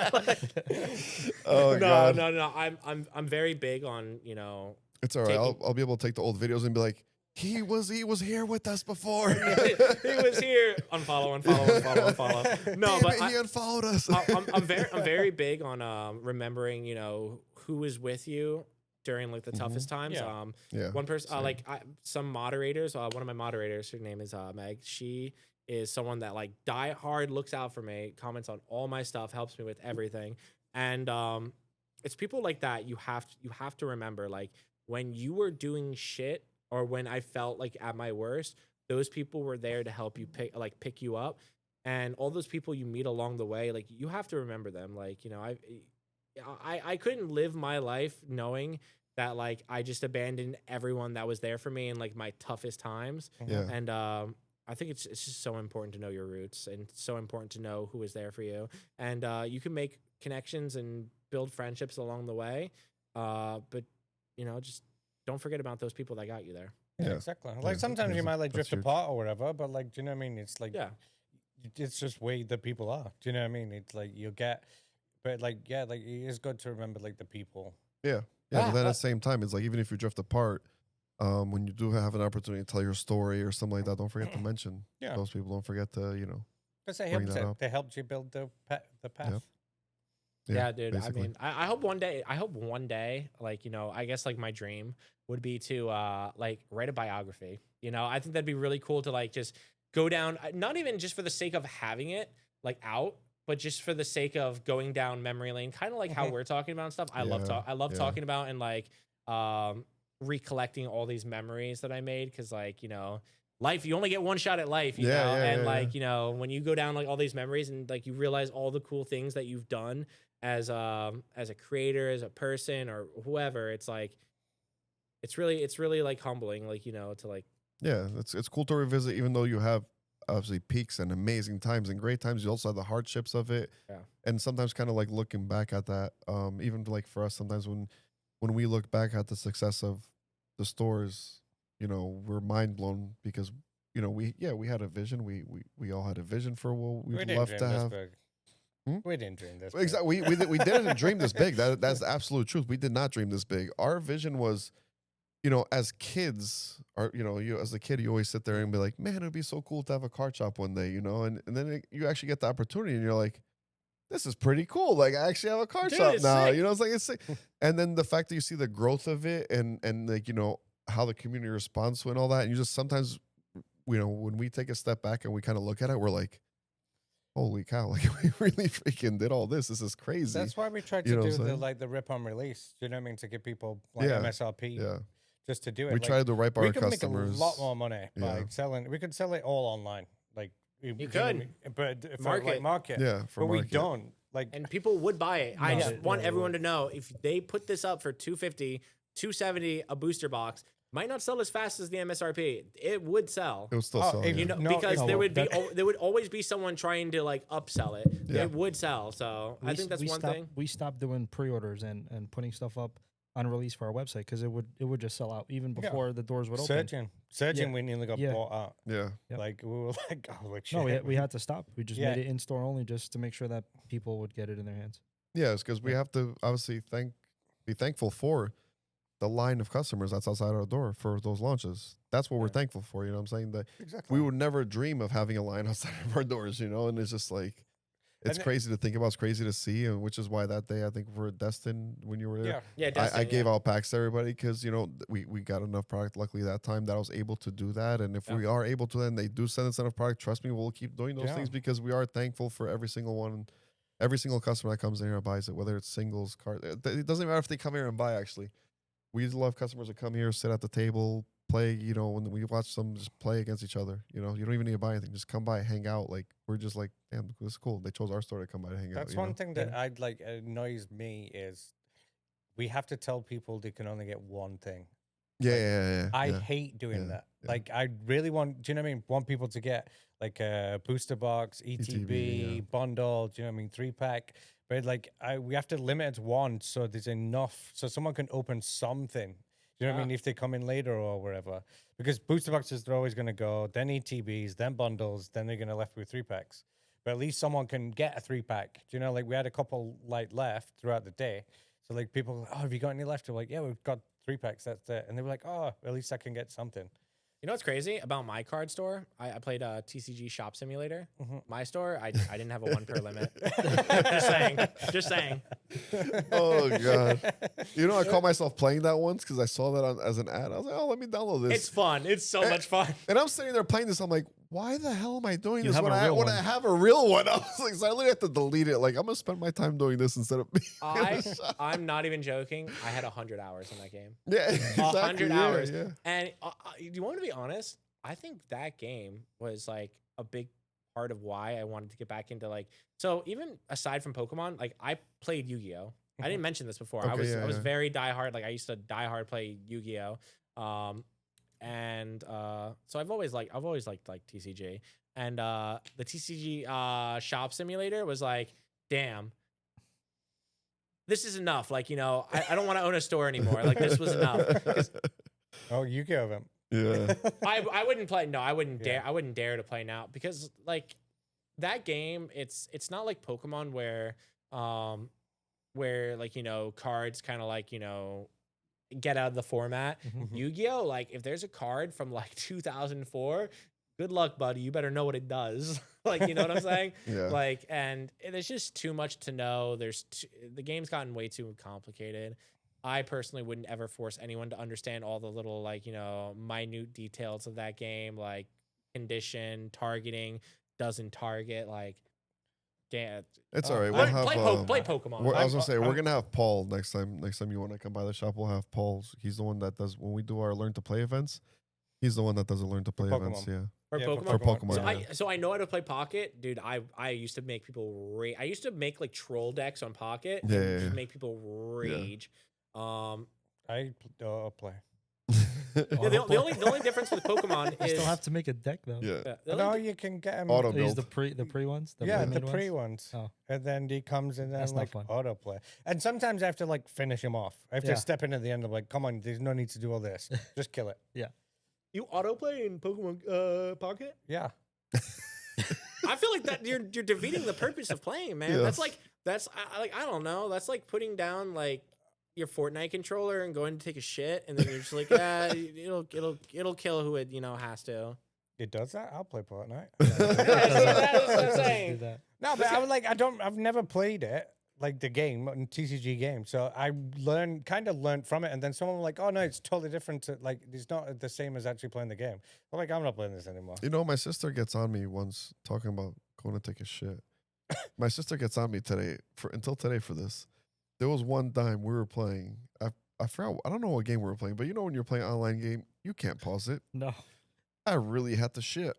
Oh God. No. I'm very big on, you know. It's all right. I'll be able to take the old videos and be like, he was here with us before. He was here. Unfollow. No, Damn but it, he unfollowed us. I'm very big on remembering, you know, who is with you during like the toughest times. One person, some moderators. One of my moderators, her name is Meg. She is someone that like die hard, looks out for me, comments on all my stuff, helps me with everything, and it's people like that you have to remember, like when you were doing shit. Or when I felt like at my worst, those people were there to help you pick you up, and all those people you meet along the way, like you have to remember them. Like, you know, I couldn't live my life knowing that like I just abandoned everyone that was there for me in like my toughest times. Yeah. And I think it's just so important to know your roots, and so important to know who is there for you, and you can make connections and build friendships along the way, but you know, just don't forget about those people that got you there. Yeah, exactly. Like sometimes you might like drift apart or whatever, but like, do you know what I mean? It's like, it's just way the people are. Do you know what I mean? It's like you get, but like, like it is good to remember like the people. Yeah. But then at the same time, it's like, even if you drift apart, when you do have an opportunity to tell your story or something like that, don't forget to mention those people. Don't forget to, you know, because they helped you build the path. Yep. Yeah, dude. Basically. I mean, I hope one day, like, you know, I guess like my dream would be to like write a biography. You know, I think that'd be really cool to like just go down, not even just for the sake of having it like out, but just for the sake of going down memory lane, kind of like how we're talking about and stuff. I love talking about and like recollecting all these memories that I made, because like, you know, life, you only get one shot at life, you know, and like, you know, when you go down like all these memories and like you realize all the cool things that you've done as a creator, as a person, or whoever, it's like it's really like humbling, like, you know, to like it's cool to revisit, even though you have obviously peaks and amazing times and great times. You also have the hardships of it, and sometimes kind of like looking back at that, even like for us, sometimes when we look back at the success of the stores, you know, we're mind blown, because, you know, we had a vision. We all had a vision for what we'd love to have. We didn't dream this big. Exactly. We didn't dream this big. That's the absolute truth. We did not dream this big. Our vision was, you know, as kids, or, you know, you as a kid, you always sit there and be like, man, it'd be so cool to have a card shop one day, you know, and then you actually get the opportunity and you're like, this is pretty cool. Like I actually have a card Dude, shop it's now. sick. You know, it's like it's sick. And then the fact that you see the growth of it and like, you know, how the community responds to it and all that. And you just sometimes, you know, when we take a step back and we kind of look at it, we're like, holy cow, like we really freaking did all this. This is crazy. That's why we tried You to know do what I'm the saying? like the rip on release. You know what I mean? To give people like Yeah. MSRP Yeah. just to do it. We Like, try to right by we our could customers. make a lot more money by Yeah. selling. We could sell it all online. Like you know what I could. mean? But for Market. like market. Yeah, for but we market. don't. Like And people would buy it. I No, just yeah, want they everyone would. to know if they put this up for 250, 270 a booster box, might not sell as fast as the MSRP. It would sell. It was still Oh, selling. if yeah. You know, No, because no, there well, would be that- there would always be someone trying to like upsell it. Yeah. It would sell. So I think that's one thing. We stopped doing pre-orders and putting stuff up on release for our website because it would just sell out even Yeah. before the doors would open. searching, Yeah. we nearly got Yeah. bought out. Yeah. Yep. Like we were like, oh, like shit. No, we had to stop. We just Yeah. made it in store only just to make sure that people would get it in their hands. Yeah, it's because we have to obviously be thankful for the line of customers that's outside our door for those launches. That's what we're Yeah. thankful for. You know what I'm saying? That exactly. we would never dream of having a line outside of our doors, you know? And it's just like, it's And it- crazy to think about. It's crazy to see. And which is why that day, I think we're destined when you were there. Yeah. Yeah, I Destiny, gave yeah. out packs to everybody because, you know, we got enough product luckily that time that I was able to do that. And if Yeah. we are able to, then they do send us enough product, trust me, we'll keep doing those Yeah. things because we are thankful for every single one. Every single customer that comes in here and buys it, whether it's singles, card. It doesn't matter if they come here and buy, actually. We love customers that come here, sit at the table, play, you know, when we watch them just play against each other. You know, you don't even need to buy anything. Just come by, hang out. Like, we're just like, damn, this is cool. They chose our store to come by to hang out. That's you one know? thing that I'd like annoys me is we have to tell people they can only get one thing. Yeah. I yeah. hate doing yeah, that. yeah. Like I really want, do you know what I mean? Want people to get like a booster box, ETB, yeah. bundle, do you know what I mean? 3-pack. But like we have to limit it to one so there's enough so someone can open something. Do you know what I mean? If they come in later or wherever. Because booster boxes they're always gonna go, then ETBs, then bundles, then they're gonna left with 3-packs. But at least someone can get a 3-pack. Do you know, like we had a couple like left throughout the day. So like people were like, oh, have you got any left? We're like, yeah, we've got 3-packs, that's it. And they were like, oh, at least I can get something. You know what's crazy about my card store? I played TCG Shop Simulator. Mhm. My store, I didn't have a 1 per limit. Just saying. Oh, God. You know, I caught myself playing that once because I saw that as an ad. I was like, oh, let me download this. It's fun. It's so much fun. And I'm sitting there playing this. I'm like, why the hell am I doing You this have when a I real when one. I have a real one? I was like, so I literally have to delete it. Like, I'm gonna spend my time doing this instead of being in the shop. I'm not even joking. I had 100 hours in that game. Yeah, exactly. 100 yeah, hours. Yeah. And do you want me to be honest? I think that game was like a big part of why I wanted to get back into like. So even aside from Pokemon, like I played Yu-Gi-Oh. I didn't mention this before. I Okay, was yeah, I was yeah. very diehard. Like I used to diehard play Yu-Gi-Oh. So I've always liked TCG. And the TCG Shop Simulator was like, damn. This is enough. Like, you know, I don't want to own a store anymore. Like this was enough. 'Cause Oh, you go them. Yeah. I wouldn't play. No, I wouldn't Yeah. dare. I wouldn't dare to play now because like that game, it's not like Pokemon where like, you know, cards kind of like, you know, get out of the format. Mhm. Yu-Gi-Oh, like if there's a card from like 2004, good luck, buddy. You better know what it does. Like, you know what I'm saying? Yeah. Like, and there's just too much to know. The game's gotten way too complicated. I personally wouldn't ever force anyone to understand all the little, like, you know, minute details of that game, like condition, targeting, doesn't target, like, damn. It's all right. We'll have, Play Pokemon. I was gonna say we're I'm- gonna have Paul next time. Next time you want to come by the shop, we'll have Paul. He's the one that does when we do our learn to play events. He's the one that does the learn to play events. Pokemon. Yeah. For Yeah, Pokemon. For Pokemon. So yeah. so I know how to play Pocket, dude. I used to make people rage. I used to make like troll decks on Pocket. Yeah, and yeah, just yeah. make people rage. I play. Yeah, the only difference with Pokemon I is still have to make a deck though. Yeah. the No, only- you can get them. Auto Use build. the pre ones. Yeah, the pre-made pre ones? ones. Oh. And then he comes and then That's not like fun. autoplay. And sometimes I have to like finish him off. I have Yeah. to step in at the end of like, come on, there's no need to do all this. Just kill it. you autoplay in Pokemon Pocket. Yeah. I feel like that you're defeating the purpose of playing, man. Yes. That's like I don't know. That's like putting down like your Fortnite controller and going to take a shit, and then you're just like, it'll kill who it has to. It does that? I'll play Fortnite. That's what I'm Do saying. that. No, but I was like, I've never played it, like the game, TCG game. So I kind of learned from it. And then someone was like, oh no, it's totally different. Like, it's not the same as actually playing the game. I'm like, I'm not playing this anymore. You know, my sister gets on me once talking about going to take a shit. My sister gets on me until today for this. There was one time we were playing. I forgot. I don't know what game we were playing, but you know when you're playing an online game, you can't pause it. No. I really had to shit.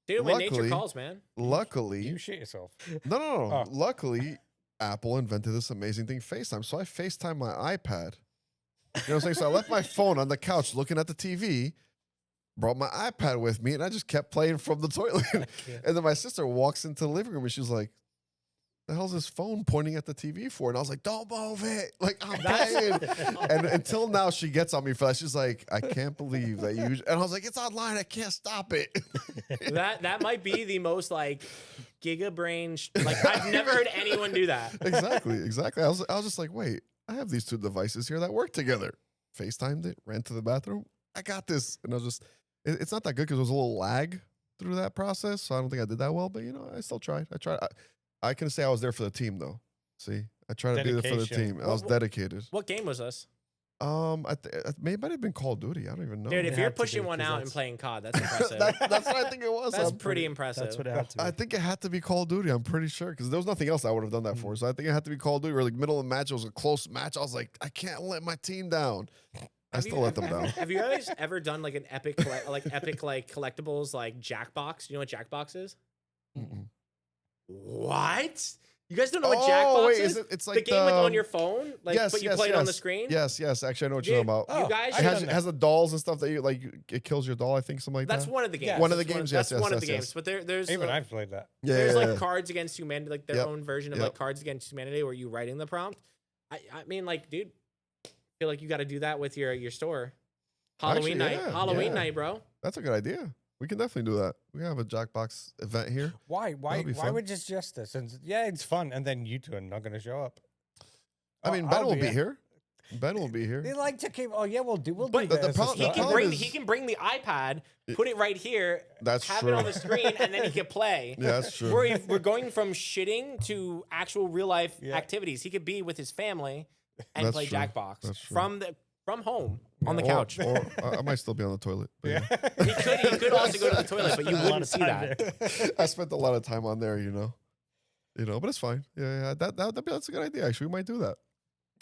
Dude, when nature Luckily- calls, man. Luckily, You shit yourself. no. Oh. Luckily, Apple invented this amazing thing, FaceTime. So I FaceTime my iPad. You know what I'm saying? So I left my phone on the couch looking at the TV, brought my iPad with me, and I just kept playing from the toilet. And then my sister walks into the living room and she's like, the hell's this phone pointing at the TV for? And I was like, don't move it. Like, I'm playing. And until now, she gets on me for that. She's like, I can't believe that you. And I was like, it's online. I can't stop it. That might be the most like giga brain. Like I've never heard anyone do that. Exactly. I was just like, wait, I have these two devices here that work together. FaceTimed it, ran to the bathroom. I got this. And I was just, it's not that good because there was a little lag through that process. So I don't think I did that well, but you know, I still tried. I can say I was there for the team though. See, I tried to be there for the Dedication. team. I was dedicated. What game was this? It might have been Call of Duty. I don't even know. Dude, if It you're had to pushing be, one 'cause out and that's- playing COD, that's impressive. That's what I think it was. That's I'm pretty impressive. That's what it had to be. I think it had to be Call of Duty. I'm pretty sure because there was nothing else I would have done that for. So I think it had to be Call of Duty. Or like middle of the match, it was a close match. I was like, I can't let my team down. I still let them down. Have you guys ever done like an epic collectibles like Jackbox? You know what Jackbox is? Mm-mm. What? You guys don't know what Jackbox wait, is? it's like the game like on your phone, like yes, but you yes, play it on the yes. screen. Yes. Actually, I know what you're Dude, talking about. Oh, you guys I It should- done that. has the dolls and stuff that you like. It kills your doll. I think something like That's that. one of the games. Yeah. One of the That's games, That's yes, one of yes, the games. yes. But there's Even I've played that. Yeah, there's like yeah. Cards Against Humanity, like their Yep. own version of Yep. like Cards Against Humanity, where you writing the prompt. I mean, like, dude, I feel like you got to do that with your store. Halloween Actually, night, yeah, Halloween yeah. night, bro. That's a good idea. We can definitely do that. We can have a Jackbox event here. Why That'll be why fun. would you suggest this? And yeah, it's fun. And then you two are not going to show up. I mean, Ben will be here. Ben will be They here. like to keep. Oh yeah, we'll do. We'll But do the this. problem- He the can problem bring is- he can bring the iPad, put it right here, That's have true. it on the screen, and then he can play. Yeah, that's true. We're going from shitting to actual real life Yeah. activities. He could be with his family and That's play true. Jackbox That's true. from home on the Or- couch. Or I might still be on the toilet. But Yeah. yeah. He could also go to the toilet, but you A lot wouldn't of see time that. there. I spent a lot of time on there, you know, but it's fine. Yeah. That's a good idea. Actually, we might do that.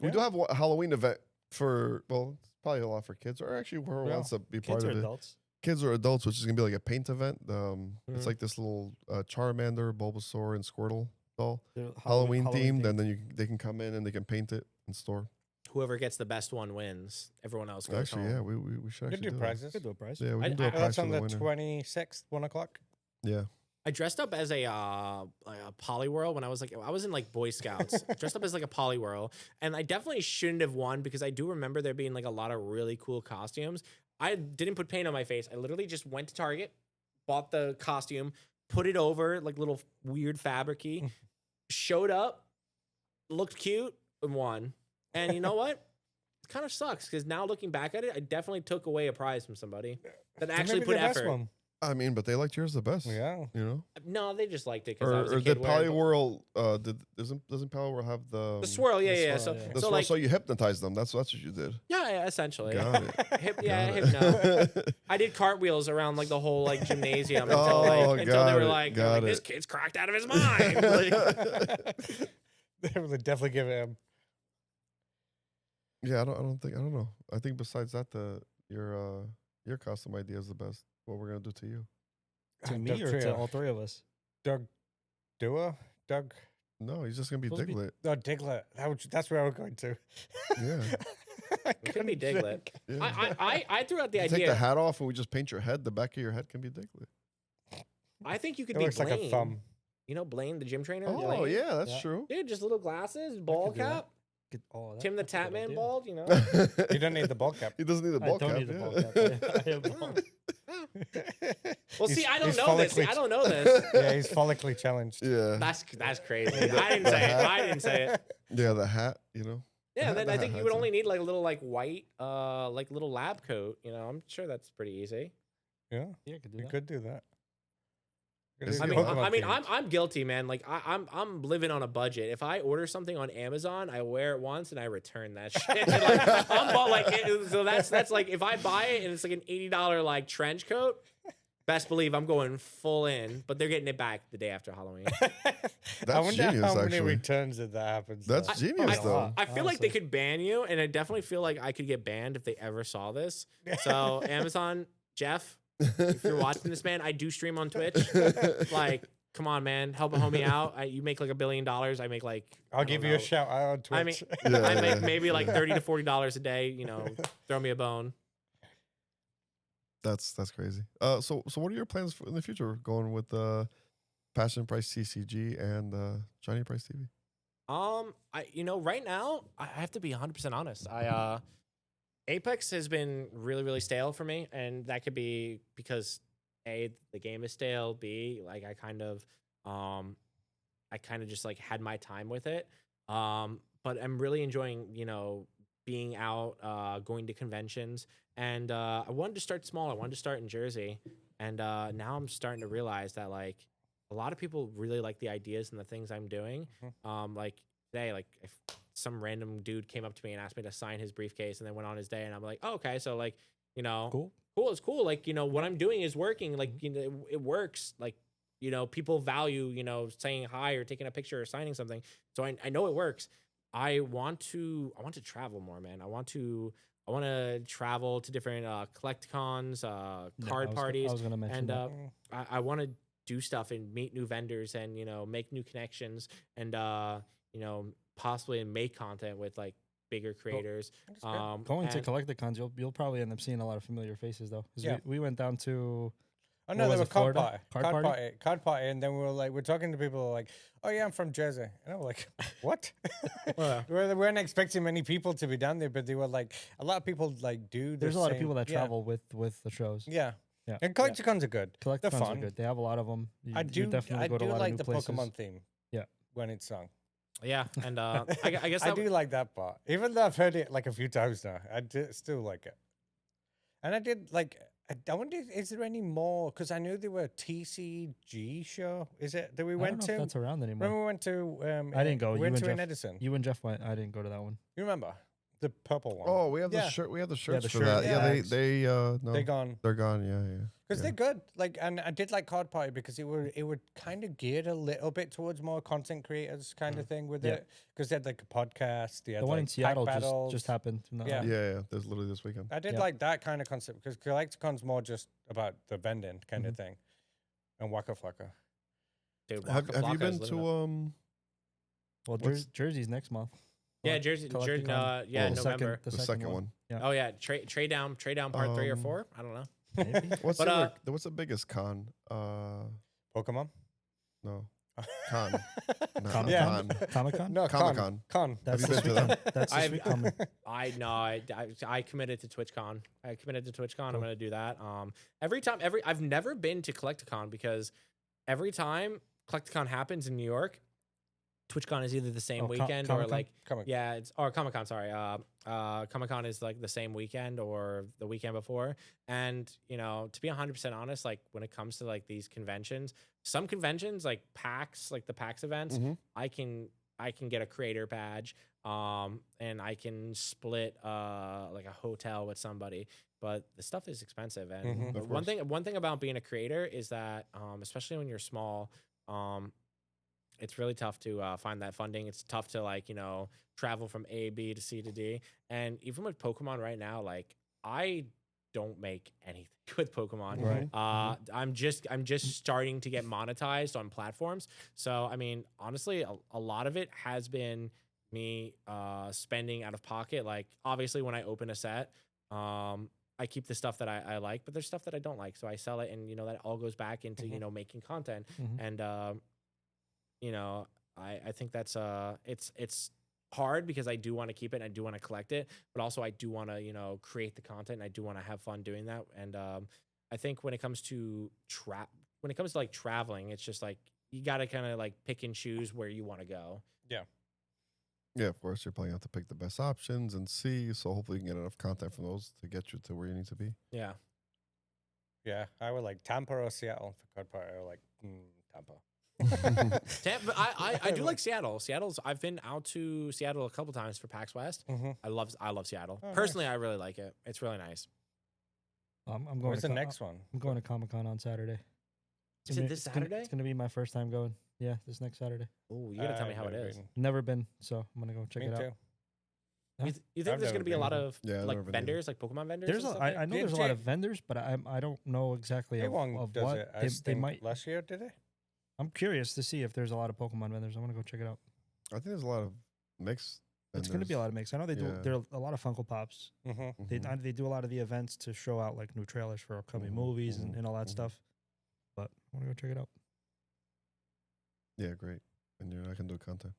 We Yeah. do have a Halloween event for, well, it's probably a lot for kids, or actually whoever Yeah. wants to be part Kids or of it. adults. Kids or adults, which is gonna be like a paint event. It's Mhm. like this little Charmander, Bulbasaur, and Squirtle doll, They're Halloween themed, and then they can come in and they can paint it in store. Whoever gets the best one wins. Everyone else goes Actually, home. yeah, we should Could actually do do that. prizes. Could do a prize. Yeah, we I- can do I- a prize That's for on the the winner. 26th, 1:00. Yeah. I dressed up as a Polyworld when I was in like Boy Scouts. Dressed up as like a Polyworld, and I definitely shouldn't have won because I do remember there being like a lot of really cool costumes. I didn't put paint on my face. I literally just went to Target, bought the costume, put it over like little weird fabricy, showed up, looked cute, and won. And you know what? It kind of sucks because now looking back at it, I definitely took away a prize from somebody that So actually maybe put the best effort. one. I mean, but they liked yours the best. Yeah. You know? No, they just liked it because I was a Or kid did wearing Polyworld doesn't Polyworld have the the swirl. Yeah, The yeah. swirl, So, yeah. the so swirl, like, so you hypnotized them. That's what you did. yeah, essentially. Got it. Yeah, Got hypno. it. I did cartwheels around like the whole like gymnasium Oh, until they were got it, like, got this it. kid's cracked out of his mind. Like, They would definitely give it him. Yeah, I don't know. I think besides that, your costume idea is the best. What we're gonna do to you? To me Doug or to Trio. all three of us? Doug Doer? Doug? No, he's just gonna be Supposed to be- Diglett. No, Diglett. That's where I was going to. Yeah. it could be Diglett. Yeah. I threw out the You take the idea. hat off and we just paint your head. The back of your head can be Diglett. I think you could It be looks like Blaine. a thumb. You know Blaine, the gym trainer. Oh Blaine? yeah, that's Yeah. true. Dude, just little glasses, ball do that. cap. Oh, Tim the that's a good Tatman idea. bald. You know. You don't need the ball cap. He doesn't need the I ball don't cap. need the yeah. ball cap. I have bald. Well, see, He's- I don't he's know this. See, follically- I don't know this. Yeah, he's follically challenged. Yeah. That's crazy. I didn't say it. I didn't say it. Yeah, the hat, you know. Yeah, The then hat I think you has would it. only need like a little like white, like little lab coat. You know, I'm sure that's pretty easy. Yeah, Yeah, I could do you that. could do that. You could Is do it the Pokemon Pokemon themes. I'm guilty, man. Like I'm living on a budget. If I order something on Amazon, I wear it once and I return that shit. Like, I'm bought, like so that's like if I buy it and it's like an $80 like trench coat, best believe I'm going full in. But they're getting it back the day after Halloween. I That's wonder genius, how many actually. returns that happens. That's though. genius, though. I feel like they Honestly. could ban you, and I definitely feel like I could get banned if they ever saw this. So Amazon, Jeff, if you're watching this, man, I do stream on Twitch. Like, come on, man, help a homie out. You make like $1 billion. I make like I I'll don't give you know. a shout out on Twitch. I mean, Yeah, I make yeah. maybe like $30 to $40 a day. You know, throw me a bone. That's crazy. So what are your plans in the future going with Passionpricetcg and Shiny Price TV? Right now I have to be 100% honest. Apex has been really, really stale for me, and that could be because A, the game is stale, B, like I kind of just like had my time with it. But I'm really enjoying, being out, going to conventions, and I wanted to start small. I wanted to start in Jersey, and now I'm starting to realize that like a lot of people really like the ideas and the things I'm doing. Like today, like if some random dude came up to me and asked me to sign his briefcase and then went on his day, and I'm like, oh, okay, so like, Cool. it's cool. Like, what I'm doing is working. Like, it works. Like, people value, saying hi or taking a picture or signing something. So I know it works. I want to travel more, man. I want to travel to different collecticons, card parties. I was gonna mention And that. I want to do stuff and meet new vendors and, make new connections and, possibly make content with like bigger creators. Going to and- Collecticons, you'll probably end up seeing a lot of familiar faces though. 'Cause Yeah. we went down to Oh What no, was they were it, Florida? card Card party, and then we're talking to people like, oh yeah, I'm from Jersey, and I'm like, what? We weren't expecting many people to be down there, but they were like, a lot of people like do. there's the a lot of same- people that yeah, travel with the shows. Yeah, Yeah. and Collecticons are good. They're Collecticons fun. are good. They have a lot of them. I do definitely go to a lot like of the new places. Pokemon theme. Yeah. when it's sung. Yeah, and I guess I that do like that part, even though I've heard it like a few times now. Still like it, and I did like. I wonder, is there any more? Because I knew there were TCG show. Is it that we I went don't know if to? that's around anymore. Remember we went to? I didn't go. We You went and to in Jeff- Edison. You and Jeff went. I didn't go to that one. You remember the purple one? Oh, we have the Yeah. shirt. We have the shirts the for shirt that. Yeah, bags. they no, They're gone they're gone. Yeah. because yeah. they're good. Like, and I did like Card Party because it would kind of geared a little bit towards more content creators kind of thing with Yeah. it because they had like a podcast. They had The one like in pack Seattle battles. just happened. No, Yeah. Yeah. There's literally this weekend. I did Yeah. like that kind of concept because Collecticon's more just about the vending kind of thing, and Waka Flocka. dude, Have Waka you Flocka been is living to up. Well, What's- Jersey's next month. Yeah, Well, Jersey, Collecticon. yeah, Oh, November. The second one. Yeah. Oh yeah, trade down part 3 or Um, 4. I don't know. Maybe. What's But, what's the biggest con? Pokemon. No, con. No, Comic Yeah. Con. Comic Con. No, Comic-Con. Con. That's you this been to weekend. That's this I've- week coming. I committed to TwitchCon. I committed to TwitchCon. I'm Cool. gonna do that. I've never been to Collecticon because every time Collecticon happens in New York, TwitchCon is either the same Oh, weekend or Comic-Con? like Comic. yeah, it's or Comic Con. Sorry, Comic Con is like the same weekend or the weekend before. And to be 100% honest, like when it comes to like these conventions, some conventions like PAX, like the PAX events, Mhm. I can get a creator badge, and I can split like a hotel with somebody. But the stuff is expensive, and Mhm. Of one course. thing about being a creator is that, especially when you're small, it's really tough to find that funding. It's tough to like travel from A B to C to D. And even with Pokemon right now, like I don't make anything with Pokemon. Right. I'm just starting to get monetized on platforms. So I mean, honestly, a lot of it has been me spending out of pocket. Like obviously, when I open a set, I keep the stuff that I like, but there's stuff that I don't like, so I sell it, and that all goes back into making content. Mhm. And I think that's it's hard because I do want to keep it and I do want to collect it, but also I do want to create the content and I do want to have fun doing that. And I think when it comes to like traveling, it's just like you got to kind of like pick and choose where you want to go. Yeah, of course. You're planning out to pick the best options and see. So hopefully you can get enough content from those to get you to where you need to be. Yeah. Yeah, I would like Tampa or Seattle for card party. I would like Tampa. Tampa, I do like Seattle. I've been out to Seattle a couple times for PAX West. I love Seattle. Oh, Personally, I really like it. It's really nice. I'm going. Where's to the next one? I'm going to Comic-Con on Saturday. Is it this Saturday? It's gonna be my first time going. Yeah, this next Saturday. Oh, you gotta tell me how it is. Never been, so I'm gonna go check Me it out. too. Huh? You think I've there's never gonna be a been lot either. of Yeah, I've like never been either. vendors, like Pokemon vendors? There's and a, stuff I know Did there's a lot Jay- of vendors, but I don't know exactly of Everyone does what it. they might. Last year, did it? I'm curious to see if there's a lot of Pokemon vendors. I'm gonna go check it out. I think there's a lot of mixed. It's gonna be a lot of mix. I know they do. Yeah. There are a lot of Funko Pops. Mm-hmm. Mhm. They do a lot of the events to show out like new trailers for upcoming Mhm, movies mhm, and all that mhm. stuff. But I want to go check it out. Yeah, great. And you're not gonna do content.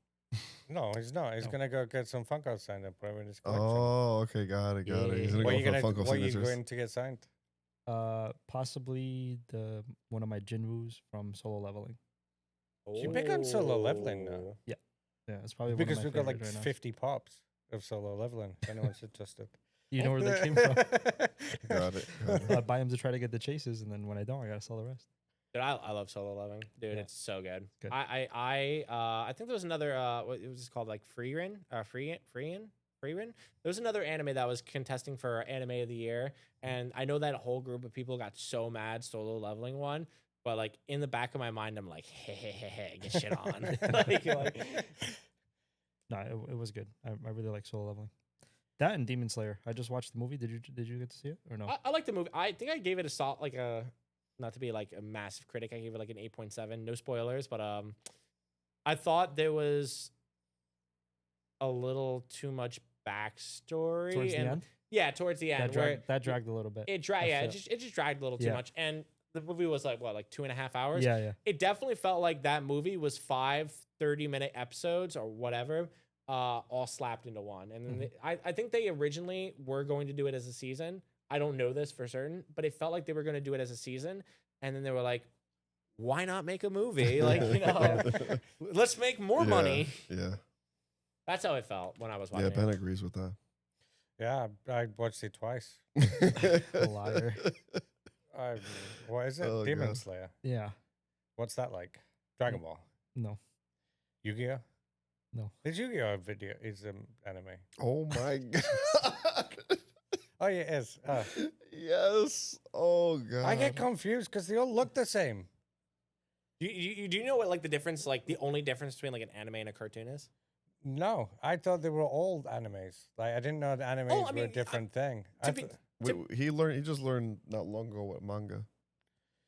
No, he's not. He's No. gonna go get some Funko signed up, whatever in his collection. Oh, okay, got it. He's Yeah. gonna What are go you for gonna? Funko What are you signatures. going to get signed? Possibly one of my Jinwoos from Solo Leveling. You pick on solo leveling now. Oh. Yeah, it's probably Because one we've of my got like favorites right now. 50 pops of solo leveling. If anyone's interested. You know where they came from. Got it. Got it. I buy them to try to get the chases, and then when I don't, I gotta sell the rest. Dude, I love solo leveling. Dude, Yeah. it's so good. Good. I think there was another what it was called, like Freerin. There was another anime that was contesting for anime of the year, and I know that whole group of people got so mad solo leveling one, but like in the back of my mind, I'm like, hey, get shit on. like, No, it was good. I really like Solo Leveling. That and Demon Slayer. I just watched the movie. Did you get to see it or no? I like the movie. I think I gave it a salt, like a, not to be like a massive critic, I gave it like an 8.7. No spoilers, but I thought there was a little too much backstory Towards the and end, yeah, towards the end where that dragged a little bit. it dragged. I Yeah, feel- it just dragged a little too Yeah. much, and the movie was like what, like 2.5 hours. Yeah. It definitely felt like that movie was 5 30-minute episodes or whatever, all slapped into one. And then I think they originally were going to do it as a season. I don't know this for certain, but it felt like they were going to do it as a season. And then they were like, why not make a movie? Like, let's make more money. Yeah. That's how it felt when I was watching Yeah, Ben it. agrees with that. Yeah, I watched it twice. Liar. What is it? Oh, Demon God. Slayer. Yeah. What's that like? Dragon Ball. No. Yu-Gi-Oh? No. Is Yu-Gi-Oh a video? Is anime? Oh my god. Oh yeah, it is. Yes. Oh god. I get confused because they all look the same. Do you know what like the difference, like the only difference between like an anime and a cartoon is? No, I thought they were old animes. Like I didn't know the animes I were a mean, different thing. to be- He just learned not long ago what manga.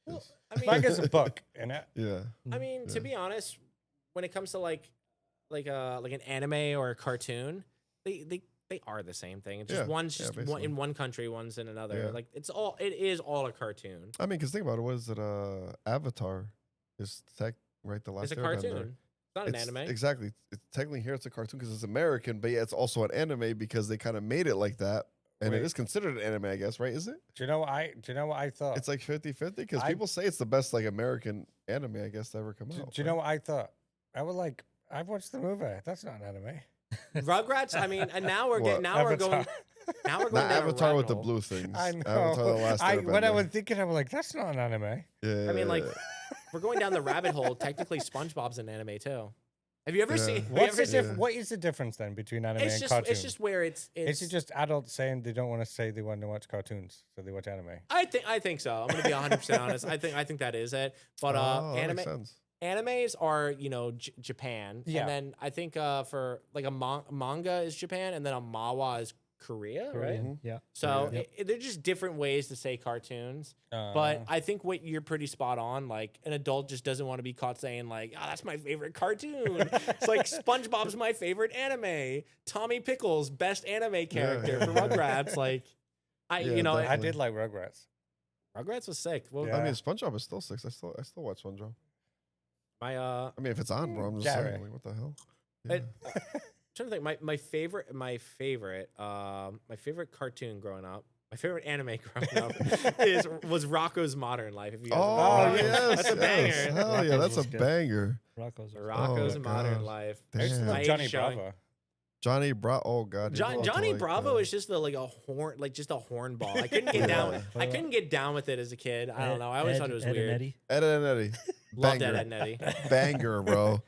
Well, is. I mean, Manga's a book, innit? Yeah. I mean, to Yeah. be honest, when it comes to like an anime or a cartoon, they are the same thing. It's just Yeah, one's yeah, just one, basically. in one country, one's in another. Yeah. Like it is all a cartoon. I mean, because think about it. Was it Avatar? Is right the last It's a Airbender. cartoon. It's not an It's- anime. Exactly. It's technically here it's a cartoon because it's American, but yeah, it's also an anime because they kind of made it like that. And it Wait. is considered an anime, I guess, right? Is it? Do you know what I thought? It's like 50-50 because I- people say it's the best like American anime, I guess, to ever come Do out. you know what I thought? I was like, I watched the movie. That's not an anime. Rugrats. I mean, and now we're What? getting now we're going Avatar. now we're going Not down a Avatar rabbit with the hole. blue things. I know. Avatar: The Last When I Airbender. was thinking, I was like, that's not an anime. Yeah, I mean, like, yeah. we're going down the rabbit hole. Technically, SpongeBob's an anime too. Have you ever Yeah. seen? What's the Yeah. What is the difference then between anime It's and just cartoon? it's just where it's Is it just adults saying they don't want to say they want to watch cartoons, so they watch anime? I think so. I'm gonna be 100% honest. I think that is it. But Oh, that anime makes sense. animes are Japan, Yeah. and then I think for like a manga is Japan, and then a manhwa is Korea, right? Korean. Yeah. So Yeah. they're just different ways to say cartoons. But I think what you're pretty spot on. Like an adult just doesn't want to be caught saying like, "Oh, that's my favorite cartoon." It's like SpongeBob's my favorite anime. Tommy Pickles, best anime character for Rugrats. Like, Yeah, I definitely. did like Rugrats. Rugrats was sick. Well, Yeah. I mean, SpongeBob is still 6. I still watch SpongeBob. my I mean, if it's on, bro, I'm just Gary. saying, like, what the hell? It- trying to think. My favorite cartoon growing up. My favorite anime growing up was Rocco's Modern Life. If you guys Oh, remember that. yes. That's a yes. banger. Hell yeah, Rocko's that's a was good. banger. Rocco's. Was Oh, Rocco's my Modern gosh. Life. I used to Damn. love Nice Johnny showing. Bravo. Johnny Bravo. Oh God, you're allowed to Johnny like Bravo that. is just just a hornball. I couldn't get down. I couldn't get down with it as a kid. I don't know. I always thought it was Ed weird. And Eddie. Ed and Eddie. Loved Banger. Ed and Eddie. Banger, bro.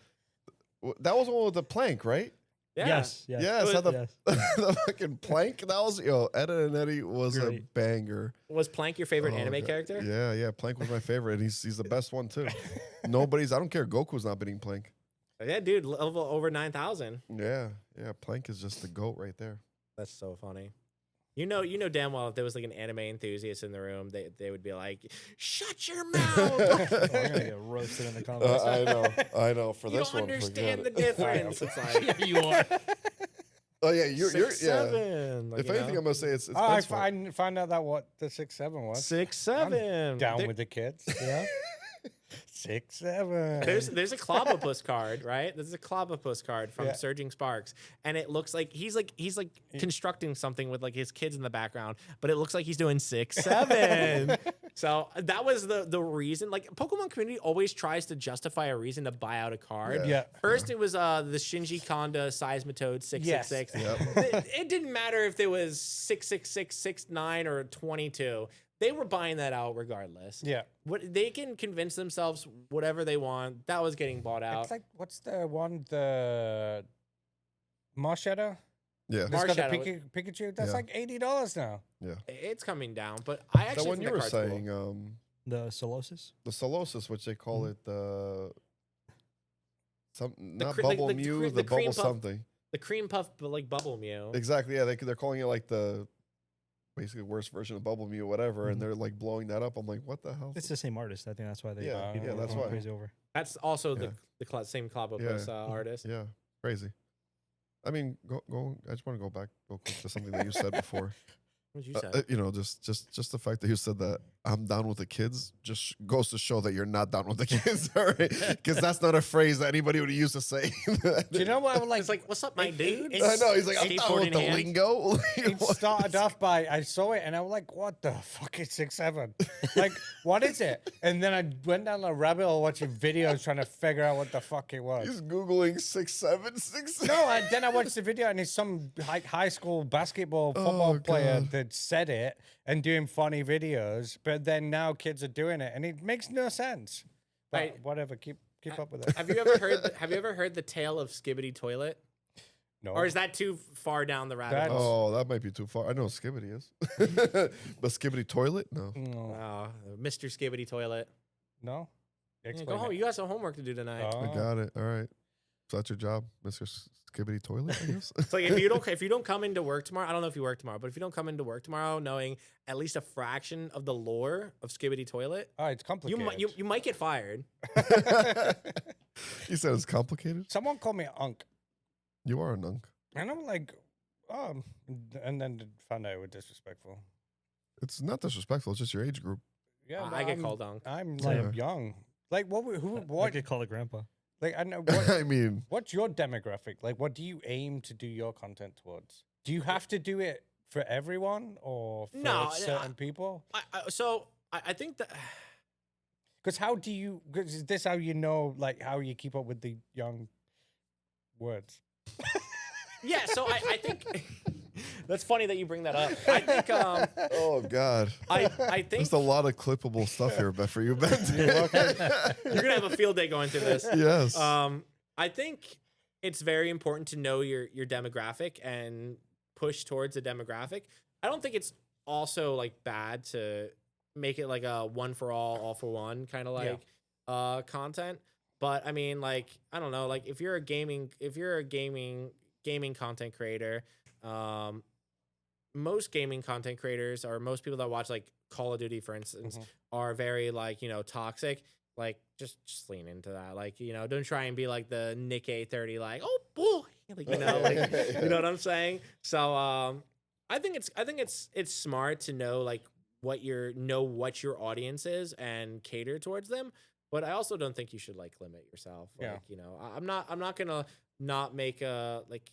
That was the one with the plank, right? Yeah. Yes. Yes. Yeah, so the, yes. the fucking plank. That was Ed and Eddie was a Great. banger. Was Plank your favorite Oh, anime God. character? Yeah, Plank was my favorite, and he's the best one too. Nobody's. I don't care. Goku's not beating Plank. Yeah, dude, level over 9,000. Yeah, Plank is just the goat right there. That's so funny. You know damn well if there was like an anime enthusiast in the room, they would be like, "Shut your mouth! I'm gonna get roasted in the comments. I know. For You this don't one, understand the forget it. difference." It's like you are. Oh yeah, you're 6'7". yeah. Like, If you anything, know? I'm gonna say it's Oh, I Ben's fault. find out that what the 6'7" was. 6'7". Down There- with the kids. Yeah. 6'7". There's a Clobopus card, right? There's a Clobopus card from Yeah. Surging Sparks, and it looks like he's constructing something with like his kids in the background, but it looks like he's doing 6'7". So that was the reason. Like Pokemon community always tries to justify a reason to buy out a card. Yeah. First, it was the Shinji Kanda Seismitoad 666. Yep. It didn't matter if it was 666, 69, or 22. They were buying that out regardless. Yeah. What they can convince themselves whatever they want. That was getting bought out. It's like, what's the one? The Marshadow? Yeah, It's got the Marshadow. Pikachu. That's Yeah. like $80 now. It's coming down, but I that actually one think you the were card's cool. saying, The Solosis. the Solosis, which they call Mm-hmm. it the The not cre- bubble the mew, cre- the the cream bubble puff- something. The cream puff, but like bubble mew. Exactly. Yeah, they're calling it like the basically worst version of bubble mew, whatever, and they're like blowing that up. I'm like, what the hell? It's the same artist. I think that's why they. Yeah, people yeah, are that's going why. Crazy over. That's also Yeah. the same Clobopus Yeah. artist. Yeah, crazy. I mean, go. I just want to go back real quick to something that you said before. What did you say? You know, just the fact that you said that I'm down with the kids just goes to show that you're not down with the kids, all right? Because that's not a phrase that anybody would use to say. Do you know what I would like? It's like, what's up, my dude? I know. He's like, I'm down Skateboard with in the hand. lingo. It started off by I saw it and I was like, "What the fuck is 6'7"? Like, what is it?" And then I went down a rabbit hole watching videos trying to figure out what the fuck it was. He's googling 6'7", 6'7". No, then I watched the video and it's some high school basketball football Oh, player God. that said it and doing funny videos, but then now kids are doing it and it makes no sense. But Right. whatever, keep up with it. Have you ever heard the tale of Skibbity Toilet? No, Or is that too far down the rabbit That's- hole? Oh, that might be too far. I know what Skibbity is, but Skibbity toilet? No. no, Oh, Mr. Skibbity Toilet. no. Yeah, Explain go home. it. You got some homework to do tonight. Oh. I got it. All right. So that's your job, Mr. Skibbity toilet, I guess. It's like if you don't come into work tomorrow, I don't know if you work tomorrow, but if you don't come into work tomorrow knowing at least a fraction of the lore of Skibbity Toilet, Oh, it's you complicated. you might get fired. You said it's complicated. Someone called me Unk, You are a nunk. and I'm like, and then found out it was disrespectful. It's not disrespectful. It's just your age group. Yeah, I but get I'm- called Unk. I'm Yeah. like young. Like what? Who? I What? could call it grandpa. Like I know. What, I mean, what's your demographic? Like, what do you aim to do your content towards? Do you have to do it for everyone or for No, certain people? I think that Because how do you? Because is this how you know? Like how you keep up with the young words? yeah. So I think that's funny that you bring that up. I think oh God. I think There's a lot of clippable stuff here, but for you, Ben. you're gonna have a field day going through this. Yes. I think it's very important to know your demographic and push towards a demographic. I don't think it's also like bad to make it like a one for all for one kind of like content. But I mean, like, I don't know, like if you're a gaming content creator, most gaming content creators or most people that watch like Call of Duty, for instance, are very like, toxic. Like just lean into that. Like, don't try and be like the Nick A30, like, oh boy, like, like, you know what I'm saying? So I think it's smart to know like what your audience is and cater towards them. But I also don't think you should like limit yourself. Like, I'm not gonna not make a like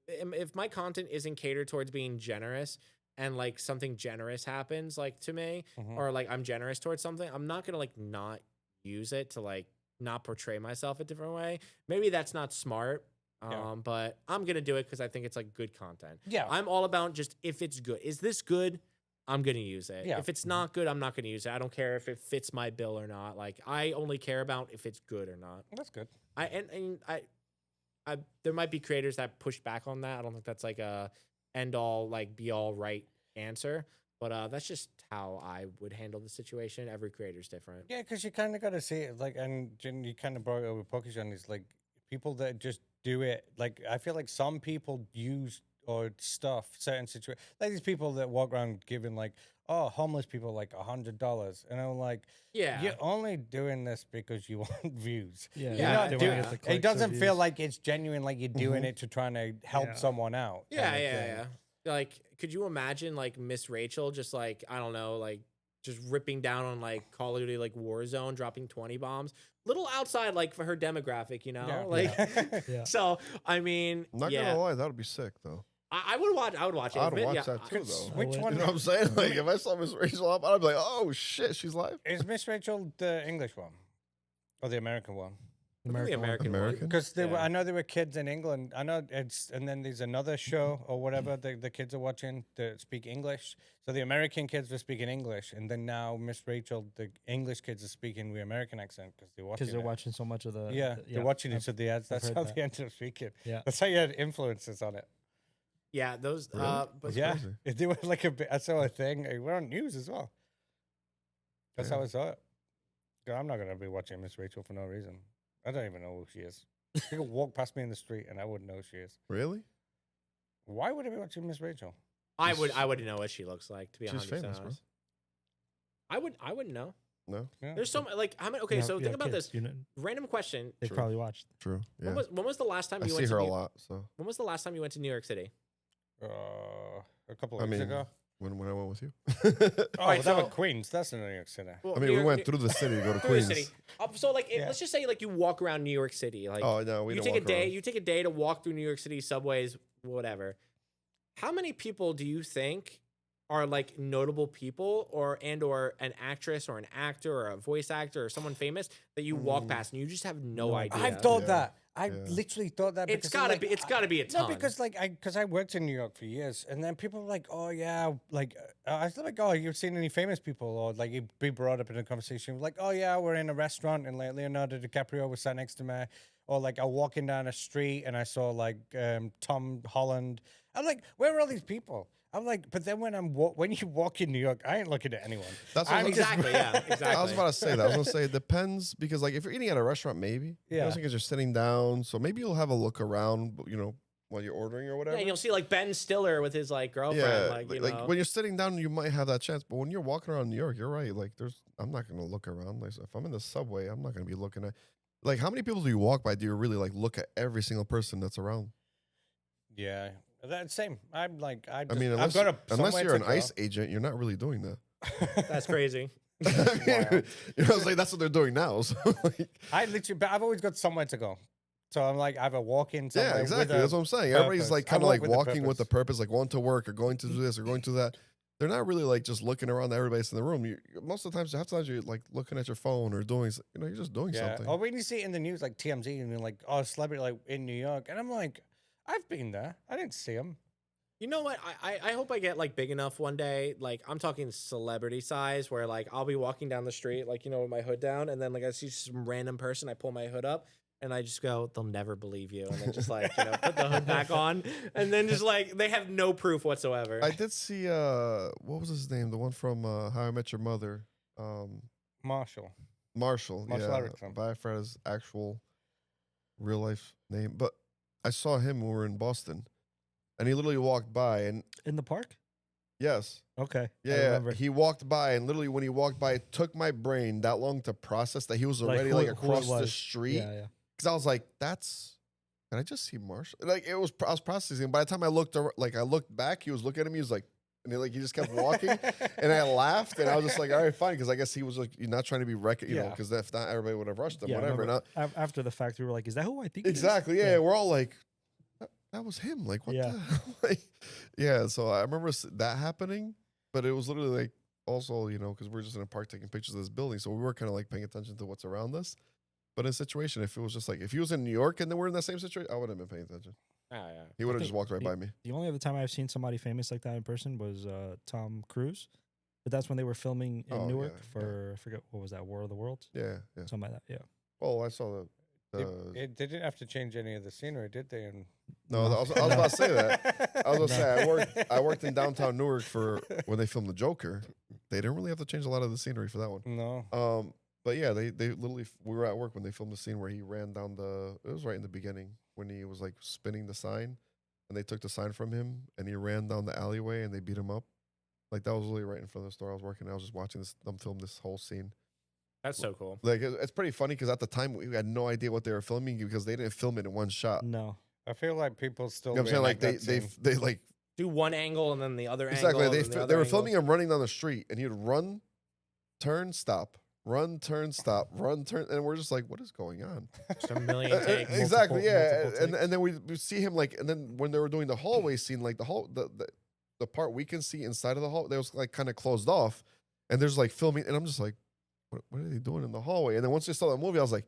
if my content isn't catered towards being generous and like something generous happens like to me or like I'm generous towards something, I'm not gonna like not use it to like not portray myself a different way. Maybe that's not smart. Yeah. But I'm gonna do it because I think it's like good content. Yeah. I'm all about just if it's good. Is this good? I'm gonna use it. Yeah. If it's not good, I'm not gonna use it. I don't care if it fits my bill or not. Like I only care about if it's good or not. That's good. I there might be creators that push back on that. I don't think that's like a end all like be all right answer. But that's just how I would handle the situation. Every creator's different. Yeah, because you kind of got to see it, like, and Jen, you kind of brought it over Pokemon. Is like people that just do it. Like, I feel like some people use or stuff certain situations. Like these people that walk around giving like, oh, homeless people like $100, and I'm like, Yeah. you're only doing this because you want views. Yeah, You're yeah, not they doing wanna it. get the clicks or It doesn't feel views. like it's genuine. Like you're doing it to try to help Yeah. someone out. Yeah, kind of yeah, thing. yeah. Like, could you imagine like Miss Rachel just like I don't know, like just ripping down on like Call of Duty like Warzone, dropping 20 bombs, little outside like for her demographic, you know? Yeah. Like, Yeah. so I mean, I'm not yeah, gonna lie, that would be sick though. I would watch. I would watch it. I'd But watch yeah, that too, Which- though. Which would. one? You know what I'm saying? Like, if I saw Miss Rachel up, I'd be like, oh shit, she's live. Is Miss Rachel the English one or the American one? Look at the American American, American? one. Because there were, Yeah. I know there were kids in England. I know it's, and then there's another show or whatever the kids are watching that speak English. So the American kids were speaking English, and then now Miss Rachel, the English kids are speaking the American accent because they're watching. because they're it. watching so much of the. Yeah, they're watching it, I've- so the ads. That's heard how that. they end up speaking. Yeah. That's how you had influences on it. Yeah, those. Really? But yeah, crazy. if they were like a bit. I saw a thing. We're on news as well. That's how Yeah. I saw it. I'm not gonna be watching Miss Rachel for no reason. I don't even know who she is. She could walk past me in the street and I wouldn't know who she is. Really? Why would I be watching Miss Rachel? I wouldn't know what she looks like to be She's 100% famous, bro. honest. I wouldn't know. No, Yeah. There's so many, like how many? Okay, Yeah, so yeah, think about kids, this. You know, Random question. they True. probably watched. true. Yeah, When was the last time I you see went her to a New- lot. So When was the last time you went to New York City? A couple I of weeks mean, ago. when I went with you, Oh, Alright, that so- was Queens. That's in New York City. Well, I mean, New we York- went through the city to go to through the Queens. city. So like, Yeah. let's just say like you walk around New York City. Like, Oh no, we you didn't take a walk day. around. You take a day to walk through New York City subways, whatever. How many people do you think are like notable people, or an actress or an actor or a voice actor or someone famous that you walk past and you just have no No idea? I've thought Yeah. that. I Yeah. literally thought that. It's because I'm gotta like, be. It's gotta be a ton. No, because like I worked in New York for years, and then people were like, "Oh yeah," like I was like, "Oh, you've seen any famous people?" Or like you'd be brought up in a conversation, like, "Oh yeah, we're in a restaurant and like Leonardo DiCaprio was sat next to me," or like I'm walking down a street and I saw like Tom Holland. I'm like, "Where are all these people?" I'm like, but then when when you walk in New York, I ain't looking at anyone. That's what I'm I just- exactly. Yeah. Exactly. I was about to say that. I was gonna say it depends because like if you're eating at a restaurant, maybe Yeah. because you're sitting down, so maybe you'll have a look around, you know, while you're ordering or whatever. Yeah, and you'll see like Ben Stiller with his like girlfriend. Yeah, like you like know. when you're sitting down, you might have that chance. But when you're walking around New York, you're right. Like, I'm not gonna look around. Like, if I'm in the subway, I'm not gonna be looking at. Like, how many people do you walk by? Do you really like look at every single person that's around? Yeah, that's same. I'm like, I mean, I've got a unless somewhere you're to an go. ICE agent, you're not really doing that. That's crazy. You know, it's like that's what they're doing now. So, like, I literally, but I've always got somewhere to go. So I'm like, either walking somewhere. yeah, exactly. With That's what I'm saying. Everybody's purpose. like I kind of walk like with a walking with the purpose. purpose, like going to work or going to do this or going to that. They're not really like just looking around at everybody's in the room. Most of the times, half the times you're like looking at your phone or doing, you're just doing yeah. something. Or when you see it in the news, like TMZ, and you're like, oh, celebrity like in New York, and I'm like, I've been there. I didn't see him. You know what? I hope I get like big enough one day. Like I'm talking celebrity size, where like I'll be walking down the street, like you know, with my hood down, and then like I see some random person, I pull my hood up, and I just go, "They'll never believe you," and then just like you know, put the hood back on, and then just like they have no proof whatsoever. I did see Mm-hmm. what was his name? The one from How I Met Your Mother. Marshall. Marshall. Marshall Yeah, Erickson. but I forgot his actual real life name. But I saw him when we were in Boston, and he literally walked by, and In the park? yes, Okay. I yeah, remember. he walked by, and literally when he walked by, it took my brain that long to process that he was already who like it across the was. street. Yeah, yeah. Because I was like, did I just see Marshall? Like it was, I was processing. By the time I looked, I looked back, he was looking at me. He was like, and he just kept walking, and I laughed, and I was just like, all right, fine, because I guess he was like, you're not trying to be you know, Yeah. because if not, everybody would have rushed him, Yeah, I whatever. remember And After the fact, we were like, "Is that who I think?" it is?" exactly, yeah, Yeah. we're all like, that was him. Like, what Yeah. the hell? Like, yeah. So I remember that happening, but it was literally like also, you know, because we're just in a park taking pictures of this building, so we were kind of like paying attention to what's around us. But in a situation, if it was just like if he was in New York and then we're in that same situation, I wouldn't have been paying attention. Oh, yeah. He would have think just walked right by me. The only other time I've seen somebody famous like that in person was Tom Cruise, but that's when they were filming in Oh, Newark yeah, for I forget what was that, War of the Worlds, Yeah, yeah. something like that. Yeah. Well, I saw the. They didn't have to change any of the scenery, did they? And No, I was about to say that. I was gonna say I worked in downtown Newark for when they filmed the Joker. They didn't really have to change a lot of the scenery for that one. No. But yeah, they literally we were at work when they filmed the scene where he ran down the. It was right in the beginning when he was like spinning the sign, and they took the sign from him, and he ran down the alleyway, and they beat him up. Like that was literally right in front of the store I was working. I was just watching them film this whole scene. That's so cool. Like it's pretty funny because at the time we had no idea what they were filming because they didn't film it in one shot. No. I feel like people still. You know what I'm saying? Like reenact that scene. they like Do one angle and then the other exactly. angle. They and then the they other were angle. filming him running down the street, and he'd run, turn, stop, run, turn, stop, run, turn, and we're just like, what is going on? Just a million takes. Exactly, yeah. multiple And takes. then we see him like, and then when they were doing the hallway scene, like the part we can see inside of the hall, they was like kind of closed off, and there's like filming, and I'm just like, what are they doing in the hallway? And then once I saw that movie, I was like,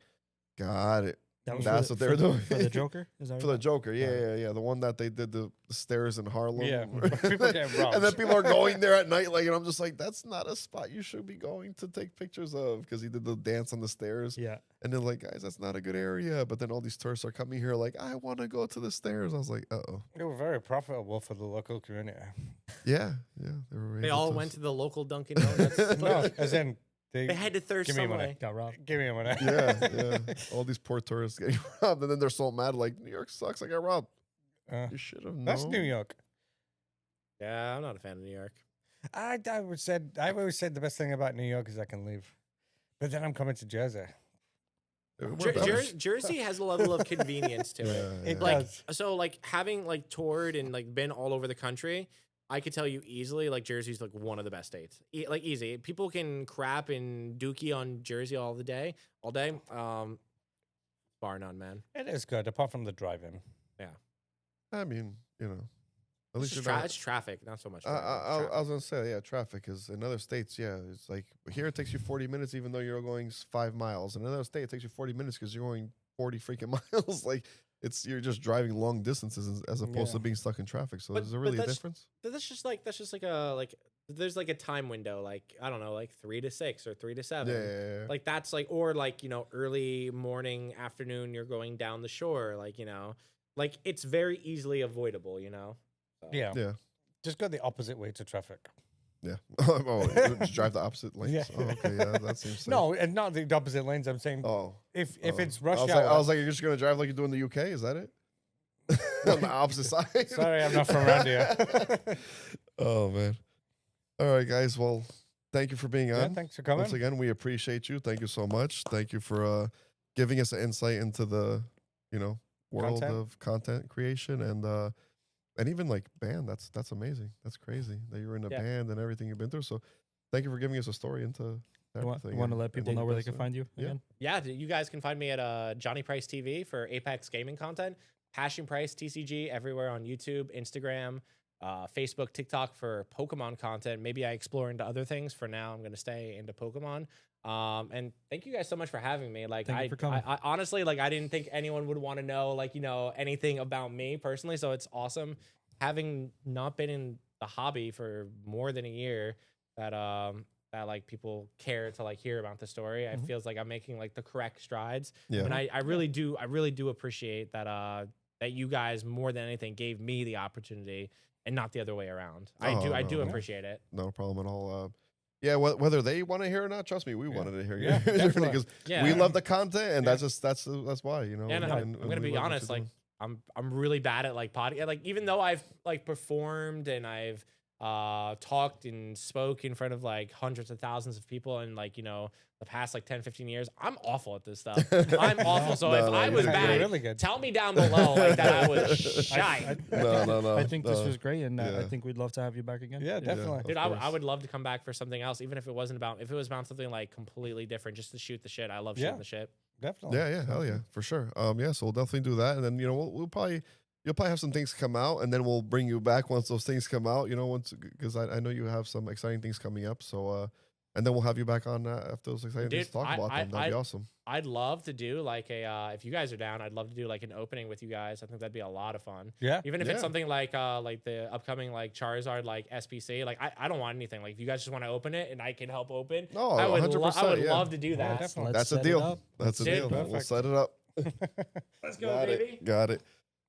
got it. That That's what they were doing. for the Joker. Is that For what the Joker, yeah. The one that they did the stairs in Harlem. Yeah, people get robbed. And then people are going there at night, like, and I'm just like, that's not a spot you should be going to take pictures of, because he did the dance on the stairs. Yeah. And they're like, guys, that's not a good area. But then all these tourists are coming here, like, I want to go to the stairs. I was like, uh-oh. They were very profitable for the local community. Yeah. They were. They able all to- went to the local Dunkin' Donuts. No, as in They had to thirst Give me some money. way. Got robbed. Give me a minute. Yeah. All these poor tourists getting robbed, and then they're so mad, like, New York sucks. I got robbed. You should have known. That's New York. Yeah, I'm not a fan of New York. I've always said the best thing about New York is I can leave, but then I'm coming to Jersey. We're better. Jersey has a level of convenience to it. It Like does. so, like having like toured and like been all over the country, I could tell you easily, like Jersey's like one of the best states. Like easy. People can crap and dookie on Jersey all day. Bar none, man. It is good, apart from the driving. I mean, you know, at least It's, you're not. it's traffic, not so much. I traffic. was gonna say, yeah, traffic is in other states. Yeah, it's like here it takes you 40 minutes, even though you're going 5 miles. In another state, it takes you 40 minutes because you're going 40 freaking miles. Like you're just driving long distances as opposed to Yeah. being stuck in traffic. So But- is there but really a that's- difference? That's just like there's like a time window, like I don't know, like 3 to 6 or 3 to 7. Yeah. Like that's like, or like, you know, early morning, afternoon, you're going down the shore, like, you know, like it's very easily avoidable, you know? So, Yeah. Yeah. Just go the opposite way to traffic. Yeah. Oh, just drive the opposite lanes. Yeah. Oh, okay. Yeah, that seems safe. No, and not the opposite lanes. I'm saying Oh. if oh. it's rush I was hour. Like, I was like, you're just gonna drive like you do in the UK? Is that it? On the opposite side. Sorry, I'm not from around here. Oh man. All right, guys. Well, thank you for being on. Yeah, thanks for coming. Once again, we appreciate you. Thank you so much. Thank you for giving us an insight into the, world Content. of content creation and even like band. That's amazing. That's crazy that you're in a Yeah. band and everything you've been through. So thank you for giving us a story into You want everything. to and- let people and know where they that's can find you Yeah. again? Yeah, you guys can find me at Johnny Price TV for Apex gaming content, Passionpricetcg everywhere on YouTube, Instagram, Facebook, TikTok for Pokemon content. Maybe I explore into other things. For now, I'm going to stay into Pokemon. And thank you guys so much for having me. Like, Thank you for coming. I honestly, like, I didn't think anyone would want to know, like, anything about me personally. So it's awesome having not been in the hobby for more than a year that like people care to like hear about the story. It feels like I'm making like the correct strides. Yeah. And I really do appreciate that that you guys more than anything gave me the opportunity and not the other way around. I Oh, do no. appreciate it. No problem at all. Yeah, whether they want to hear or not, trust me, we wanted to hear Yeah, your journey definitely. because Yeah. we love the content, and Yeah. that's why, Yeah, no, and- I'm and gonna we be love what honest. you're Like, doing. I'm really bad at like like even though I've like performed and I've talked and spoke in front of like hundreds of thousands of people in like the past like 10-15 years, I'm awful at this stuff. I'm awful. So No, if no, I you're was good. bad, You're really good. tell me down below like that I was shy. No. I think this no. was great, and Yeah. I think we'd love to have you back again. Yeah, definitely. Dude, Of I course. would love to come back for something else, even if it wasn't about if it was about something like completely different, just to shoot the shit. I love Yeah. shooting the shit. Definitely. Yeah, hell yeah, for sure. Yeah, so we'll definitely do that, and then you'll probably have some things come out, and then we'll bring you back once those things come out. Once because I know you have some exciting things coming up. So and then we'll have you back on after those exciting things Dude, to talk about them. That'd be awesome. I'd love to do like a if you guys are down, I'd love to do like an opening with you guys. I think that'd be a lot of fun. Yeah. Even if Yeah. it's something like the upcoming like Charizard like SPC. Like I don't want anything. Like if you guys just want to open it and I can help open, No, I would 100%, yeah. love to do that. definitely. Let's That's a set it deal. up. That's a Dude, deal. We'll perfect. set it up. Let's go, Got baby. it. Got it.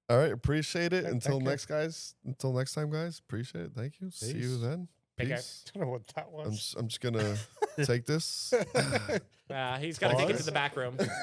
All right. Appreciate it. Thank Until you. next, guys. Until next time, guys. Appreciate it. Thank you. See you Peace. then. Take care. Peace. I don't know what that was. I'm just gonna take this. He's got to take it to Pause. the back room.